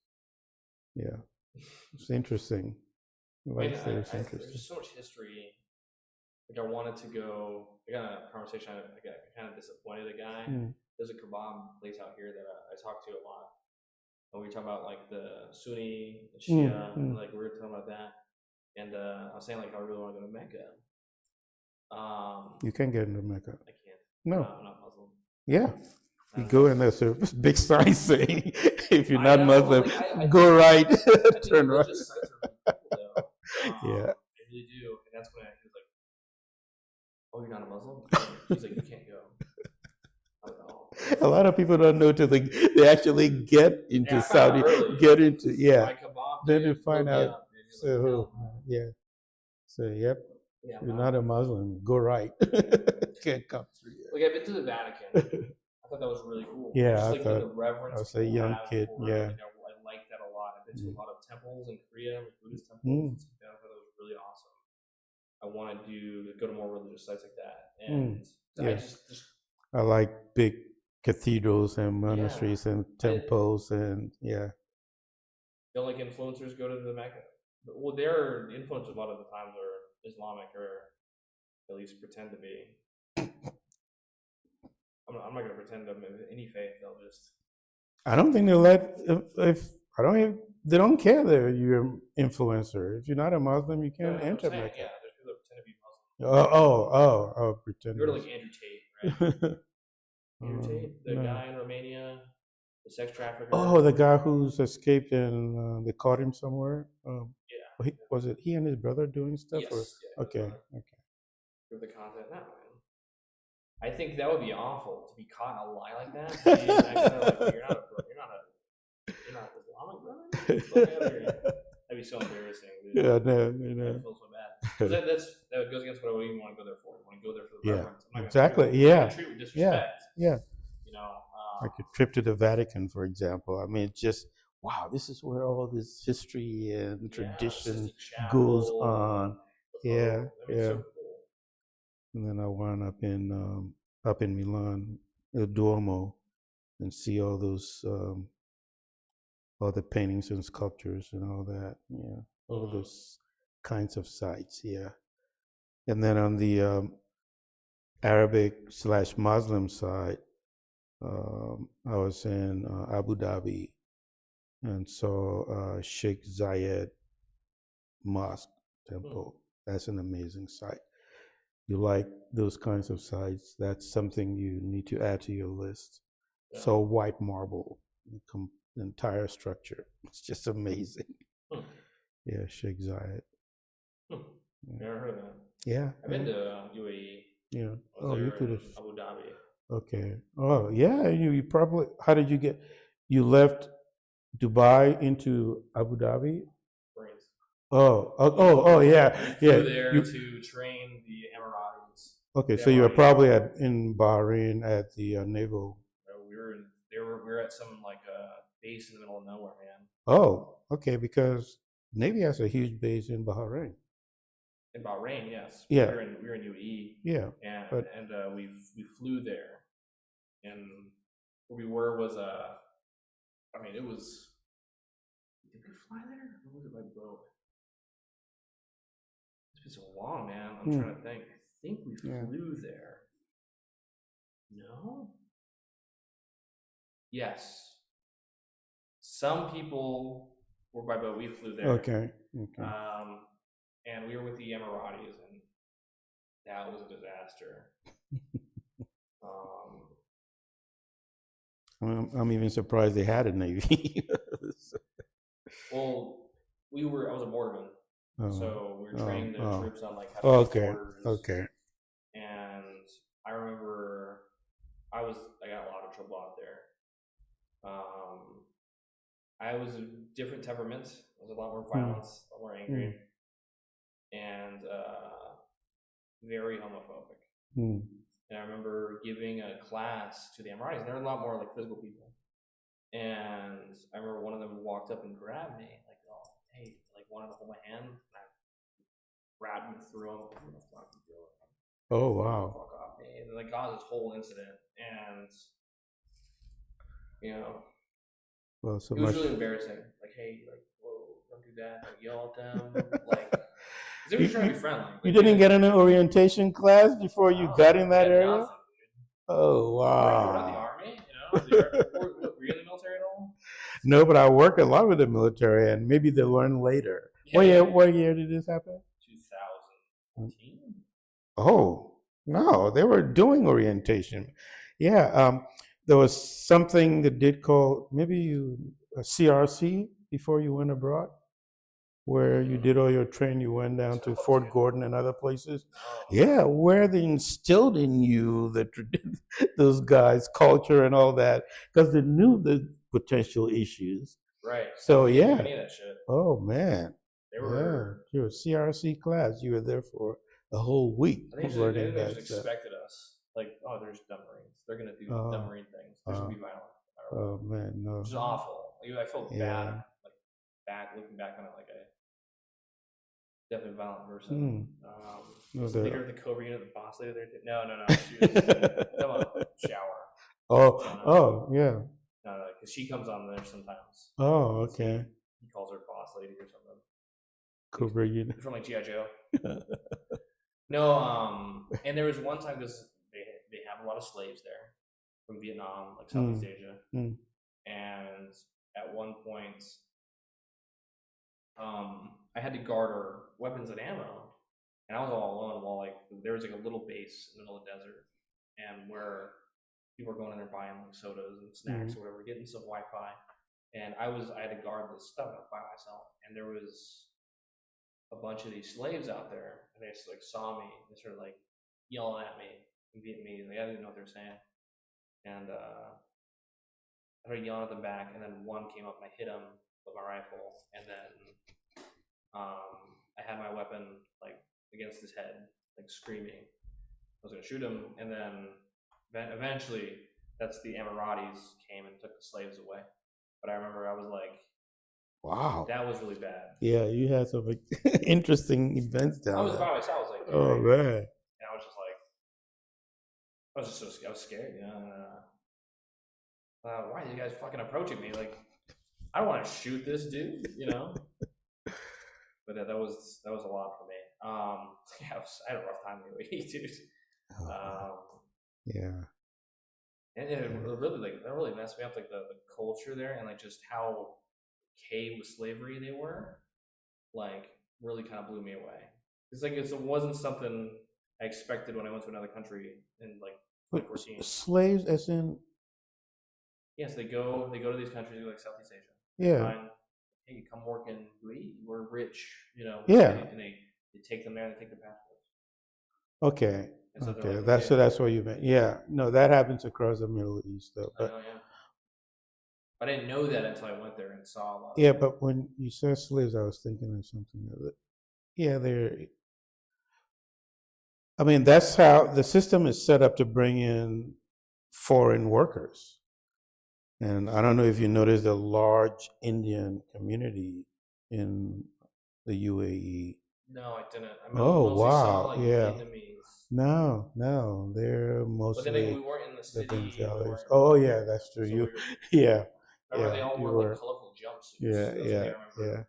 Yeah. It's interesting. There's so much history. Like I wanted to go, I got a conversation, I got kind of disappointed a guy. There's a kebab place out here that I talk to a lot. And we were talking about like the Sunni, the Shia, and like we were talking about that. And I was saying like I really want to go to Mecca. You can't get into Mecca. I can't. No. I'm not Muslim. Yeah. You go in there, so big sign saying, if you're not Muslim, go right, turn right. Sites are really cool, though. Yeah. They really do. And that's when he was like, oh, you're not a Muslim? He's like, you can't go. A lot of people don't know till they actually get into Saudi, get into, then you find out. So, yep. Yeah, you're not a Muslim, go right. Can't come through. Like I've been to the Vatican. I thought that was really cool. Yeah, just, I like, thought the reverence I was a young kid. I liked that a lot. I've been to a lot of temples in Korea, like Buddhist temples. I thought that was really awesome. I wanted to go to more religious sites like that, and I like big cathedrals and monasteries and temples, and Don't like influencers go to the Mecca. Well, their influencers a lot of the times are Islamic or at least pretend to be. I'm not going to pretend I'm in any faith. They'll just. I don't think they'll let if I don't even, they don't care that you're an influencer. If you're not a Muslim, you can't enter Mecca. Yeah, there's people that pretend to be Muslim. Pretend. You're like Andrew Tate, right? Andrew Tate, the guy in Romania, the sex trafficker. Oh, the guy who's escaped and they caught him somewhere. Yeah. Was it he and his brother doing stuff? Yes. Or? Yeah, Okay. Give the content now, man. I think that would be awful to be caught in a lie like that. You're not Islamic, brother. That'd be so embarrassing. Dude. Yeah, no. I feel so bad. That goes against what I would even want to go there for. I want to go there for the reverence. Exactly. Treat with disrespect. Yeah. You know, like a trip to the Vatican, for example. I mean, it's just wow. This is where all this history and tradition goes on. Yeah. So cool. And then I wound up in Milan, Il Duomo, and see all those all the paintings and sculptures and all that. Yeah, all those kinds of sites. Yeah, and then on the Arabic/Muslim side, I was in Abu Dhabi and saw Sheikh Zayed Mosque Temple. That's an amazing site. You like those kinds of sites, that's something you need to add to your list. Yeah. So white marble, the entire structure. It's just amazing. Yeah, Sheikh Zayed. Never heard of that. Yeah. I've been to UAE. Yeah. You could have. Abu Dhabi. Okay. Oh, yeah. You probably, how did you get, you left Dubai into Abu Dhabi? Brains. Yeah. Flew there to train the Emiratis. Okay, so you were probably in Bahrain at the naval. No, we were at some like base in the middle of nowhere, man. Oh, okay, because Navy has a huge base in Bahrain. In Bahrain, yes. Yeah. We were in UAE. Yeah. And we flew there, and where we were was it was. Did we fly there? Or was it by boat? It's been so long, man. I'm trying to think. I think we flew there. No? Yes. Some people were by boat. We flew there. Okay. And we were with the Emiratis, and that was a disaster. I'm even surprised they had a Navy. Well, I was a borderman. So we were training the troops on like how to borders. Okay. And I remember I got a lot of trouble out there. I was a different temperament. I was a lot more violence, a lot more angry, and very homophobic. And I remember giving a class to the Emiratis, and there were a lot more like physical people. And I remember one of them walked up and grabbed me, like, "Oh, hey," like wanted to hold my hand, and I grabbed him through him. What the fuck you doing? Oh wow! Fuck off me! And like caused this whole incident, and well, so it was really embarrassing. Like, hey, like, whoa, don't do that. Like, yell at them, like. They were trying to be friendly. Like, you didn't get an orientation class before you got in that area? Nothing. Oh wow! We're not the army, were you in the military at all? No, but I worked a lot with the military, and maybe they'll learn later. Yeah, what year did this happen? 2014. Oh no, they were doing orientation. Yeah, there was something that did call maybe a CRC before you went abroad, where you did all your training. You went down to Fort Gordon and other places. Yeah, where they instilled in you those guys' culture and all that, because they knew the potential issues. Right. So Any of that shit. Oh man. They were. Your CRC class. You were there for a whole week. I think they just expected us. Like, oh, there's dumb Marines. They're gonna do dumb Marine things. They're gonna be violent. Oh man, no. Which is awful. I felt bad. Looking back on it, like a definitely violent person. Was the leader of the Cobra unit, the boss leader there? No. She was shower. Oh, yeah. No, because she comes on there sometimes. Oh, okay. He calls her boss lady or something. Cobra unit. From like G.I. Joe. No, and there was one time because they have a lot of slaves there from Vietnam, like Southeast Asia, Mm. and at one point, I had to garter weapons and ammo, and I was all alone while like there was like a little base in the middle of the desert, and where people were going in there buying like sodas and snacks or whatever, getting some Wi-Fi, and I had to guard this stuff by myself, and there was a bunch of these slaves out there, and they just like saw me and started like yelling at me in Vietnamese. Like I didn't know what they were saying, and I started yelling at them back, and then one came up and I hit him with my rifle, and then I had my weapon like against his head, like screaming. I was gonna shoot him, and then eventually, that's the Emiratis came and took the slaves away. But I remember I was like, Wow. that was really bad. Yeah, you had some interesting events down I was there. by myself. I was like, Oh man. and I was just like, I was just so I was scared, you know. And, why are you guys fucking approaching me? Like, I don't want to shoot this dude, you know. But that was a lot for me. Yeah, I had a rough time anyway, dude. Yeah. And it really like that really messed me up, like the culture there and like just how okay with slavery they were. Like really kind of blew me away. It's like it wasn't something I expected when I went to another country in like But 2014. slaves, as in, Yes, they go to these countries like Southeast Asia. They yeah, find, hey, come work in UAE. We're rich, you know, yeah. and they take them there and they take their passports. Okay, And so they're okay. like, That's okay, that's what you meant. Yeah, no, that happens across the Middle East, though. I But know, yeah. But I didn't know that until I went there and saw a lot of yeah, them. but when you said slaves, I was thinking of something else. Yeah, they're. I mean, that's how the system is set up to bring in foreign workers. And I don't know if you noticed the large Indian community in the UAE. No, I didn't. I Oh mostly saw wow, like yeah. Vietnamese. No, no, they're But then like, we mostly weren't in the the city. We Bengalis. weren't. Oh yeah, that's true. So You, we were. yeah, Remember, yeah, they all you wore like were. colorful jumpsuits. Yeah, That's what they yeah, remember.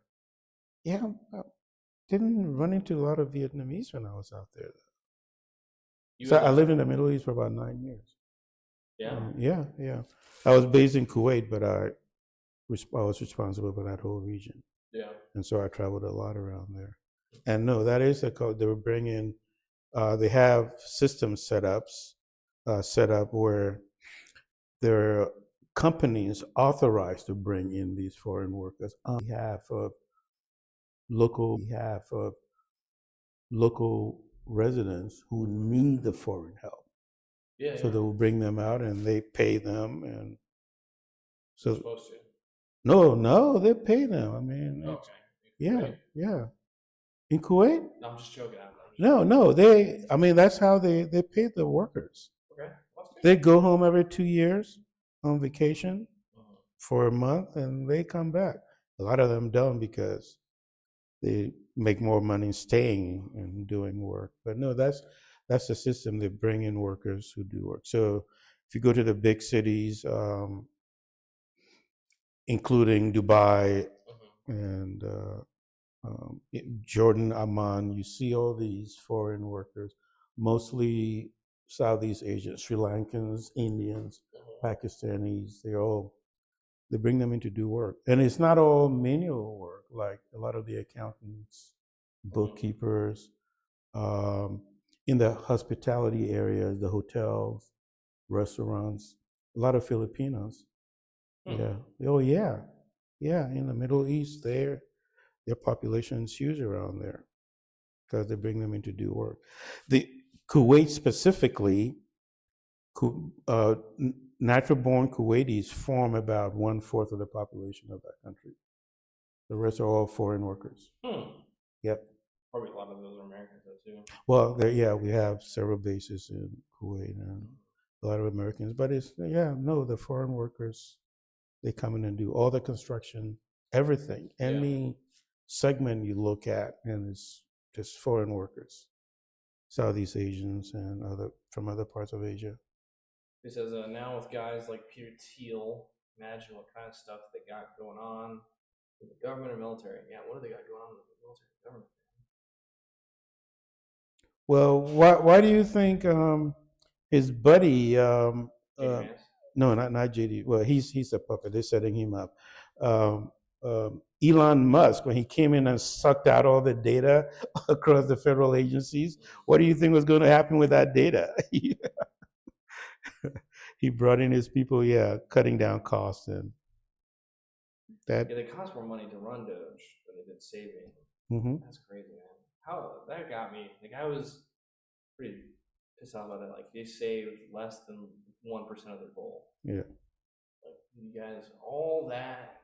yeah, yeah. I didn't run into a lot of Vietnamese when I was out there. You So had I like, lived in the Middle East for about 9 years. yeah, Yeah, yeah. I was based in Kuwait, but I was responsible for that whole region, yeah. and so I traveled a lot around there. And no, that is a code. They were bringing. They have systems set up where there are companies authorized to bring in these foreign workers on behalf of local residents who need the foreign help. Yeah, So yeah. they will bring them out and they pay them, and You're so supposed to. no, they pay them. I mean, Oh, it's okay. yeah, Wait. yeah. In Kuwait, No, I'm just joking. I'm just no, joking. no, they. I mean, that's how they pay the workers. Okay, well, that's good. They go home every 2 years on vacation Mhm. for a month, and they come back. A lot of them don't because they make more money staying and doing work. But no, that's the system. They bring in workers who do work. So if you go to the big cities, including Dubai Mhm. and Jordan, Amman, you see all these foreign workers, mostly Southeast Asian, Sri Lankans, Indians, Mhm. Pakistanis. They bring them in to do work, and it's not all manual work. Like a lot of the accountants, bookkeepers, um, in the hospitality areas, the hotels, restaurants, a lot of Filipinos. Hmm. Yeah. Oh yeah. Yeah. In the Middle East, their population is huge around there because they bring them in to do work. The Kuwait specifically, natural born Kuwaitis form about 1/4 of the population of that country. The rest are all foreign workers. Hmm. Yep. Probably a lot of those are Americans though too. Well, yeah, we have several bases in Kuwait and a lot of Americans, but yeah, no, the foreign workers, they come in and do all the construction, everything, Yeah. any segment you look at, and it's just foreign workers, Southeast Asians and from other parts of Asia. He says, now with guys like Peter Thiel, imagine what kind of stuff they got going on with the government and military. Yeah, what do they got going on with the military and government? Well, why do you think his buddy JD Vance. no, not JD. Well, he's a puppet. They're setting him up. Um, Elon Musk, when he came in and sucked out all the data across the federal agencies, what do you think was going to happen with that data? He brought in his people, yeah, cutting down costs and that. Yeah, they cost more money to run Doge than they did saving. Hmm. That's crazy, man. How that got me. Like I was pretty pissed off about that. Like they saved less than 1% of their goal. Yeah, Like you guys, all that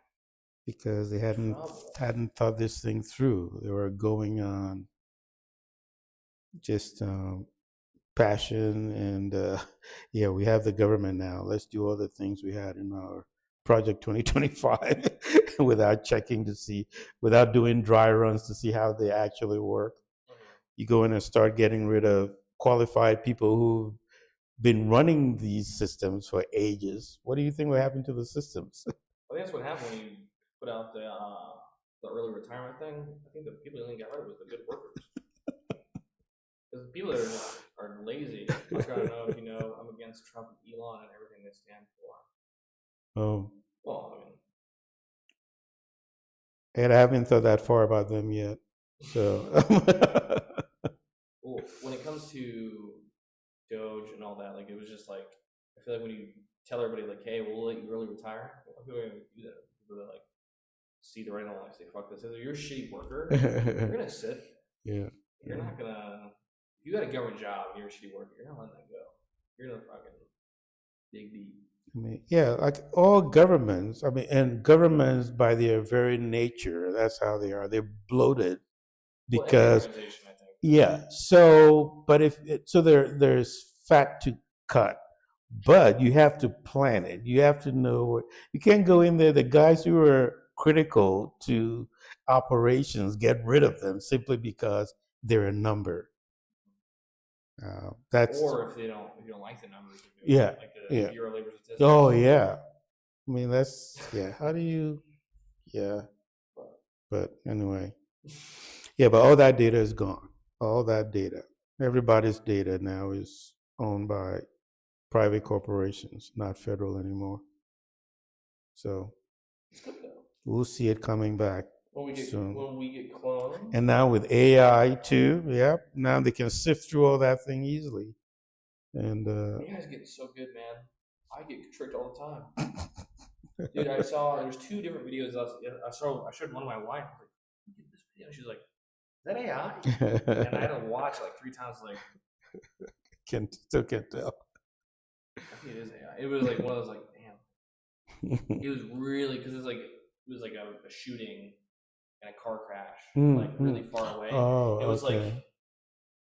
because they trouble. hadn't thought this thing through. They were going on just passion and yeah, we have the government now. Let's do all the things we had in our Project 2025 without checking to see, without doing dry runs to see how they actually work. You go in and start getting rid of qualified people who've been running these systems for ages. What do you think will happen to the systems? I think that's what happened when you put out the early retirement thing. I think the people who didn't get rid of it was the good workers. Because the people that are lazy. I don't know if you know, I'm against Trump and Elon and everything they stand for. Oh, Well, I mean, and I haven't thought that far about them yet. So, well, when it comes to Doge and all that, like it was just like I feel like when you tell everybody like, "Hey, we'll let you early retire," people are gonna do that. People that like see the writing on the wall, say, "Fuck this." If you're a shitty worker, you're gonna sit. yeah. You're not gonna. If you got a government job, you're a shitty worker. You're not letting that go. You're gonna fucking dig deep. I mean, yeah, like all governments, I mean, and governments by their very nature, that's how they are. They're bloated Well, every because, organization, I think. yeah. So, but so there's fat to cut, but you have to plan it. You have to know. You can't go in there. The guys who are critical to operations, get rid of them simply because they're a number. That's Or if you don't like the numbers, yeah, like the yeah. Bureau of Labor Statistics. Oh yeah. I mean, that's yeah. How do you? Yeah. But anyway, yeah. But all that data is gone. All that data. Everybody's data now is owned by private corporations, not federal anymore. So we'll see it coming back soon. When we get cloned. And now with AI too, yeah. Now they can sift through all that thing easily. And AI's getting so good, man. I get tricked all the time. Dude, I saw there's two different videos. I showed one of my wife. I was like, "Look at this video." She's like, "Is that AI?" And I had to watch like 3 times. Like, still can't tell. I think it is AI. It was like one of those like, damn. It was really because it was like a shooting and a car crash, like really far away. Oh, it was okay. like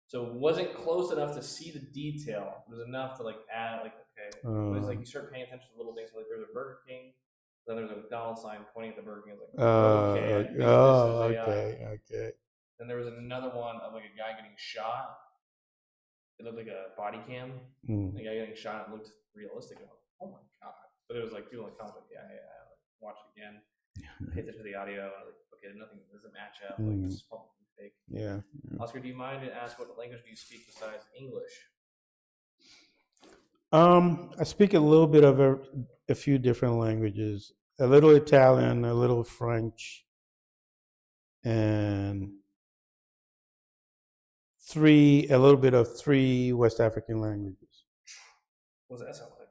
so it wasn't close enough to see the detail. It was enough to like add like okay. But it's like you start paying attention to little things. Like there's a Burger King, then there's a McDonald's sign pointing at the Burger King. It's like okay, I think this is AI. Okay. Then there was another one of like a guy getting shot. It looked like a body cam. The guy getting shot. It looked realistic. I'm like, oh my god! But it was like people in the comments like, yeah. Like, watch it again. Pay attention to the audio. And I was like, okay, nothing doesn't match up. Like this is probably fake. Yeah. Oscar, do you mind to ask what language do you speak besides English? I speak a little bit of a few different languages. A little Italian, a little French, and a little bit of 3 West African languages. What does that sound like?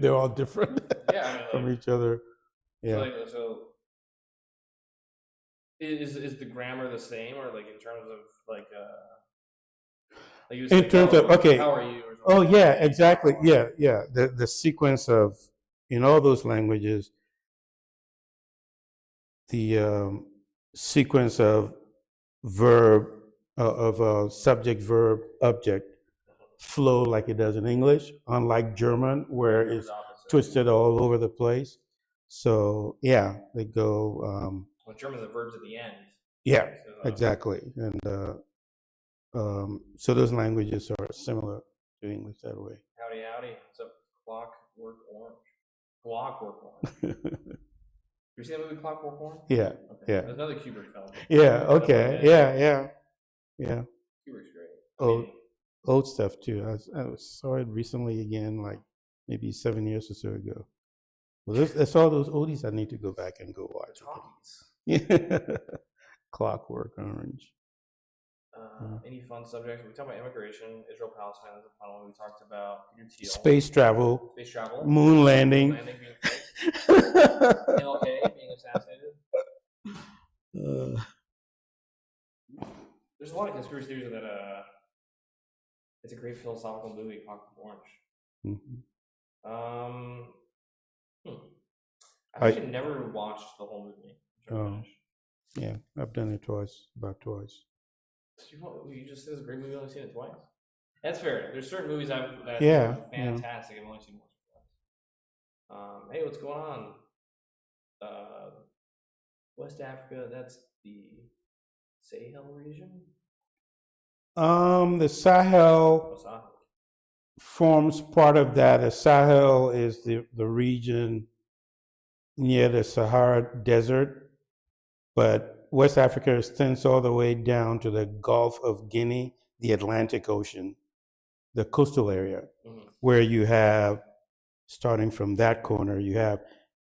They're all different Yeah, I mean, like, from each other. Yeah. So is the grammar the same, or like in terms of like you In terms of okay. How are you? Oh yeah, exactly. Yeah. The sequence of in all those languages, the sequence of verb of subject, verb, object flow like it does in English, unlike German where it's twisted all over the place. So yeah, they go. Well, German, the verbs at the end. Yeah, exactly, and so those languages are similar to English that way. Howdy, howdy. What's up, Clockwork Orange? Clockwork Orange. You seen that movie Clockwork Orange? Yeah, okay. yeah. There's another Kubrick film. Yeah, okay, yeah. Yeah. Kubrick's great. Old, old stuff too. I saw it recently again, like maybe 7 years or so ago. Well, that's all those oldies I need to go back and go watch. Yeah. Clockwork Orange. Any fun subjects? We talked about immigration, Israel, Palestine. That's a fun one. We talked about Peter Thiel. Space travel. Moon landing. Moon landing being fixed. MLK being assassinated. There's a lot of conspiracy theories that it's a great philosophical movie, Clockwork Orange. I've actually never watched the whole movie. Yeah, I've done it about twice. You just said it's a great movie. I've only seen it twice. That's fair. There's certain movies that are fantastic. I've only seen once or twice. Hey, what's going on? West Africa. That's the Sahel region. The Sahel forms part of that. The Sahel is the region near the Sahara Desert, but West Africa extends all the way down to the Gulf of Guinea, the Atlantic Ocean, the coastal area, where you have, starting from that corner, you have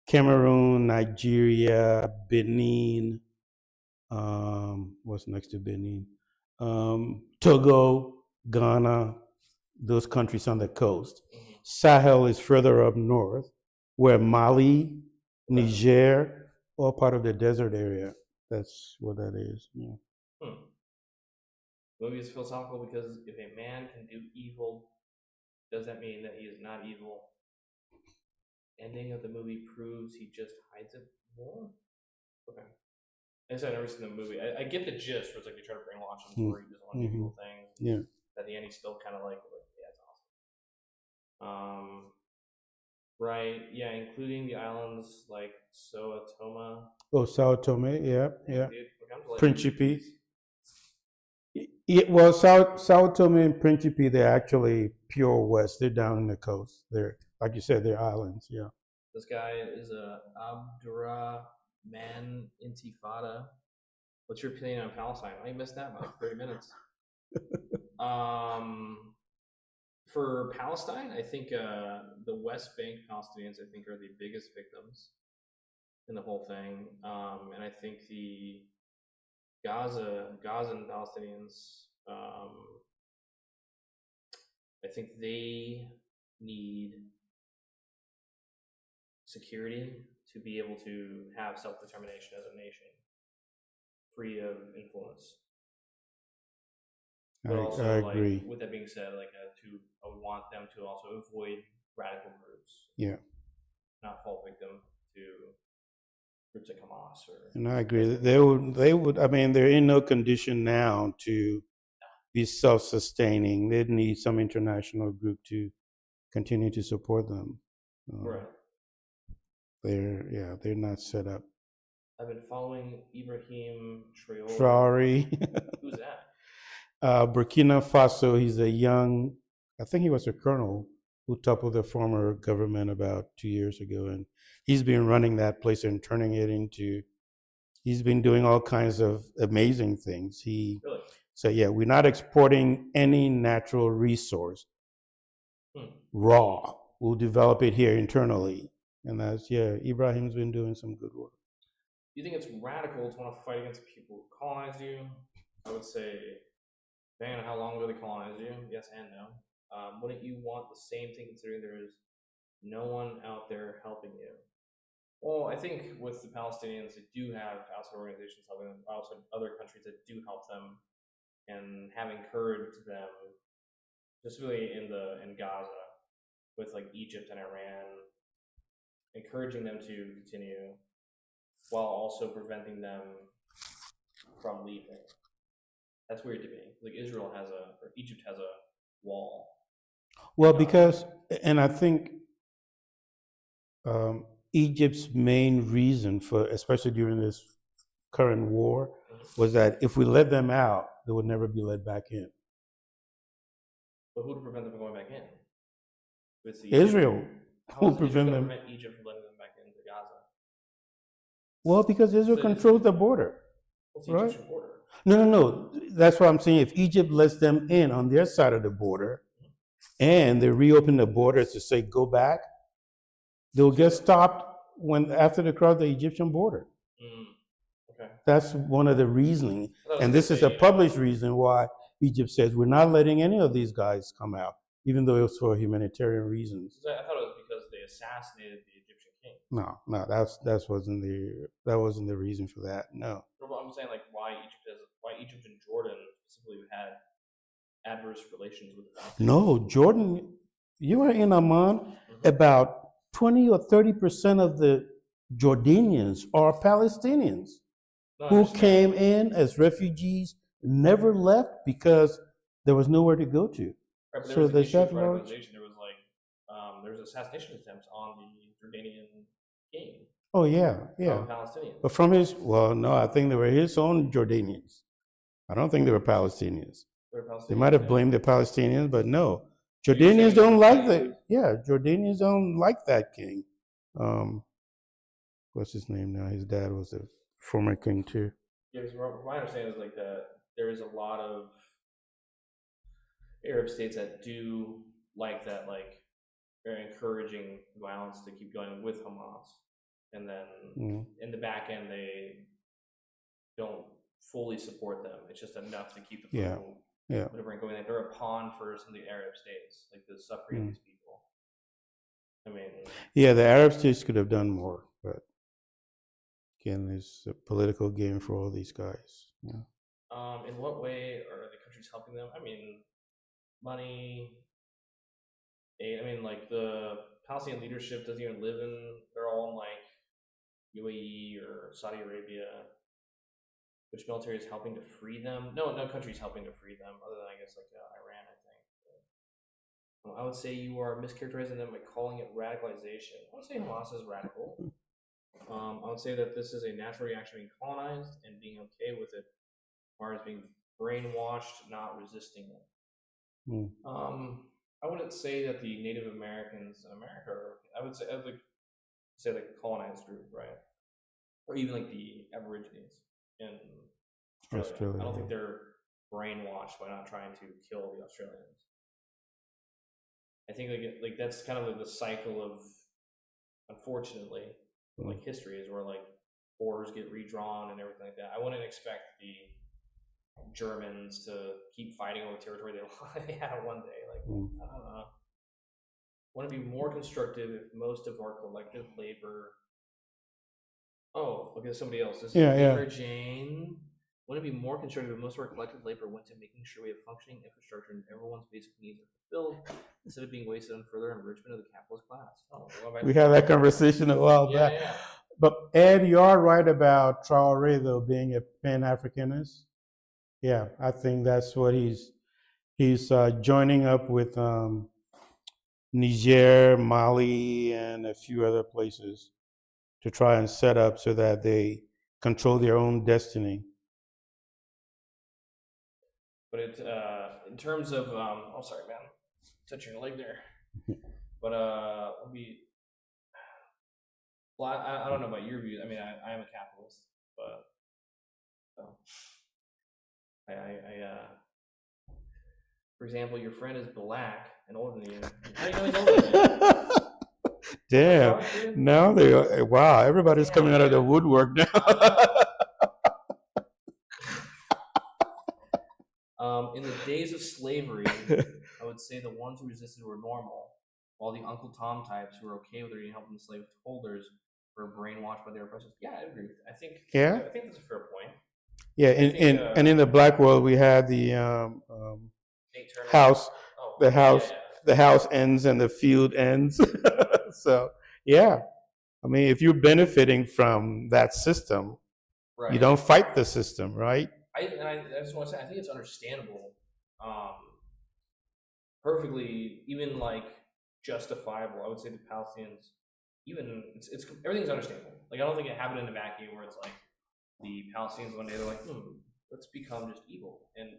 Cameroon, Nigeria, Benin, what's next to Benin? Togo, Ghana, those countries on the coast. Sahel is further up north, where Mali, Niger, all part of the desert area. That's what that is. Yeah. The movie is philosophical because if a man can do evil, does that mean that he is not evil? Ending of the movie proves he just hides it more? Okay. I guess I've never seen the movie. I get the gist where it's like they try to brainwash him where he doesn't want to do evil things. Yeah. At the end, he's still kind of like, yeah, it's awesome. Right. Yeah, including the islands like Sao Tome. Oh, Sao Tome. Yeah. Like Principe. Yeah, well, Sao Tome and Principe, they're actually pure west. They're down in the coast. They're, like you said, they're islands. Yeah. This guy is Abdurrahman Intifada. What's your opinion on Palestine? I missed that by like 30 minutes. For Palestine, I think the West Bank Palestinians, I think, are the biggest victims in the whole thing, and I think the Gazan Palestinians, I think they need security to be able to have self-determination as a nation, free of influence. But also, I agree. With that being said, I would want them to also avoid radical groups. Yeah. Not fall victim to groups like Hamas And I agree. They would. I mean, they're in no condition now to be self-sustaining. They'd need some international group to continue to support them. Right. They're not set up. I've been following Ibrahim Traore. Who's that? Burkina Faso. He's a young, I think he was a colonel who toppled the former government about 2 years ago, and he's been running that place and turning it into. He's been doing all kinds of amazing things. Really? So yeah, we're not exporting any natural resource raw. We'll develop it here internally, and Ibrahim's been doing some good work. Do you think it's radical to want to fight against people who colonized you? I would say, depending on how long ago they colonized you, yes and no. Wouldn't you want the same thing considering there is no one out there helping you? Well, I think with the Palestinians, they do have outside organizations helping them, also other countries that do help them and have encouraged them, specifically in Gaza, with like Egypt and Iran, encouraging them to continue while also preventing them from leaving. That's weird to me. Like Egypt has a wall. Well, because, and I think Egypt's main reason for, especially during this current war, was that if we let them out, they would never be let back in. But who to prevent them from going back in? Israel. How will prevent Egypt from letting them back into Gaza? Well, because Israel controls the border. What's the Egyptian border? No. That's what I'm saying. If Egypt lets them in on their side of the border, and they reopen the borders to say go back, they'll get stopped after they cross the Egyptian border. Okay. That's one of the reasoning, and this is a say, published reason why Egypt says we're not letting any of these guys come out, even though it was for humanitarian reasons. I thought it was because they assassinated the Egyptian king. No, that wasn't the reason for that. No. I'm saying like why Egypt and Jordan specifically had adverse relations with the Palestinians. No, Jordan, you were in Amman. About 20 or 30% of the Jordanians are Palestinians who came in as refugees, never left because there was nowhere to go to. Right, but there was an issue with radicalization. There was there was assassination attempts on the Jordanian king. Oh yeah. From Palestinians. But no, I think they were his own Jordanians. I don't think they were Palestinians. They might have blamed the Palestinians, but no. Jordanians don't like that. Yeah, Jordanians don't like that king. What's his name now? His dad was a former king too. Yeah, because from my understanding is like that there is a lot of Arab states that do like that, like they're encouraging violence to keep going with Hamas, and then in the back end they don't fully support them. It's just enough to keep the political whatever going. Like they're a pawn for some of the Arab states, like the suffering of these people. I mean, the Arab states could have done more, but again, it's a political game for all these guys. Yeah. In what way are the countries helping them? I mean, money, aid. I mean, like the Palestinian leadership doesn't even live in. They're all in like UAE or Saudi Arabia. Which military is helping to free them? No country is helping to free them, other than I guess like Iran, I think. I would say you are mischaracterizing them by calling it radicalization. I would say Hamas is radical. I would say that this is a natural reaction being colonized and being okay with it, as far as being brainwashed, not resisting it. I wouldn't say that the Native Americans in America are, I would say like the colonized group, right? Or even like the Aborigines in Australia. I don't think they're brainwashed by not trying to kill the Australians. I think like that's kind of like the cycle of, unfortunately, like history is where like borders get redrawn and everything like that. I wouldn't expect the Germans to keep fighting over territory they had one day. Like I don't know. Want to be more constructive if most of our collective labor. Oh, okay, somebody else. This is Jane. Wouldn't it be more constructive if most of our collective labor went to making sure we have functioning infrastructure and everyone's basic needs are fulfilled instead of being wasted on further enrichment of the capitalist class? We had that conversation a while back. Yeah. But Ed, you are right about Traoré though being a Pan-Africanist. Yeah, I think that's what he's joining up with Niger, Mali, and a few other places to try and set up so that they control their own destiny. But in terms of, oh, sorry, man, touching your leg there. But I don't know about your views. I mean, I am a capitalist, but for example, your friend is black and older than you. How do you know he's older than you? Damn! Now wow! Everybody's coming out of the woodwork now. In the days of slavery, I would say the ones who resisted were normal, while the Uncle Tom types who were okay with help from the slave holders were brainwashed by their oppressors. Yeah, I agree. I think that's a fair point. Yeah, and in the black world, we had the house. The house ends and the field ends. So yeah, I mean, if you're benefiting from that system, you don't fight the system, right? I just want to say, I think it's understandable, perfectly, even like justifiable. I would say the Palestinians, even it's everything's understandable. Like I don't think it happened in a vacuum where it's like the Palestinians one day they're like, let's become just evil and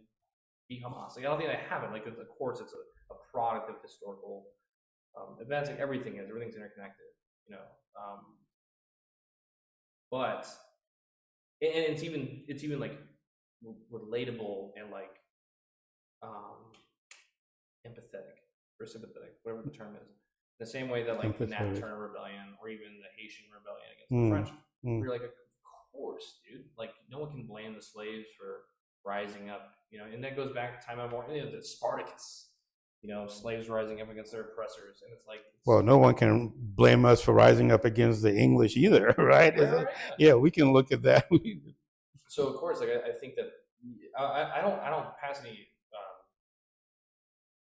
be Hamas. Like I don't think that happened. Like of course it's a product of historical events. Like everything's interconnected, you know. But and it's even like relatable and like empathetic or sympathetic, whatever the term is. The same way that like the Nat Turner Rebellion or even the Haitian Rebellion against the French, you're like, of course, dude. Like no one can blame the slaves for rising up, and that goes back to time immemorial. The Spartacus, slaves rising up against their oppressors, and it's like, well, no one can blame us for rising up against the English either, right? Right. Yeah, we can look at that. So of course, like I think that I don't pass any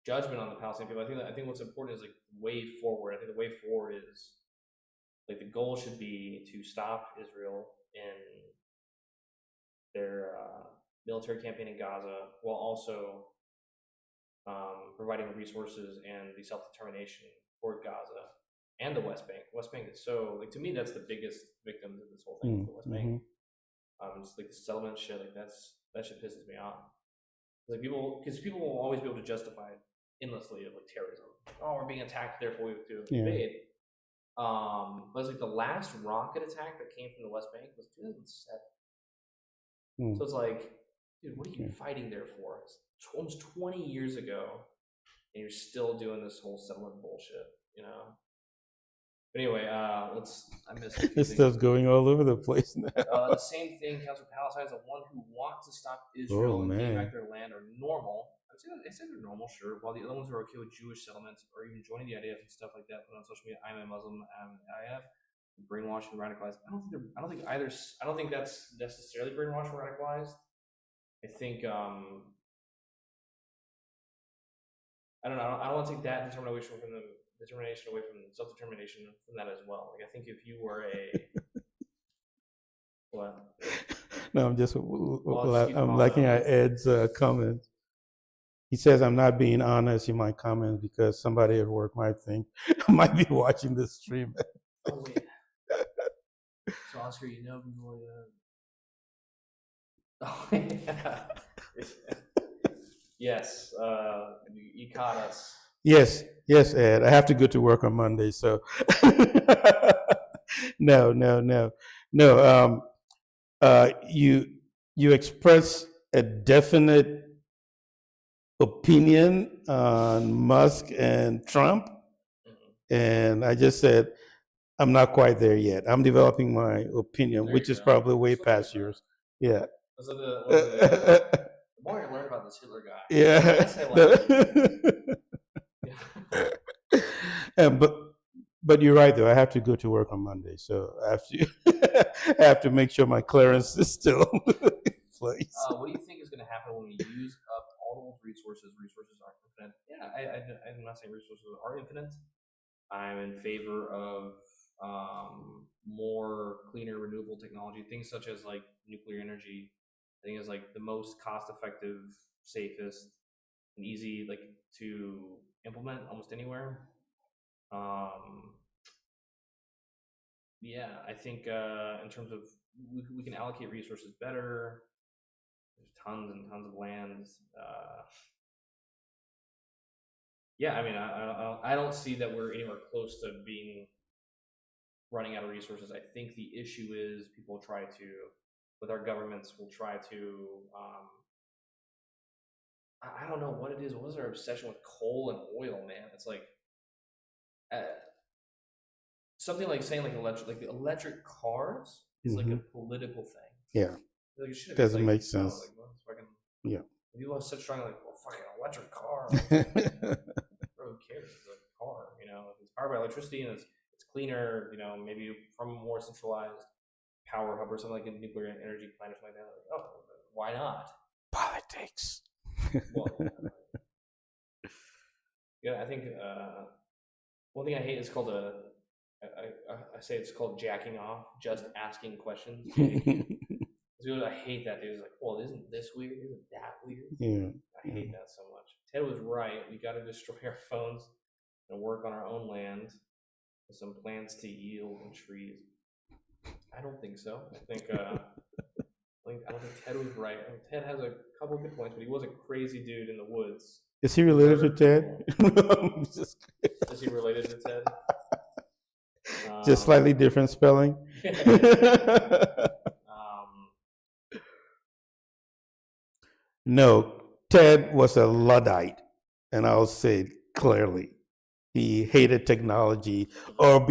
judgment on the Palestinian people. I think what's important is like the way forward. I think the way forward is like the goal should be to stop Israel in their military campaign in Gaza, while also providing the resources and the self-determination for Gaza and the West Bank. West Bank is so, like, to me, that's the biggest victims of this whole thing, the West Bank. It's like the settlement shit, like that shit pisses me off. Like because people will always be able to justify it endlessly of like terrorism. Like, oh, we're being attacked, therefore we have to invade. But it's like the last rocket attack that came from the West Bank was 2007. So it's like, dude, what are you fighting there for? It's almost 20 years ago, and you're still doing this whole settlement bullshit, But anyway, I missed this stuff's going all over the place now. The same thing counts for Palestine. The one who want to stop Israel and take back their land are normal. I'd say they're normal, sure. While the other ones who are okay with Jewish settlements or even joining the IDF and stuff like that, put on social media, I'm a Muslim, I'm an IDF, brainwashed and radicalized. I don't think that's necessarily brainwashed or radicalized. I think I don't know. I don't want to take that determination away from self-determination from that as well. Like I think if you were a what? No, I'm liking at Ed's comment. He says, I'm not being honest in my comments because somebody at work might might be watching this stream. Oh, wait. So, Oscar, people oh, yeah. Yes, you caught us. Yes, Ed. I have to go to work on Monday, so no. You express a definite opinion on Musk and Trump, and I just said I'm not quite there yet. I'm developing my opinion, which is probably way past yours. Yeah. The more I learn about this Hitler guy, yeah. But you're right though. I have to go to work on Monday, so I have to make sure my clearance is still in place. What do you think is going to happen when we use up all those resources? Resources aren't infinite. Yeah, I'm not saying resources are infinite. I'm in favor of more cleaner, renewable technology. Things such as like nuclear energy. I think is like the most cost-effective, safest, and easy like to implement almost anywhere. Yeah, I think in terms of we can allocate resources better. There's tons and tons of land. Yeah, I mean, I don't see that we're anywhere close to being running out of resources. I think the issue is people try to, with our governments, will try to. I don't know what it is. What is our obsession with coal and oil, man? It's like something like saying like the electric cars is like a political thing. Yeah, like it doesn't make sense. Like, well, fucking, yeah, people have such strong like, well, fucking electric car. Who cares? It's like a car, If it's powered by electricity and it's cleaner, maybe from a more centralized power hub or something like a nuclear energy plant or something like that. Like, oh, why not? Politics. Well, yeah, I think one thing I hate is called I say it's called jacking off, just asking questions. I hate that, dude. It's like, well, isn't this weird? Isn't that weird? Yeah. I hate that so much. Ted was right. We got to destroy our phones and work on our own land with some plants to yield and trees. I don't think so. I think I don't think Ted was right. I mean, Ted has a couple of good points, but he was a crazy dude in the woods. Is he related to Ted? Is he related to Ted? Just slightly different spelling. No, Ted was a Luddite, and I'll say it clearly. He hated technology, or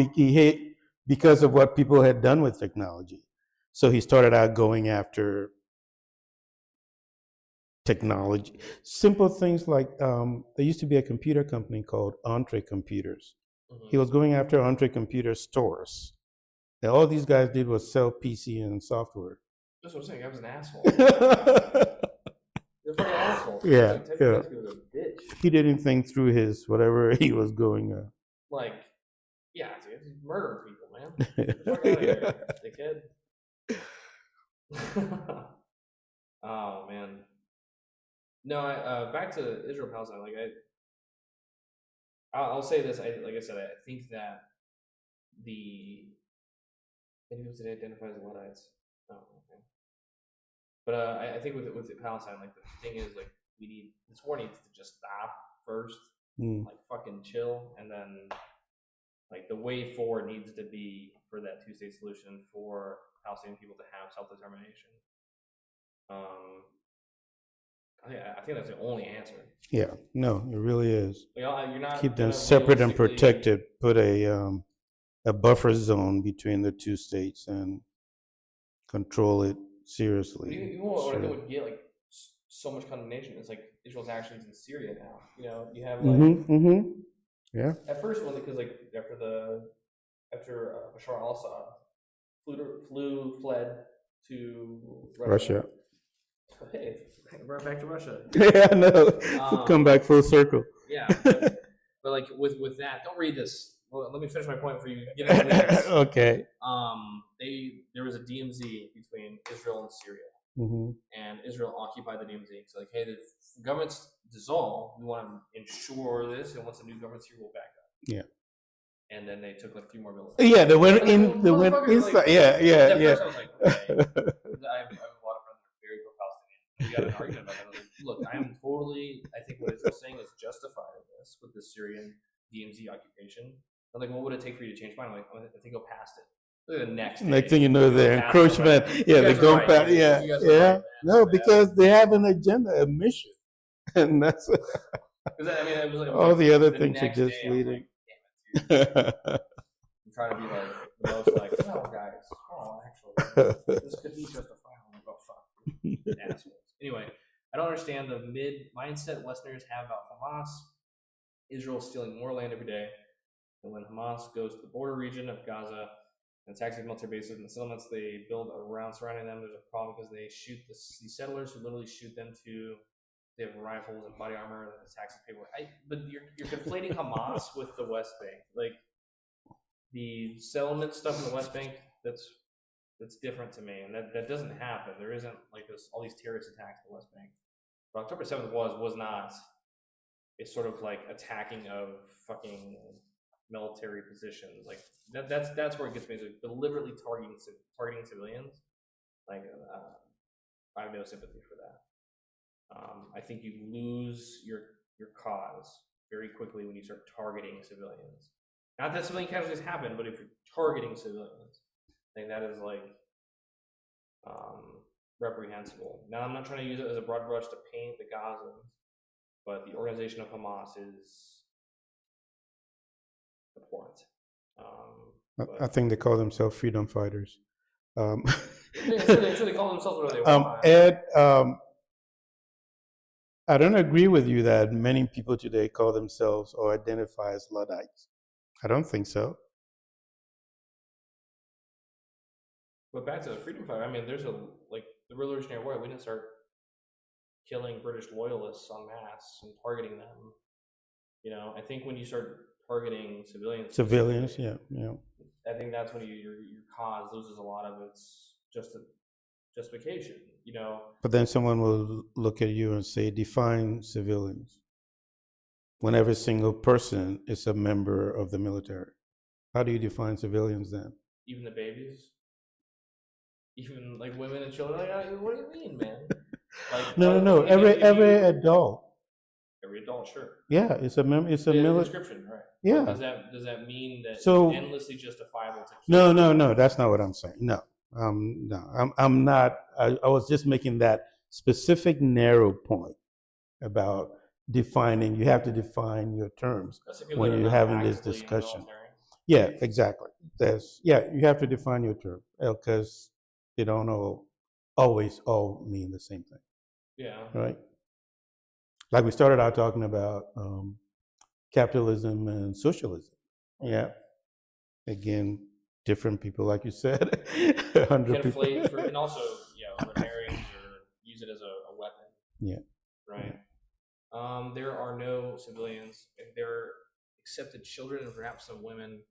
because of what people had done with technology. So he started out going after technology. Simple things like there used to be a computer company called Entree Computers. He was going after Entree Computer stores. And all these guys did was sell PC and software. That's what I'm saying. I was an asshole. You're a fucking asshole. Yeah, yeah. He was a bitch. He didn't think through his whatever he was going. Like, yeah, dude, he's murdering people, man. Get the fuck out of here, dickhead. Oh man. No, back to Israel Palestine. Like I'll say this. Like I said, I think that many people today identify as Luddites. Oh, okay. But I think with Palestine, like the thing is, like this war needs to just stop first, like fucking chill, and then like the way forward needs to be for that two-state solution for Palestinian people to have self-determination. I think that's the only answer. Yeah, no, it really is. You're not keep them separate and protected. Put a buffer zone between the two states and control it seriously. You know what I think would get like so much condemnation is like Israel's actions in Syria now. You know, you have like yeah. At first, because like after Bashar al-Assad fled to Russia. Hey, right back to Russia. Yeah, I know. Come back full circle. Yeah, but like with that, don't read this. Well, let me finish my point before you get into this. Okay. There was a DMZ between Israel and Syria, and Israel occupied the DMZ. So like, hey, the government's dissolved. We want to ensure this, and once the new government's here, we'll back up. Yeah. And then they took like 3 more villages. Yeah, they went in. They went inside. Like, yeah. At first I was like, okay. I have a lot of friends that are very pro-Palestinian. We got an argument about that. I was like, look, I think what Israel's saying is justified in this with the Syrian DMZ occupation. I'm like, what would it take for you to change mine? I'm like, I think go past it. Look at the next thing you know, the encroachment. Yeah, they go past. Yeah, yeah. Right, no, because they have an agenda, a mission, and that's. It was like, all the other things are just leading. I'm trying to be like the most like, no, guys. Oh, actually, this could be justified. I'm like, oh fuck, assholes. Anyway, I don't understand the mindset Westerners have about Hamas. Israel stealing more land every day. And when Hamas goes to the border region of Gaza and attacks these military bases and the settlements they build around surrounding them, there's a problem because they shoot these settlers who literally shoot them to. They have rifles and body armor and attacks people. But you're conflating Hamas with the West Bank. Like the settlement stuff in the West Bank, that's different to me, and that doesn't happen. There isn't like all these terrorist attacks in the West Bank. But October 7th was not a sort of like attacking of fucking military positions. Like that's where it gets me. Like deliberately targeting civilians. Like I have no sympathy for that. I think you lose your cause very quickly when you start targeting civilians. Not that civilian casualties happen, but if you're targeting civilians, I think that is like reprehensible. Now, I'm not trying to use it as a broad brush to paint the Gazans, but the organization of Hamas is abhorrent. I think they call themselves freedom fighters. I'm sure they call themselves whatever they want. Ed, I don't agree with you that many people today call themselves or identify as Luddites. I don't think so. But back to the freedom fighter, I mean, there's the Revolutionary War. We didn't start killing British loyalists en masse and targeting them. You know, I think when you start targeting civilians, yeah. I think that's when your cause loses a lot of its justification. You know. But then someone will look at you and say, define civilians. When every single person is a member of the military, how do you define civilians then? Even the babies, even like women and children. Like, what do you mean, man? Like, no. Every adult. Every adult, sure. Yeah, it's a military description, right? Yeah. Does that mean that so, it's endlessly justifiable to? No. That's not what I'm saying. No. I'm not. I was just making that specific narrow point about defining. You have to define your terms when you're having this discussion. Yeah, exactly. You have to define your term because they don't always all mean the same thing. Yeah. Right. Like we started out talking about capitalism and socialism. Yeah. Again, different people, like you said. Conflate and also, red herrings or use it as a weapon. Yeah. Right. Yeah. There are no civilians. There are accepted children and perhaps some women.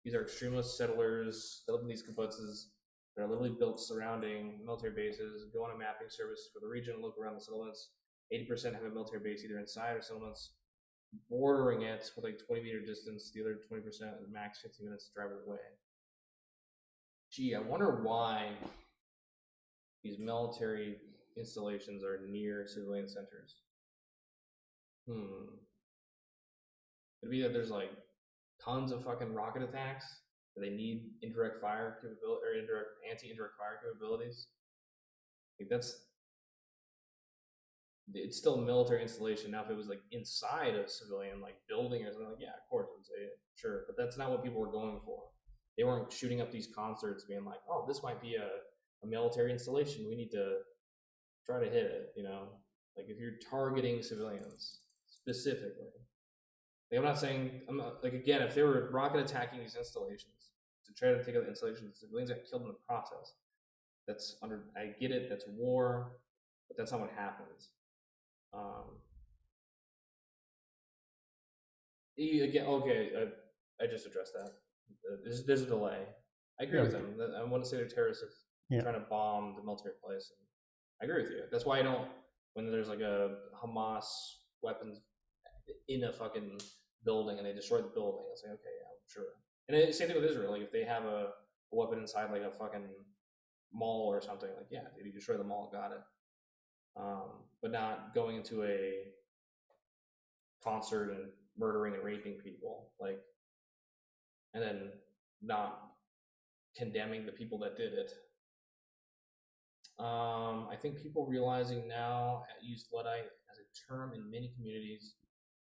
These are extremist settlers that live in these kibbutzes that are literally built surrounding military bases. Go on a mapping service for the region, look around the settlements. 80% have a military base either inside or settlements bordering it with like 20-meter distance. The other 20% is max 15 minutes to drive away. Gee, I wonder why these military installations are near civilian centers. Could be that there's like tons of fucking rocket attacks. They need indirect fire capability or anti-indirect fire capabilities. Like it's still a military installation. Now, if it was like inside a civilian like building or something, like yeah, of course, I'd say sure. But that's not what people were going for. They weren't shooting up these concerts, being like, oh, this might be a military installation. We need to try to hit it. Like if you're targeting civilians specifically. Like, I'm not like, again, if they were rocket attacking these installations to try to take out the installations, civilians got killed in the process. I get it, that's war, but that's not what happens. Again, okay, I just addressed that. There's a delay. I agree with them. I want to say they're terrorists trying to bomb the military place. And I agree with you. That's why I don't, when there's like a Hamas weapons in a fucking building and they destroy the building, it's like, okay, yeah, sure. And same thing with Israel. Like if they have a weapon inside like a fucking mall or something, like yeah, dude, you destroy the mall, got it. But not going into a concert and murdering and raping people, like, and then not condemning the people that did it. I think people realizing now use Luddite as a term in many communities.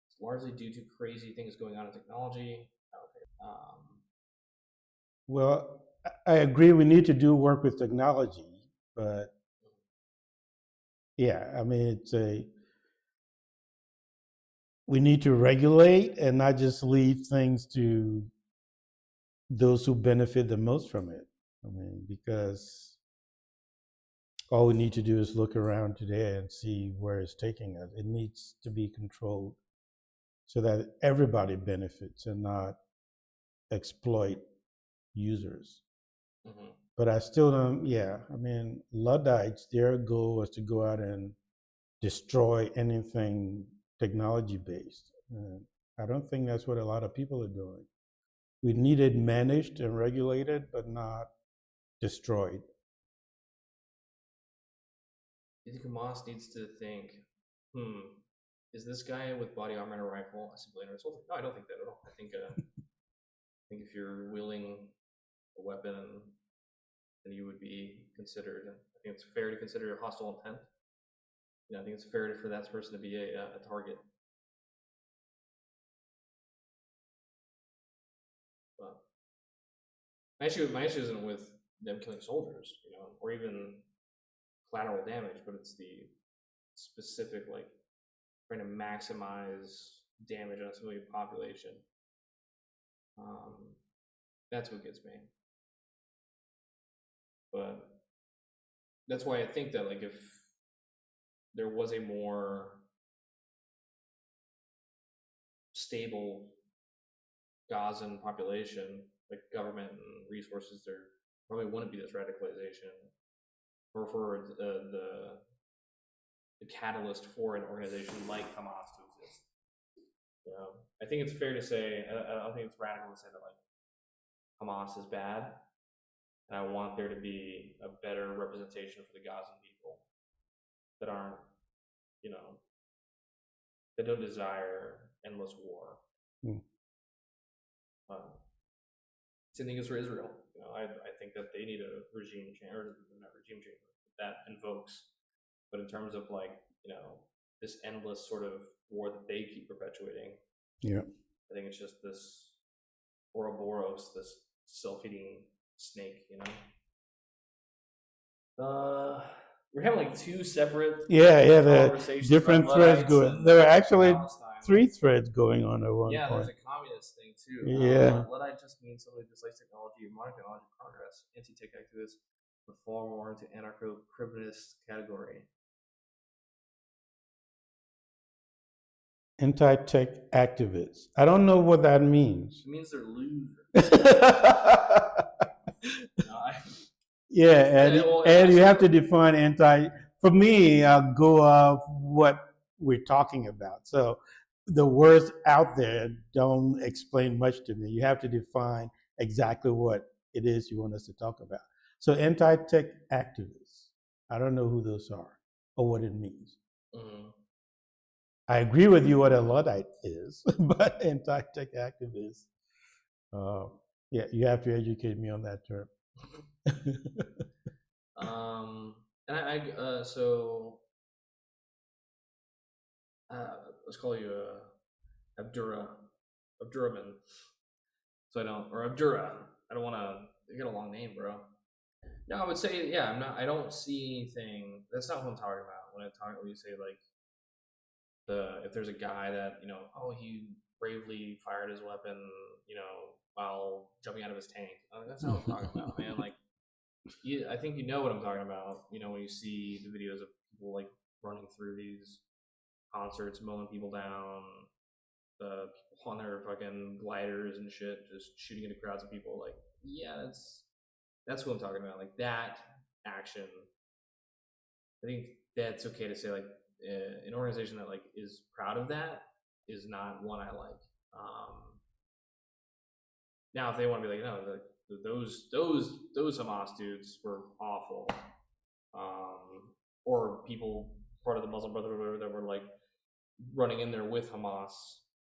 It's largely due to crazy things going on in technology. Well, I agree. We need to do work with technology, but yeah, I mean, we need to regulate and not just leave things to those who benefit the most from it. I mean, because all we need to do is look around today and see where it's taking us. It needs to be controlled so that everybody benefits and not exploit users. Mm-hmm. But I still don't, I mean, Luddites, their goal was to go out and destroy anything technology based. I don't think that's what a lot of people are doing. We need it managed and regulated, but not destroyed. I think Hamas needs to think, is this guy with body armor and a rifle a civilian or a soldier? No, I don't think that at all. I think if you're wielding a weapon, then you would be considered. I think it's fair to consider a hostile intent. I think it's fair for that person to be a target. But my issue isn't with them killing soldiers, or even collateral damage, but it's the specific, like, trying to maximize damage on a civilian population. That's what gets me. But that's why I think that, like, if there was a more stable Gazan population, like government and resources, there probably wouldn't be this radicalization, or for the catalyst for an organization like Hamas to exist. I think it's fair to say, I don't think it's radical to say that like Hamas is bad, and I want there to be a better representation for the Gazan people that aren't, that don't desire endless war. Same thing is for Israel. I think that they need a regime change, or not regime change, that invokes but in terms of like, this endless sort of war that they keep perpetuating, Yeah. I think it's just this Ouroboros, this self-eating snake, We're having like two separate the conversations different about threads Luddites going. and There were actually Palestine. 3 threads going on at one Yeah, point. there's a communist thing too. Yeah. Luddite just means somebody who dislikes technology or modern technology progress. Anti-tech activists would fall more into anarcho-primitivist category. Anti-tech activists. I don't know what that means. It means they're losers. Yeah, well, and you have to define anti. For me, I'll go off what we're talking about. So the words out there don't explain much to me. You have to define exactly what it is you want us to talk about. So anti-tech activists. I don't know who those are or what it means. Mm-hmm. I agree with you what a Luddite is, but anti-tech activists. Yeah, you have to educate me on that term. And let's call you Abdurrahman. So Abdurrah. I don't want to get a long name, bro. No, I would say, yeah, I don't see anything. That's not what I'm talking about. When you say like if there's a guy that, he bravely fired his weapon, while jumping out of his tank. That's not what I'm talking about, man. Like, I think you know what I'm talking about. When you see the videos of people like running through these concerts, mowing people down, the people on their fucking gliders and shit, just shooting into crowds of people. Like, yeah, that's what I'm talking about. Like that action. I think that's okay to say. Like, an organization that like is proud of that is not one I like. Now, if they want to be like, no, those Hamas dudes were awful, or people part of the Muslim Brotherhood or whatever that were like running in there with Hamas,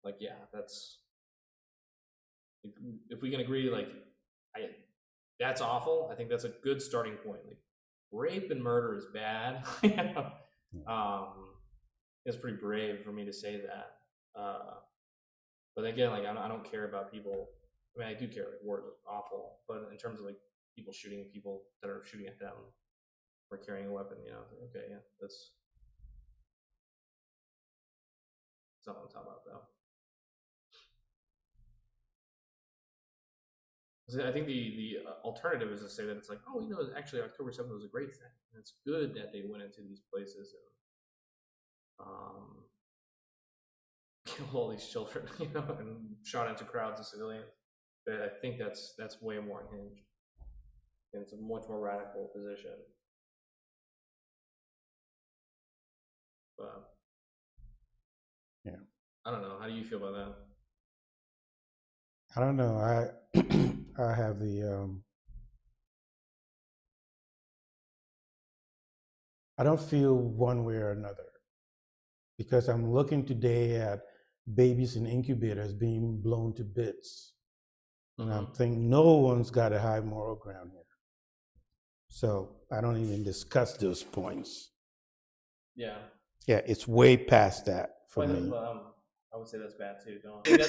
like, yeah, that's, if we can agree, like, that's awful. I think that's a good starting point. Like, rape and murder is bad. It's pretty brave for me to say that. But again, like, I don't care about people. I mean, I do care. Like, war is awful, but in terms of like people shooting people that are shooting at them or carrying a weapon, okay, yeah, that's not what I'm talking about, though. I think the alternative is to say that it's like, oh, actually October 7th was a great thing. And it's good that they went into these places and killed all these children, and shot into crowds of civilians. But I think that's way more unhinged. And it's a much more radical position. But yeah, I don't know. How do you feel about that? I don't know. I have the I don't feel one way or another, because I'm looking today at babies in incubators being blown to bits. And I'm thinking no one's got a high moral ground here. So I don't even discuss those points. Yeah. Yeah, it's way past that for me. I would say that's bad too. Don't I think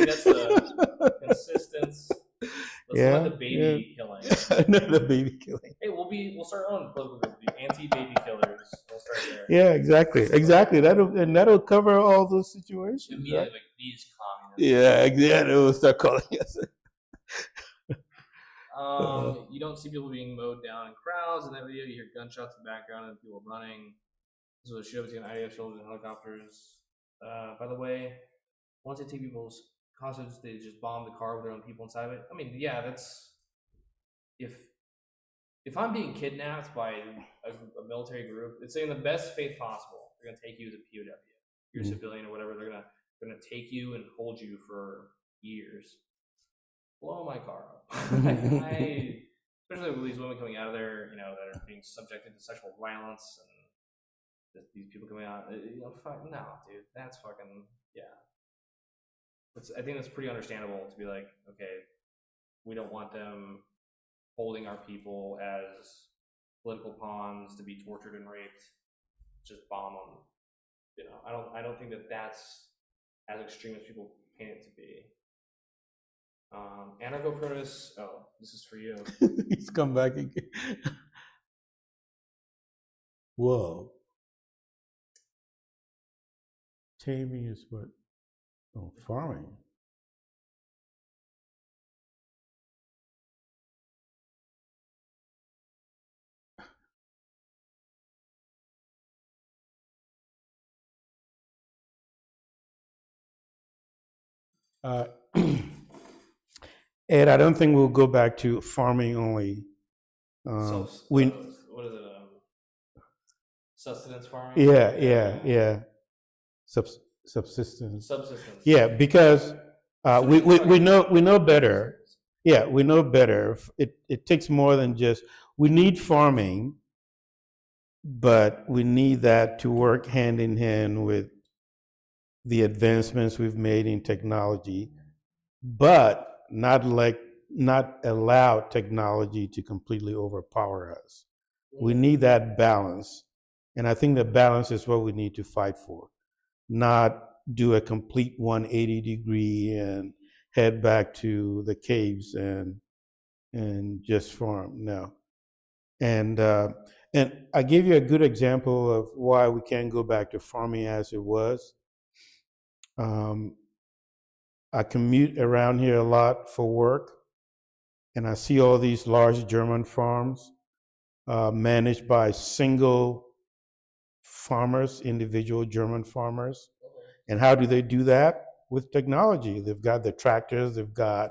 that's the consistence. Let's let the baby killing. No, the baby killing. Hey, we'll start our own political group, the anti-baby killers. We'll start there. Yeah, exactly. That'll cover all those situations. Immediately, right? Like these communists. Yeah, we'll start calling us. You don't see people being mowed down in crowds in that video. You hear gunshots in the background and people running. This was a show between IDF soldiers and helicopters. By the way, once they take people's hostages, they just bomb the car with their own people inside of it. I mean, yeah, that's if I'm being kidnapped by a military group, it's in the best faith possible. They're gonna take you as a POW. You're a civilian or whatever. They're gonna take you and hold you for years. Blow my car up. Especially with these women coming out of there, that are being subjected to sexual violence, and these people coming out, fuck, no, dude, that's fucking, yeah. I think that's pretty understandable to be like, okay, we don't want them holding our people as political pawns to be tortured and raped. just bomb them. You know, I don't think that that's as extreme as people paint it to be. Anarcho-protists. Oh, this is for you. He's come back again. Whoa. Taming is what? Oh, farming. Uh, Ed, I don't think we'll go back to farming only. What is it? Sustenance farming. Yeah. Subsistence. Subsistence. Yeah, because we know better. Yeah, we know better. It takes more than just, we need farming, but we need that to work hand in hand with the advancements we've made in technology, but not allow technology to completely overpower us. We need that balance. And I think the balance is what we need to fight for, not do a complete 180 degree and head back to the caves and just farm. No. And I gave you a good example of why we can't go back to farming as it was. I commute around here a lot for work, and I see all these large German farms managed by single farmers, individual German farmers. And how do they do that? With technology. They've got the tractors, they've got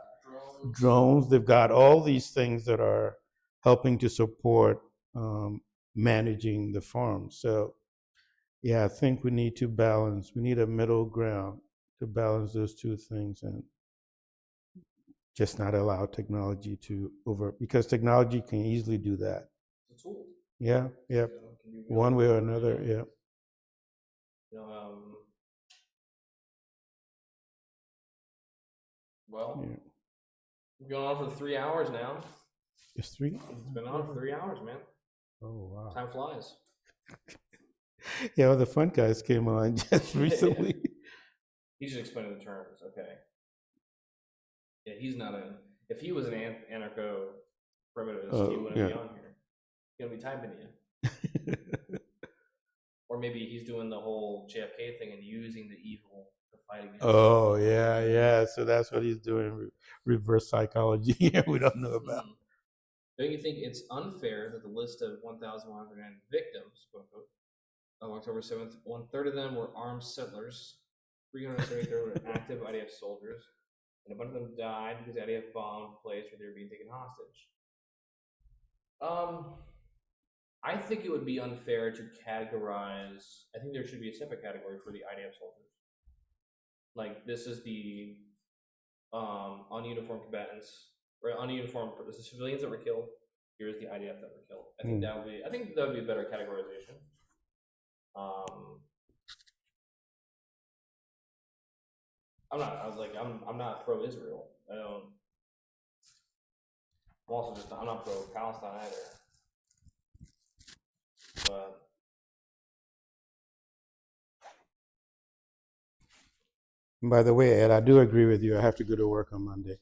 drones, they've got all these things that are helping to support managing the farm. So, yeah, I think we need to balance. We need a middle ground to balance those two things and just not allow technology to because technology can easily do that. It's a tool. Yeah. You know, One way or another, yeah. You know, well, Yeah. we're going on for 3 hours now. It's 3? It's been on for 3 hours, man. Oh, wow. Time flies. Yeah, well, the Fun Guys came on just recently. He's just explaining the terms. Okay. Yeah, he's not a. If he was an anarcho-primitivist, he wouldn't be on here. He wouldn't be typing you. Or maybe he's doing the whole JFK thing and using the evil to fight against. Oh, yeah. So that's what he's doing. Reverse psychology. We don't know about. Don't you think it's unfair that the list of 1,109 victims, quote unquote, of October 7th, 1/3 of them were armed settlers, 373 were active IDF soldiers, and a bunch of them died because the IDF bombed the place where they were being taken hostage? I think it would be unfair to categorize. I think there should be a separate category for the IDF soldiers. Like, this is the ununiformed combatants, or ununiformed, this is civilians that were killed. Here's the IDF that were killed. I think that would be. I think that would be a better categorization. I'm not pro-Israel. I don't. I'm not pro-Palestine either. But by the way, Ed, I do agree with you. I have to go to work on Monday.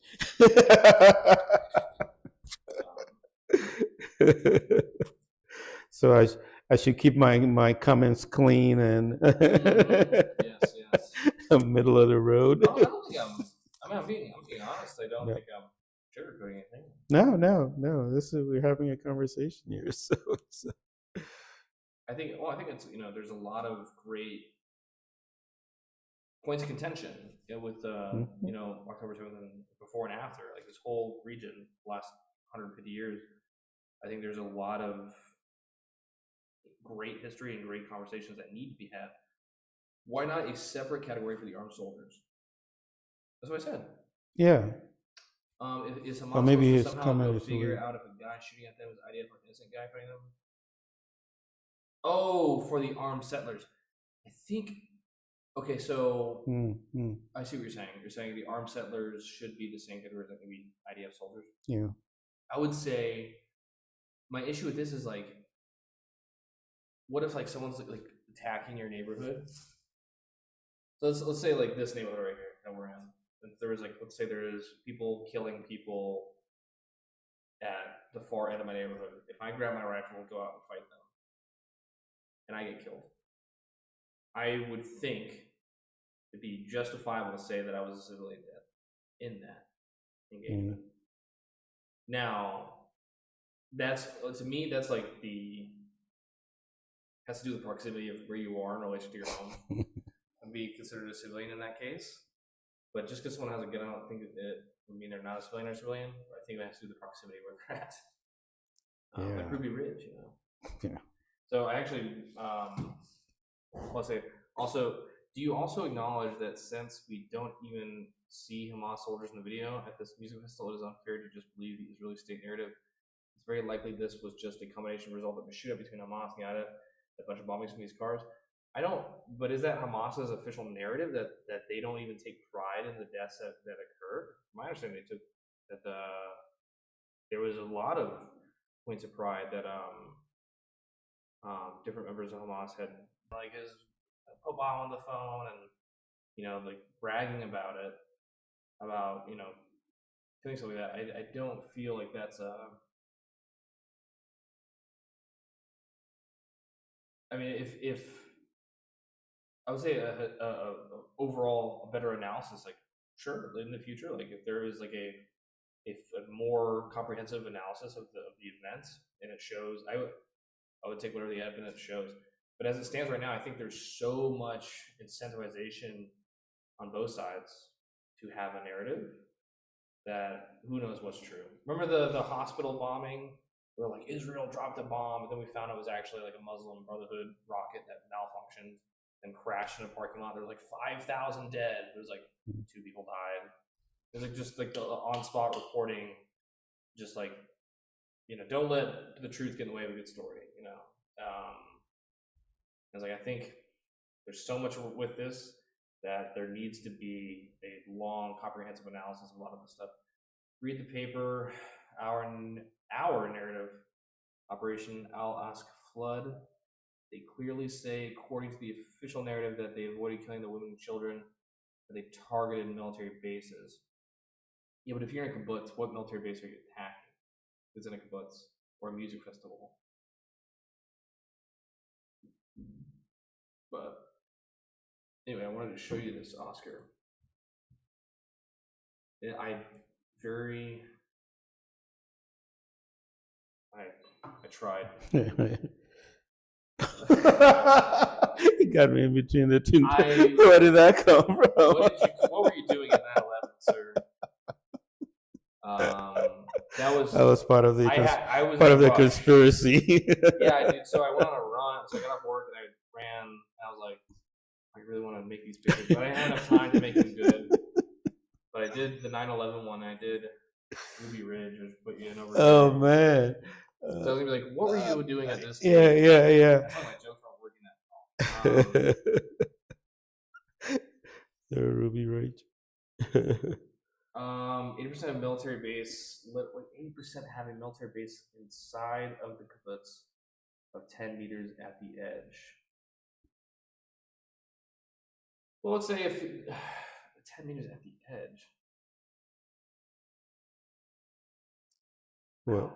So I should keep my comments clean and yes. middle of the road. I don't think I'm being honest. I don't think I'm sugarcoating anything. No. We're having a conversation here. So I think it's, there's a lot of great points of contention with October 7th and before and after, like this whole region, last 150 years. I think there's a lot of great history and great conversations that need to be had. Why not a separate category for the armed soldiers? That's what I said. Yeah. Is Hamas or maybe his somehow comment go is figure out if a guy shooting at them is IDF or an innocent guy fighting them? Oh, for the armed settlers. I think. Okay, so I see what you're saying. You're saying the armed settlers should be the same category that maybe IDF soldiers. Yeah. I would say my issue with this is like, what if like someone's like attacking your neighborhood. So let's say like this neighborhood right here that we're in. There was like, let's say there is people killing people at the far end of my neighborhood. If I grab my rifle and go out and fight them, and I get killed, I would think it'd be justifiable to say that I was a civilian death in that engagement. Now, that's, to me, that's like has to do with the proximity of where you are in relation to your home. And be considered a civilian in that case. But just because someone has a gun, I don't think it would mean they're not a civilian or civilian. I think it has to do with the proximity where they're at. Like Ruby Ridge, you know. Yeah. So I actually, I'll say, also, do you also acknowledge that since we don't even see Hamas soldiers in the video at this music festival, it is unfair to just believe the Israeli state narrative? It's very likely this was just a combination result of a shootout between Hamas and IDF, a bunch of bombings from these cars. I don't, but is that Hamas's official narrative that they don't even take pride in the deaths that occurred? My understanding, they took that there was a lot of points of pride that different members of Hamas had, like his Obama on the phone and, you know, like bragging about it, about, you know, doing something like that. I don't feel like that's I mean, if I would say a overall a better analysis, like sure, in the future, like if there is like a more comprehensive analysis of the event and it shows, I would take whatever the evidence shows. But as it stands right now, I think there's so much incentivization on both sides to have a narrative that who knows what's true. Remember the hospital bombing where like Israel dropped a bomb, and then we found it was actually like a Muslim Brotherhood rocket that malfunctioned and crashed in a parking lot. There was like 5,000 dead. There was like 2 people died. It was like just like the on-spot reporting, just like, you know, don't let the truth get in the way of a good story, you know. I was like, I think there's so much with this that there needs to be a long, comprehensive analysis of a lot of this stuff. Read the paper, our narrative, Operation Al-Aqsa Flood. They clearly say, according to the official narrative, that they avoided killing the women and children, that they targeted military bases. Yeah, but if you're in a kibbutz, what military base are you attacking? It's in a kibbutz or a music festival. But anyway, I wanted to show you this Oscar. I tried. He got me in between the two. Where did that come from? What were you doing at 9/11, sir? That was part of the I was part of the conspiracy. Yeah, I did. So I went on a run. So I got off work and I ran. And I was like, I really want to make these pictures, but I didn't have enough time to make them good. But I did the 9/11 one. And I did Ruby Ridge, which put you in over. Oh man! So I was gonna be like, what were you doing at this? Yeah. That's how my jokes weren't working that well. The Ruby Ridge. 80% of military base, 80% have a military base inside of the kibbutz of 10 meters at the edge. Well, let's say if 10 meters at the edge. Well,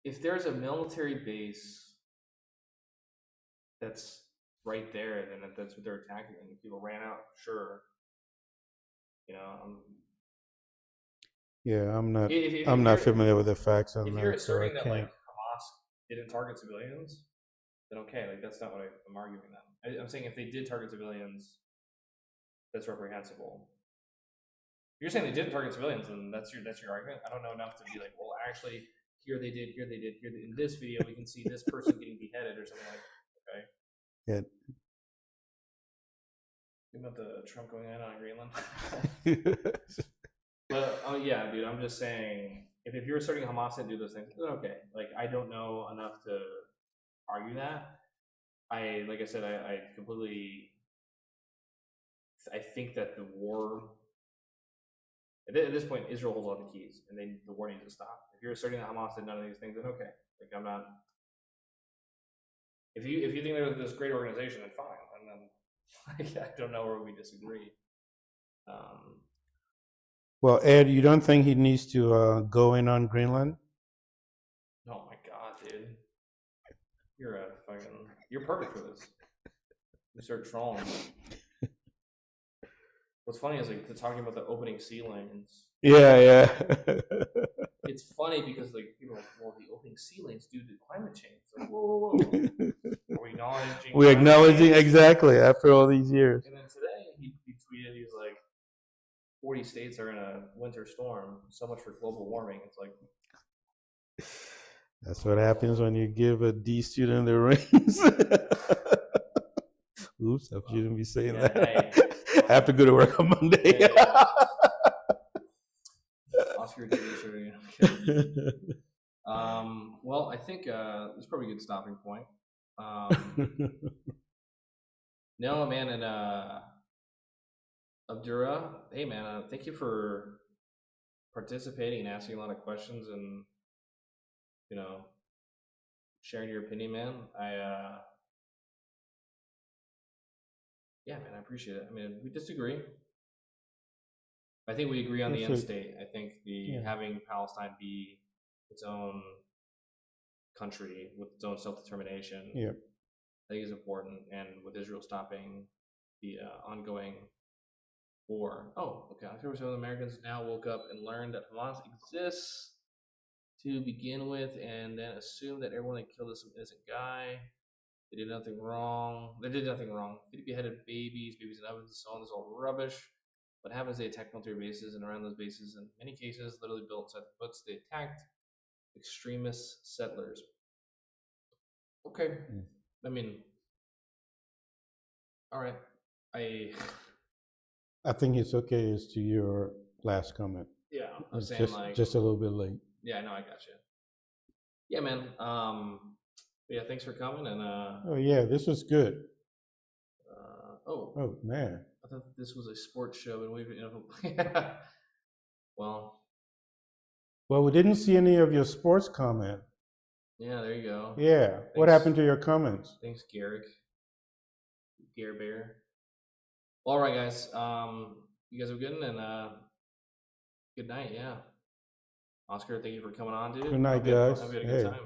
if there's a military base that's right there, then that's what they're attacking. And people ran out, sure. You know, yeah, I'm not. I'm not familiar with the facts on that. If you're asserting that like Hamas didn't target civilians, then okay, like that's not what I'm arguing. Then I'm saying if they did target civilians, that's reprehensible. If you're saying they didn't target civilians, then that's your argument. I don't know enough to be like, well, actually, here they did. In this video, we can see this person getting beheaded or something like that. Okay. Yeah. About the Trump going in on Greenland. But yeah, dude, I'm just saying, if you're asserting Hamas didn't do those things, then okay. Like, I don't know enough to argue that. Like I said, I completely. I think that the war. At this point, Israel holds all the keys, and the war needs to stop. If you're asserting that Hamas did none of these things, then okay. Like, I'm not. if you think they're this great organization, then fine. And then I don't know where we disagree. Well, Ed, you don't think he needs to go in on Greenland? Oh my god, dude, you're perfect for this. You start trolling. What's funny is like they're talking about the opening sea lanes. Yeah. It's funny because like people are like, well, the opening sea lanes due to climate change. It's like, whoa. Are we acknowledging? We're acknowledging exactly after all these years. And then today he tweeted, he's like, 40 states are in a winter storm. So much for global warming. It's like, that's what happens when you give a D student the rings. Oops, I shouldn't be saying that. Hey, I have to go to work on Monday. Yeah. Oscar well, I think it's probably a good stopping point. No, man, and Abdurrah, hey, man, thank you for participating and asking a lot of questions and, you know, sharing your opinion, man. Yeah, man, I appreciate it. I mean, we disagree. I think we agree on the end state. I think having Palestine be its own country with its own self-determination, I think is important. And with Israel stopping the ongoing war. Oh, okay. October 7th, Americans now woke up and learned that Hamas exists to begin with, and then assume that everyone that killed is some innocent guy. They did nothing wrong. They did nothing wrong. They beheaded babies in ovens, and so on. This is all rubbish. What happens? They attack military bases, and around those bases, in many cases, literally built inside the foots, they attacked extremist settlers. Okay. I mean, all right. I think it's okay as to your last comment. Yeah, I'm saying just a little bit late. Yeah, no, I got you. Yeah, man. Yeah, thanks for coming. And oh yeah, this was good. Oh man, I thought this was a sports show, and we've well, we didn't see any of your sports comment. Yeah, there you go. Yeah, thanks. What happened to your comments? Thanks, Garrick. Gare Bear. All right, guys. You guys are good, and good night. Yeah, Oscar, thank you for coming on, dude. Good night, guys. We had a good time.